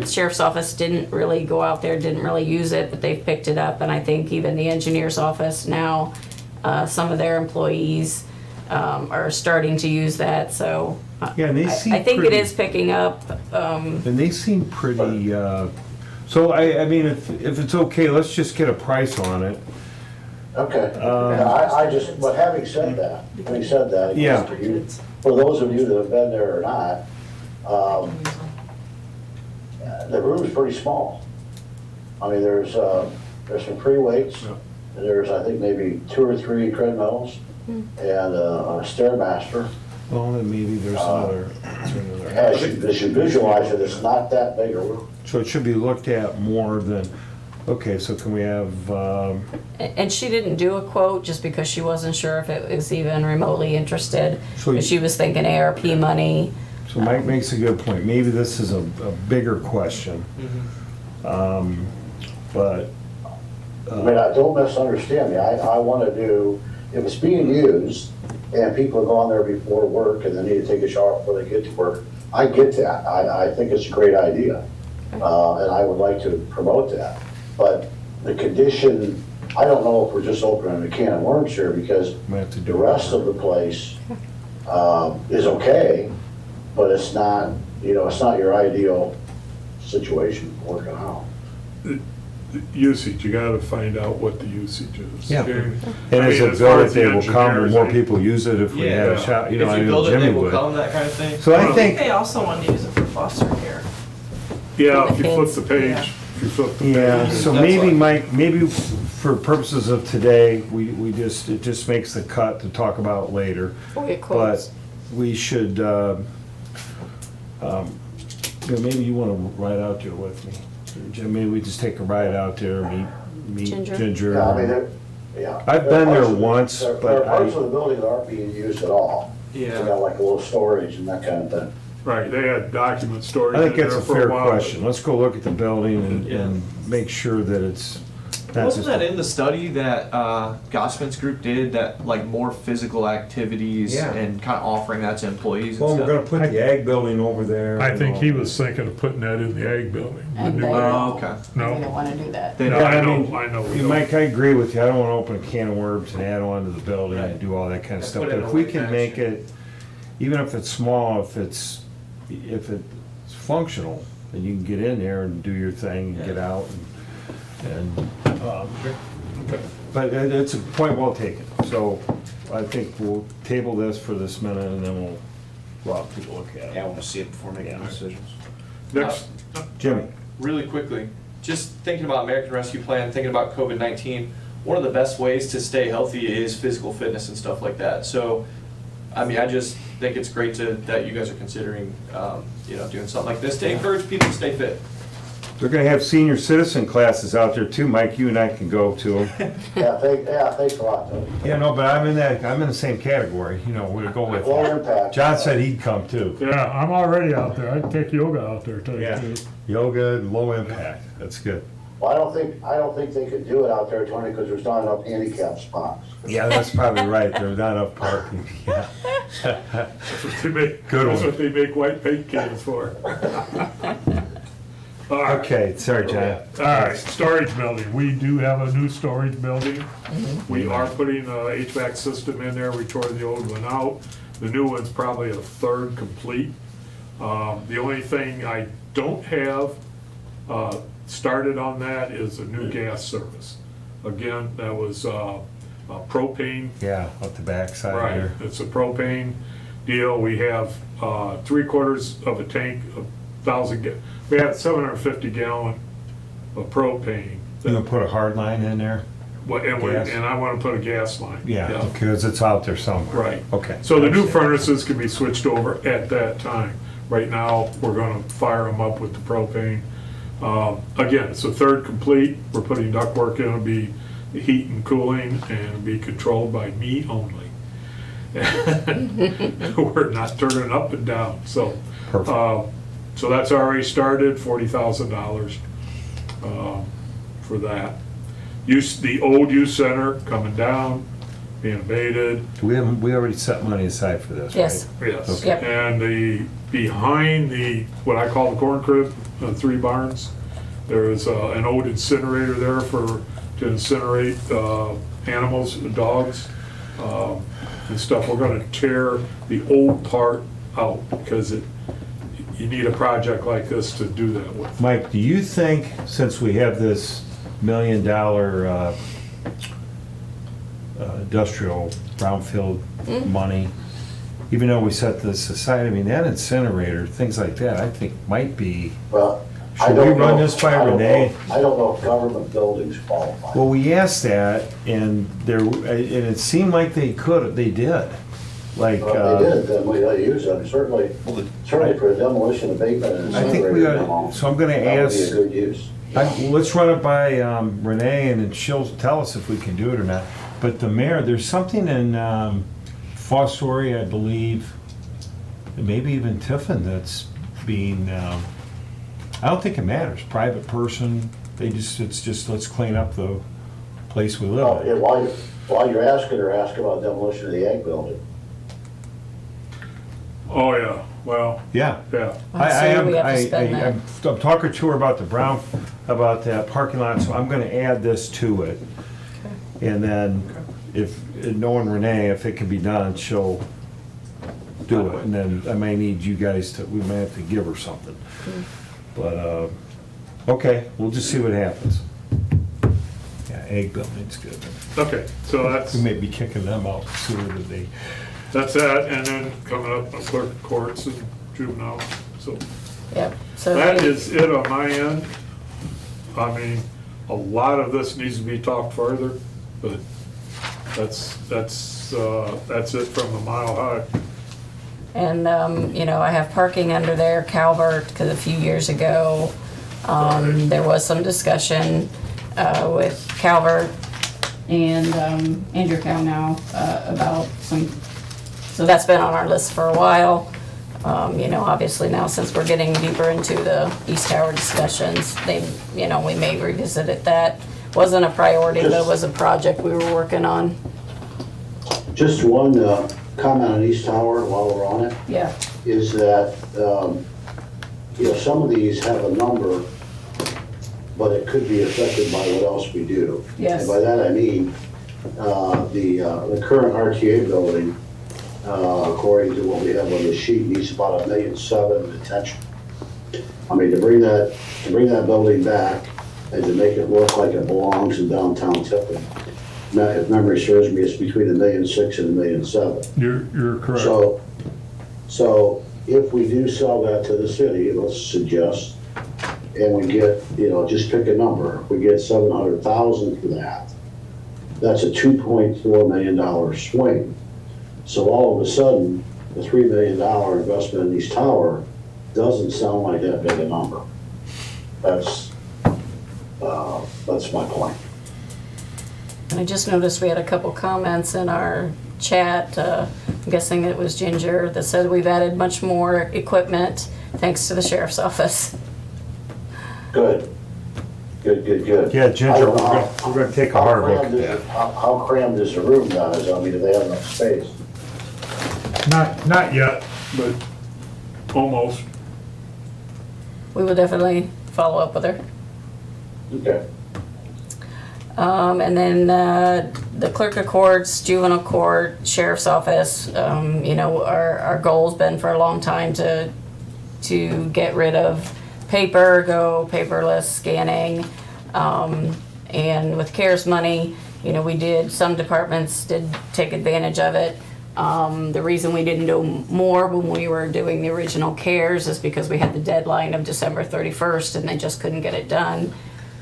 sheriff's office didn't really go out there, didn't really use it, but they've picked it up. And I think even the engineer's office now, some of their employees are starting to use that. So Yeah, and they I seem think it pretty- is picking up. And they seem pretty, so I mean, if it's okay, let's just get a price on it. Okay, I just, but having said that, Yeah. for those of you that have been there or not, the room's pretty small. I mean, there's some free weights, and there's, I think, maybe 2 or 3 treadmills, and a Stairmaster. Well, then maybe there's another. As you visualize it, it's not that big a room. So it should be looked at more than, okay, so can we have, And she didn't do a quote just because she wasn't sure if it was even remotely interested. So you- But she was thinking ARP money. so Mike makes a good point. Maybe this is a bigger question. But, I mean, don't misunderstand me, I want to do, if it's being used, and people are going there before work, and they need to take a shower before they get to work, I get that, I think it's a great idea, and I would like to promote that. But the condition, I don't know if we're just opening a can of worms here, because we have to the do rest of the place is okay, but it's not, it's not your ideal situation for working out. Usage, you gotta find out what the usage is. Yeah. Okay? And I as mean, a as far build as it, they the will come, engineers, more they- people use it if we had a shot, I If you know build it, they Jimmy will would. come, that kind of thing. So I I think think, they also wanted to use it for foster care. Yeah, if you flip Kids. the page, Yeah. if you flip the yeah, page. so That's maybe fine. Mike, maybe for purposes of today, it just makes the cut to talk about later. We'll get But quotes. we should, maybe you wanna ride out there with me. Jim, maybe we just take a ride out there, meet Ginger. Ginger. Yeah, I mean, yeah. I've been there once, There but are parts of the building that aren't being used at all. They got like a little storage and that kind of thing. Right, they had document storage I in think that's there a for fair a while. question. Let's go look at the building and make sure that it's. not Wasn't just- that in the study that Gossman's group did, that like more physical activities Yeah. and kind of offering that to employees and Well, we're stuff? gonna put the ag building over there. I and think all he that. was thinking of putting that in the ag building. the And new they- ag. Oh, okay. They No, don't wanna do that. They no, don't- I I mean, know. we Mike, don't. I agree with you. I don't wanna open a can of worms and add on to the building and Right. do all that kind of Yeah, stuff. put it But in if a we way can back. make it, even if it's small, if it's functional, then you can get in there and do your thing and get out but it's a point well taken. So I think we'll table this for this minute and then we'll go out and take a look at Yeah, I it. wanna see it before making decisions. Next, Jimmy? Really quickly, just thinking about American Rescue Plan, thinking about COVID-19, one of the best ways to stay healthy is physical fitness and stuff like that. So, I mean, I just think it's great that you guys are considering, doing something like this to encourage people to stay fit. They're gonna have senior citizen classes out there too, Mike, you and I can go to them. Yeah, thanks a lot, Tony. Yeah, no, but I'm in the same category, we'll go with Low it. impact. John said he'd come too. yeah, I'm already out there. I'd take yoga out there, tell you Yeah. the truth. Yoga and low impact, that's good. Well, I don't think they could do it out there, Tony, because there's not enough handicap spots. Yeah, that's probably right, there's not enough parking, yeah. That's what they make, Good that's one. what they make white paint cans for. All right. Okay, sorry, John. All right, storage building. We do have a new storage building. We are putting a HVAC system in there. We tore the old one out. The new one's probably a third complete. The only thing I don't have started on that is a new gas service. Again, that was a propane. Yeah, up the backside Right, there. it's a propane deal. We have 3/4 of a tank, 1,000, we had 750 gallon of propane. You gonna put a hard line in there? Gas? And I want to put a gas line. Yeah, because it's out there somewhere. Right. Okay. So the new furnaces can be switched over at that time. Right now, we're gonna fire them up with the propane. Again, it's a third complete. We're putting ductwork in, it'll be heat and cooling, and it'll be controlled by me only. We're not turning up and down, so. Perfect. So that's already started, $40,000 for that. The old youth center coming down, being abated. We already set money aside for this, right? Yes. Yes. Yep. And behind what I call the corn crib, 3 barns, there is an old incinerator there to incinerate animals, dogs, and stuff. We're gonna tear the old part out because you need a project like this to do that with. Mike, do you think, since we have this $1 million industrial brownfield money, even though we set this aside, I mean, that incinerator, things like that, I think might be, Well, I should we don't run know- this by I don't Renee? know- I don't know if government buildings qualify. Well, we asked that, and it seemed like they did. Like, Well, if they did, then we ought to use them, certainly for the demolition, abatement, and I think we incinerator. ought, so I'm gonna That would be a ask, good use. let's run it by Renee, and then she'll tell us if we can do it or not. But the mayor, there's something in Fostoria, I believe, and maybe even Tiffin, that's being, I don't think it matters, private person, it's just, let's clean up the place we Oh, live yeah, in. while you're asking her, ask about demolition of the ag building. Oh, yeah, well, Yeah. yeah. I'm saying we have to spend that. I'm talking to her about about that parking lot, so I'm gonna add this to it. And then knowing Renee, if it can be done, she'll do it. And then I may need you guys we may have to give her something. But, okay, we'll just see what happens. Yeah, egg building's good. Okay, so We may be kicking them out sooner than they. that's that, and then coming up, clerk of courts and juvenile, so. Yep. So That is it on my end. I mean, a lot of this needs to be talked further, but that's it from the Mile High. And, I have parking under there, Calvert, because a few years ago, there was some discussion with Calvert and Andrew Cow now about some, so that's been on our list for a while. Obviously now since we're getting deeper into the East Tower discussions, we may revisit it. That wasn't a priority, but it was a project we were working on. Just one comment on East Tower while we're on it. Yeah. Is that, some of these have a number, but it could be affected by what else we do. Yes. And by that I mean, the current RTA building, according to what we have on the sheet, needs about $1.7 million in attention. I mean, to bring that building back and to make it look like it belongs in downtown Tiffin. Now, if memory serves me, it's between $1.6 million and $1.7 million. You're correct. So if we do sell that to the city, let's suggest, and we get, just pick a number, if we get $700,000 for that, that's a $2.4 million swing. So all of a sudden, the $3 million investment in East Tower doesn't sound like that big a number. That's my point. And I just noticed we had a couple comments in our chat, I'm guessing it was Ginger, that said we've added much more equipment thanks to the sheriff's office. Good. Yeah, Ginger, we're gonna take a hard look. How crammed is the room now? I mean, do they have enough space? Not yet, but almost. We will definitely follow up with her. Okay. And then the clerk of courts, juvenile court, sheriff's office, our goal's been for a long time to get rid of paper, go paperless scanning. And with CARES money, some departments did take advantage of it. The reason we didn't do more when we were doing the original CARES is because we had the deadline of December 31st and they just couldn't get it done.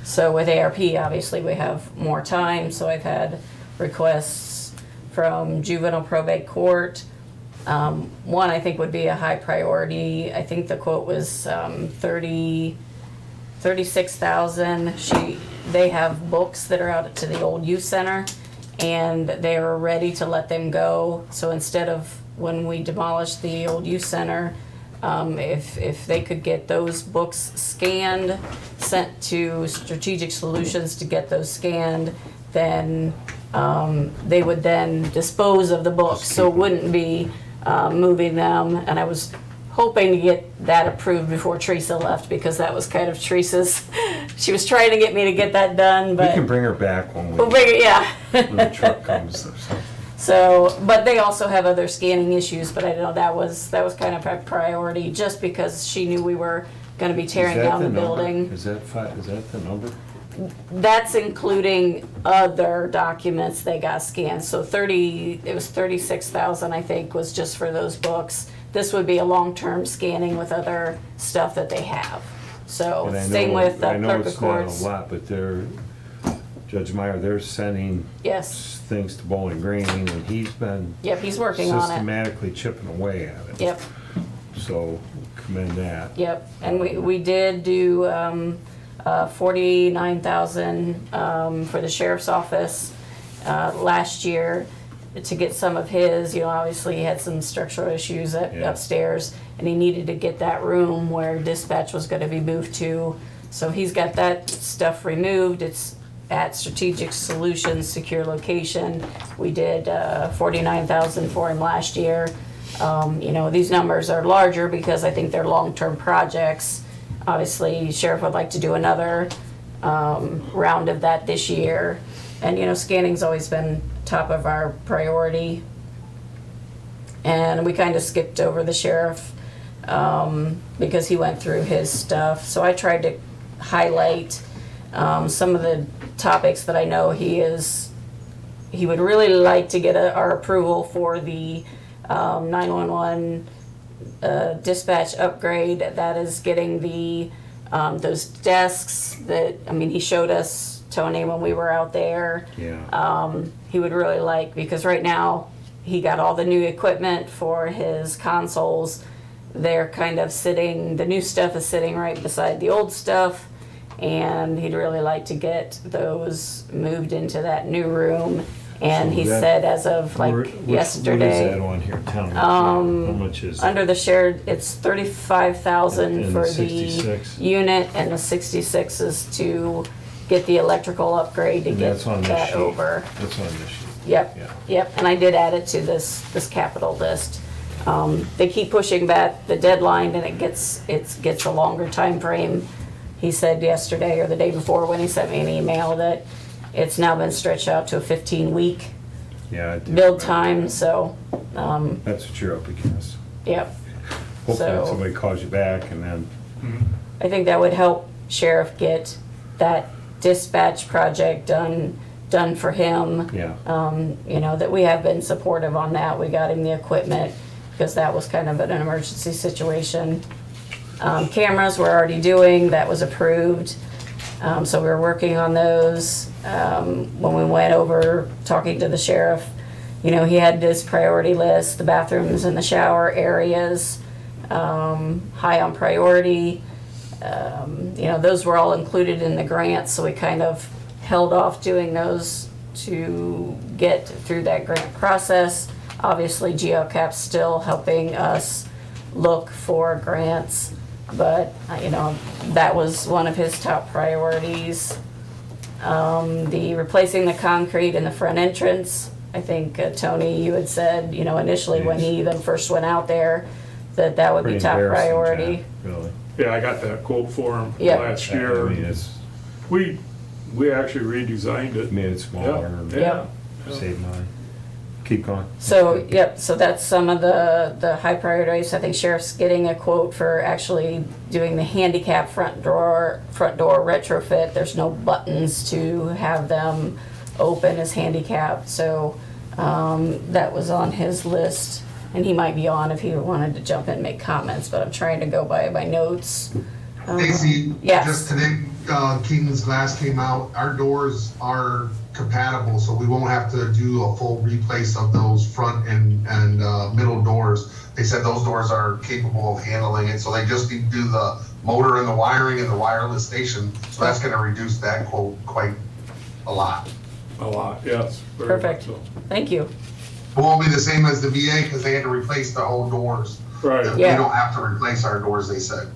So with ARP, obviously, we have more time, so I've had requests from juvenile probate court. One I think would be a high priority. I think the quote was 36,000. They have books that are out to the old youth center, and they are ready to let them go. So instead of when we demolished the old youth center, if they could get those books scanned, sent to Strategic Solutions to get those scanned, then they would then dispose of the books. So it wouldn't be moving them. And I was hoping to get that approved before Teresa left, because that was kind of Teresa's, she was trying to get me to get that done, but. We can bring her back when We'll bring it, yeah. when the truck comes or something. So, but they also have other scanning issues, but I know that was kind of a priority, just because she knew we were gonna be tearing Is that down the number? building. Is that the number? That's including other documents they got scanned, so it was 36,000, I think, was just for those books. This would be a long-term scanning with other stuff that they have. So, And I same know- with I know clerk of it's not courts. a lot, but Judge Meyer, they're sending Yes, things to Bowling Green, and he's been yep, he's working on it. systematically chipping away at it. Yep. So commend that. Yep, and we did do 49,000 for the sheriff's office last year to get some of his, obviously he had some structural issues upstairs, and he needed to get that room where dispatch was gonna be moved to. So he's got that stuff removed. It's at Strategic Solutions Secure Location. We did 49,000 for him last year. These numbers are larger because I think they're long-term projects. Obviously, Sheriff would like to do another round of that this year. And, scanning's always been top of our priority. And we kind of skipped over the sheriff because he went through his stuff. So I tried to highlight some of the topics that I know he would really like to get our approval for the 911 dispatch upgrade. That is getting those desks that, he showed us Tony when we were out there. Yeah. He would really like, because right now he got all the new equipment for his consoles. They're kind of sitting, the new stuff is sitting right beside the old stuff, and he'd really like to get those moved into that new room. And So he that- said as of like What is that yesterday, on here? Tell me. How much is it? under the shared, it's 35,000 And for the the 66? unit, and the 66 is to get the electrical upgrade to And get that's on this that sheet. over. That's on this sheet. Yep, Yeah. yep, and I did add it to this capital list. They keep pushing back the deadline, and it gets a longer time frame. He said yesterday or the day before when he sent me an email that it's now been stretched out to a 15-week Yeah. I do build remember time, that. so, That's what you're up against. yep. Hopefully So- somebody calls you back and then, I think that would help Sheriff get that dispatch project done for him. yeah. You know, that we have been supportive on that. We got him the equipment because that was kind of an emergency situation. Cameras we're already doing, that was approved. So we were working on those. When we went over talking to the sheriff, you know, he had this priority list, the bathrooms and the shower areas, high on priority. You know, those were all included in the grant, so we kind of held off doing those to get through that grant process. Obviously, GeoCap's still helping us look for grants, but, you know, that was one of his top priorities. The replacing the concrete in the front entrance, I think, Tony, you had said, you know, initially when he even first went out there, that would be Pretty top embarrassing, priority. Jack, really. Yeah, I got that quote for him Yep. last I year. mean, it's We actually redesigned it. made it smaller and Yep. saved money. Keep going. So, yep, so that's some of the high priorities. I think Sheriff's getting a quote for actually doing the handicap front door retrofit. There's no buttons to have them open as handicap, so that was on his list. And he might be on if he wanted to jump in and make comments, but I'm trying to go by my notes. Stacy, Yes. just today, King's Glass came out. Our doors are compatible, so we won't have to do a full replace of those front and middle doors. They said those doors are capable of handling it, so they just need to do the motor and the wiring and the wireless station. So that's gonna reduce that quote quite a lot. A lot, yes. very much Perfect. so. Thank you. It won't be the same as the VA because they had to replace the whole doors. Right, We Yeah. don't have to replace our doors, they said.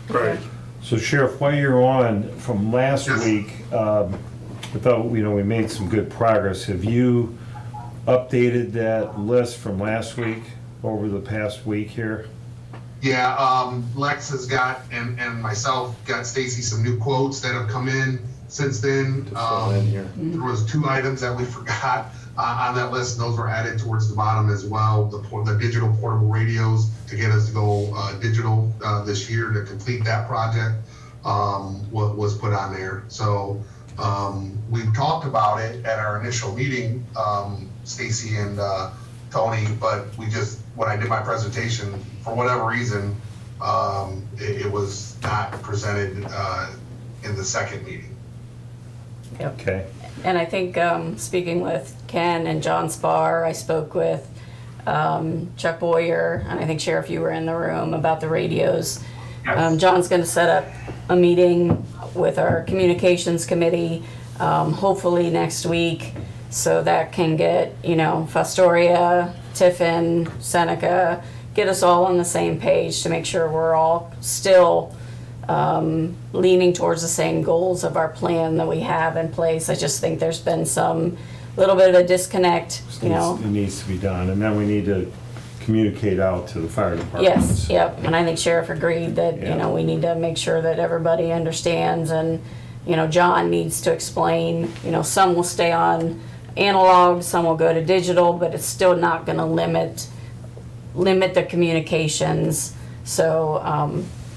right. So Sheriff, while you're on, from last Yes. week, we thought, you know, we made some good progress. Have you updated that list from last week over the past week here? Yeah, Lex has got, and myself, got Stacy some new quotes that have come in since then. There was 2 items that we forgot on that list, and those were added towards the bottom as well. The digital portable radios to get us to go digital this year to complete that project was put on there. So we talked about it at our initial meeting, Stacy and Tony, but when I did my presentation, for whatever reason, it was not presented in the second meeting. Yep. Okay. And I think, speaking with Ken and John Spar, I spoke with Chuck Boyer, and I think Sheriff, you were in the room about the radios. John's gonna set up a meeting with our communications committee, hopefully next week, so that can get, you know, Fostoria, Tiffin, Seneca, get us all on the same page to make sure we're all still leaning towards the same goals of our plan that we have in place. I just think there's been some little bit of a disconnect, you know. It needs to be done, and then we need to communicate out to the fire departments. Yes, yep, and I think Sheriff agreed that, you Yeah. know, we need to make sure that everybody understands, and, you know, John needs to explain, you know, some will stay on analog, some will go to digital, but it's still not gonna limit the communications, so,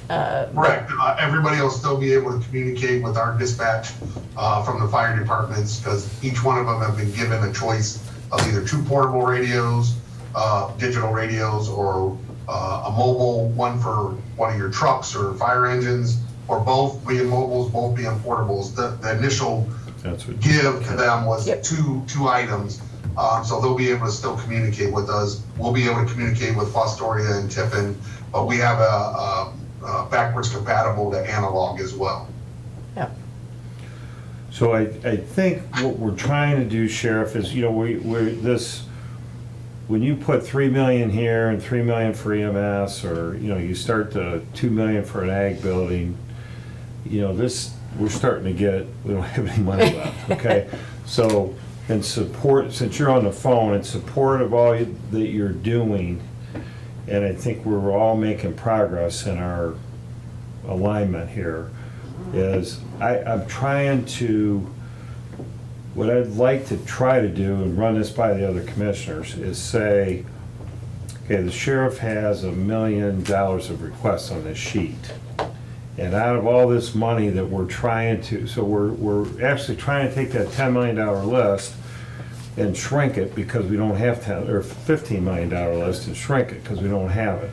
Correct. Everybody will still be able to communicate with our dispatch from the fire departments because each one of them have been given a choice of either 2 portable radios, digital radios, or a mobile one for one of your trucks or fire engines, or both being mobiles, both being portables. The initial That's what. give to them was Yep. two items. So they'll be able to still communicate with us. We'll be able to communicate with Fostoria and Tiffin, but we have a backwards compatible to analog as well. Yep. So I think what we're trying to do, Sheriff, is, you know, we're this, when you put 3 million here and 3 million for EMS, or, you know, you start the 2 million for an ag building, you know, this, we're starting to get, we don't have any money left, okay? So, in support, since you're on the phone, in support of all that you're doing, and I think we're all making progress in our alignment here, is I'm trying to, what I'd like to try to do, and run this by the other commissioners, is say, okay, the sheriff has $1 million of requests on this sheet. And out of all this money that we're trying to, so we're actually trying to take that $10 million list and shrink it, because we don't have 10, or $15 million list, and shrink it because we don't have it.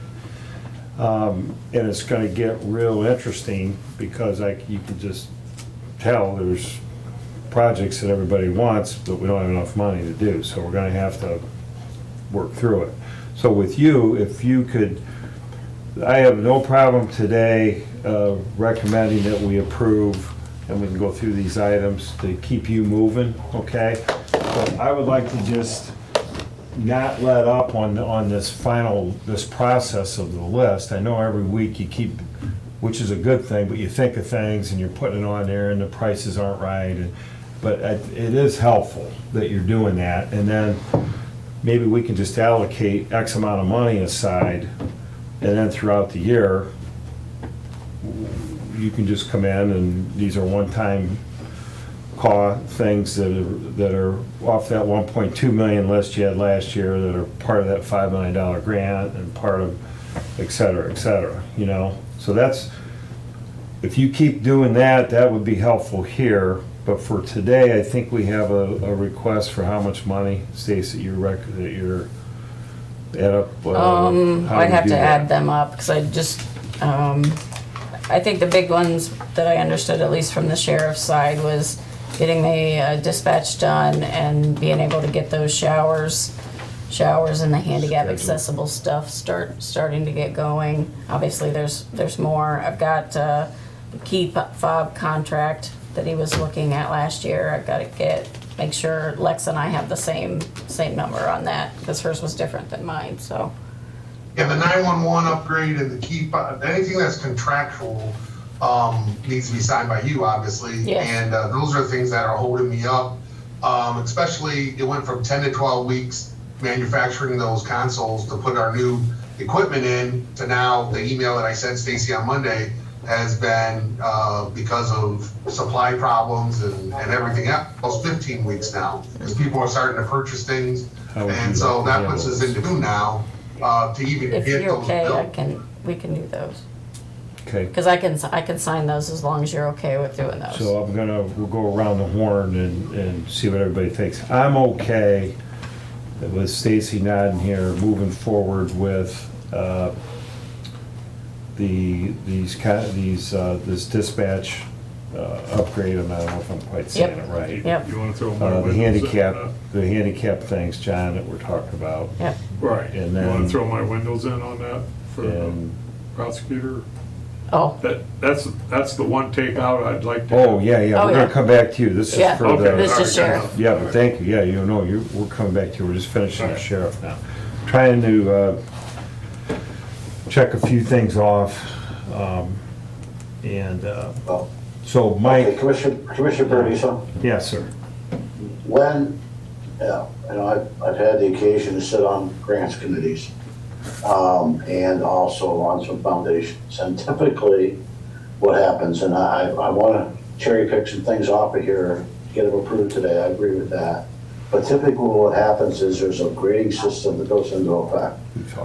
And it's gonna get real interesting, because you can just tell there's projects that everybody wants, but we don't have enough money to do, so we're gonna have to work through it. So with you, if you could, I have no problem today recommending that we approve, and we can go through these items to keep you moving, okay? But I would like to just not let up on this process of the list. I know every week you keep, which is a good thing, but you think of things and you're putting it on there and the prices aren't right. But it is helpful that you're doing that. And then maybe we can just allocate X amount of money aside, and then throughout the year, you can just come in, and these are one-time things that are off that 1.2 million list you had last year, that are part of that $5 million grant, and part of et cetera, you know? So that's, if you keep doing that, that would be helpful here. But for today, I think we have a request for how much money, Stacy, that you're add up? How do I'd we have do to that? add them up, because I just, I think the big ones that I understood, at least from the sheriff's side, was getting the dispatch done and being able to get those showers and the handicap Schedule. accessible stuff starting to get going. Obviously, there's more. I've got the key fob contract that he was looking at last year. I've got to make sure Lex and I have the same number on that, because hers was different than mine, so. Yeah, the 911 upgrade and the key, anything that's contractual needs to be signed by you, obviously. Yes. And those are things that are holding me up. Especially, it went from 10 to 12 weeks manufacturing those consoles to put our new equipment in, to now the email that I sent Stacy on Monday has been because of supply problems and everything else, 15 weeks now, because people are starting to purchase things. How would And you so like to that handle puts us this? into June now to even If get you're those okay, built. we can do those. Okay. Because I can sign those as long as you're okay with doing those. So we'll go around the horn and see what everybody thinks. I'm okay with Stacy nodding here, moving forward with this dispatch upgrade. I don't know if I'm quite saying it right. Yep. You wanna throw my The windows in? the handicap things, John, that we're talking about. Yep. Right, And you wanna then- throw my windows in on that for the And, prosecutor? Oh, That's the one takeout I'd like to. oh, yeah, Oh, we're yeah. gonna come back to you. This is Yeah. for Okay, the. This is all right, sheriff. Yeah, but thank you, yeah, we're coming back to you, we're just finishing the sheriff now. Trying to check a few things off, and, Well, so okay, Mike, Commissioner Burdison, yes, sir. when, I've had the occasion to sit on grants committees, and also on some foundations, and typically what happens, and I wanna cherry pick some things off of here, get them approved today, I agree with that. But typically what happens is there's a grading system that goes into effect.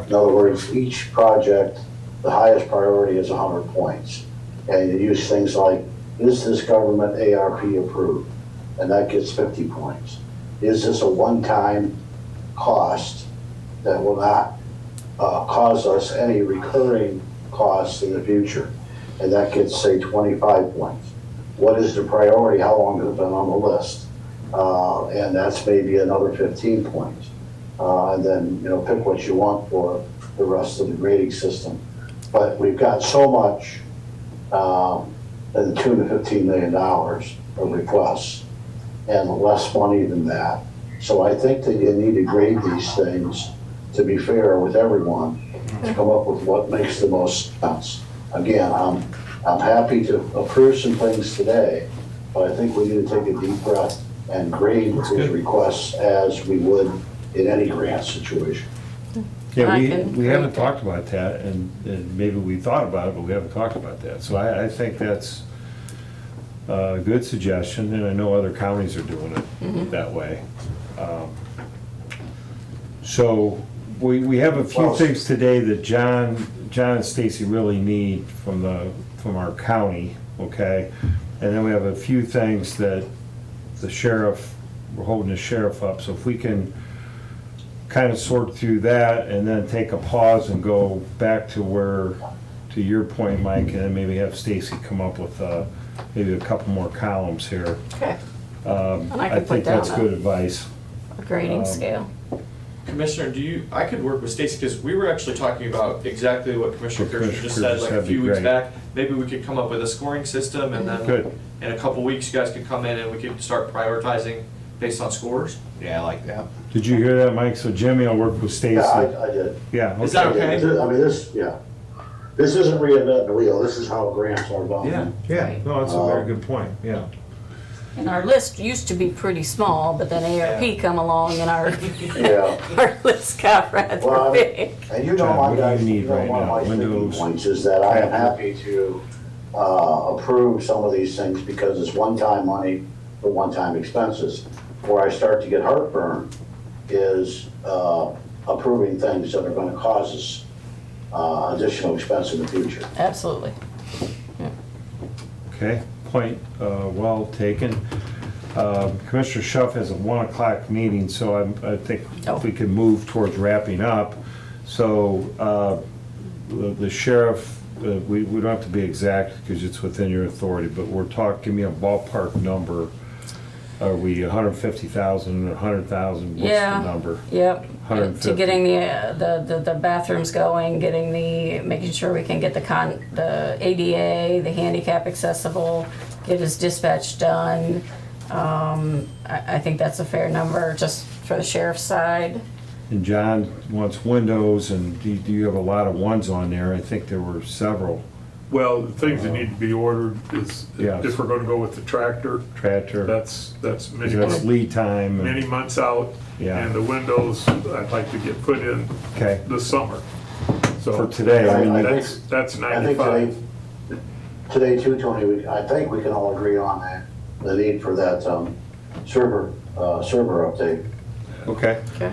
In other words, each project, the highest priority is 100 points. And you use things like, is this government ARP approved? And that gets 50 points. Is this a one-time cost that will not cause us any recurring costs in the future? And that gets, say, 25 points. what is the priority, how long has it been on the list? And that's maybe another 15 points. And then, pick what you want for the rest of the grading system. But we've got so much, in the tune of $15 million of requests, and less money than that. So I think that you need to grade these things to be fair with everyone, to come up with what makes the most sense. Again, I'm happy to approve some things today, but I think we need to take a deep breath and grade these requests as we would in any grant situation. Yeah, I we can haven't agree with talked about that, and maybe we thought about it, but we haven't talked about that. So I think that's a good suggestion, and I know other counties are doing it that way. So we have a few things today that John and Stacy really need from our county, okay? And then we have a few things that the sheriff, we're holding the sheriff up. So if we can kind of sort through that and then take a pause and go back to your point, Mike, and then maybe have Stacy come up with maybe a couple more columns here. Okay. And I I can put think that's down good advice. a grading scale. Commissioner, I could work with Stacy, because we were actually talking about exactly what Commissioner What Kirschner Commissioner just said, Kirschner like a said, few be weeks great. back. Maybe we could come up with a scoring system, and then Good. in a couple weeks, you guys could come in and we could start prioritizing based on scores. Yeah, I like that. Did you hear that, Mike? So Jimmy will work with Stacy. Yeah, I did. Yeah, Is that okay. okay? I mean, this isn't reinventing the wheel, this is how grants are done. Yeah, no, that's a very good point, yeah. And our list used to be pretty small, but then ARP come along and our, Yeah. our list got rather Well, big. And you know, John, my what do you guys, need right one of now? my sticking Windows? points is that I am happy to approve some of these things because it's one-time money for one-time expenses. Where I start to get heartburn is approving things that are gonna cause us additional expense in the future. Absolutely. Okay, point well taken. Commissioner Schuff has a 1 o'clock meeting, so I think if we can move towards wrapping up. So the sheriff, we don't have to be exact because it's within your authority, but give me a ballpark number. Are we 150,000 or 100,000? What's the number? Yep. 150. To getting the bathrooms going, making sure we can get the ADA, the handicap accessible, get his dispatch done. I think that's a fair number just for the sheriff's side. And John wants windows, and do you have a lot of ones on there? I think there were several. Well, the things that need to be ordered is, Yes. if we're gonna go with the tractor, Tractor, that's many that's months, lead time. many months out. Yeah. And the windows, I'd like to get put in Okay, this summer. So for today, I mean, that's I think 95. today too, Tony, I think we can all agree on that, the need for that server update. okay. Okay.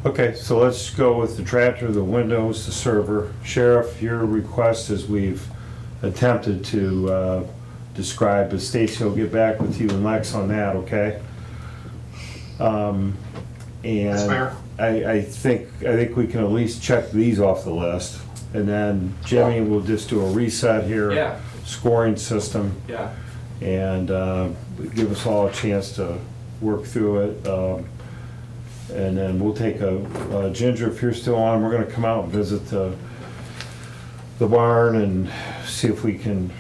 Okay, so let's go with the tractor, the windows, the server. Sheriff, your request, as we've attempted to describe, but Stacy will get back with you and Lex on that, okay? That's And fair. I think we can at least check these off the list. And then Jimmy will just do a reset here. Yeah. Scoring system, Yeah. and give us all a chance to work through it. And then we'll take Ginger, if you're still on, we're gonna come out and visit the barn and see if we can,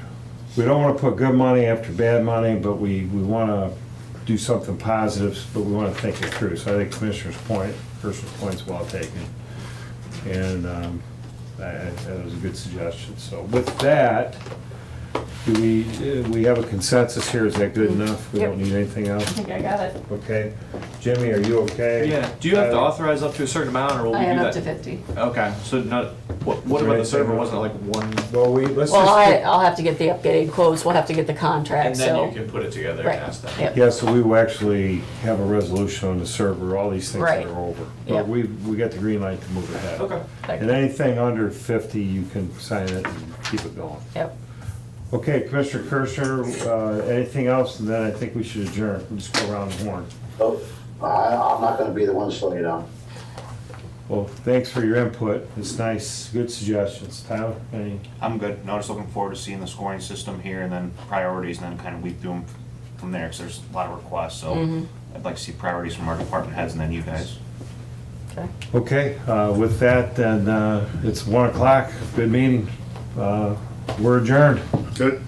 we don't wanna put good money after bad money, but we wanna do something positive, but we wanna think it through. So I think Commissioner's point's well taken. And that was a good suggestion. So with that, do we have a consensus here? Is that good enough? We don't Yep. need anything I else? think I got it. Okay. Jimmy, are you okay? Yeah, do you have to authorize up to a certain amount, or will we I do have that? up to 50. Okay, so not, what Is there about the server, anything- wasn't it like one, Well, let's Well, just, I'll have to get the updated quotes, we'll have to get the and contract, then you so. can put it together Right, and ask them? yep. yeah, so we will actually have a resolution on the server, all these things that Right. are over. Yep. But we got the green light to move ahead. Okay. And anything under 50, you can sign it and keep it going. Yep. Okay, Commissioner Kirschner, anything else? And then I think we should adjourn. We'll just go around the horn. So I'm not gonna be the one to slow you down. Well, thanks for your input. It's nice, good suggestions. Tyler, any? I'm good. No, just looking forward to seeing the scoring system here and then priorities and then kind of weed through them from there, because there's a lot of requests, so I'd like to see priorities from our department heads and then you guys. Okay. Okay, with that, then, it's 1 o'clock. Good meeting. We're adjourned. Good.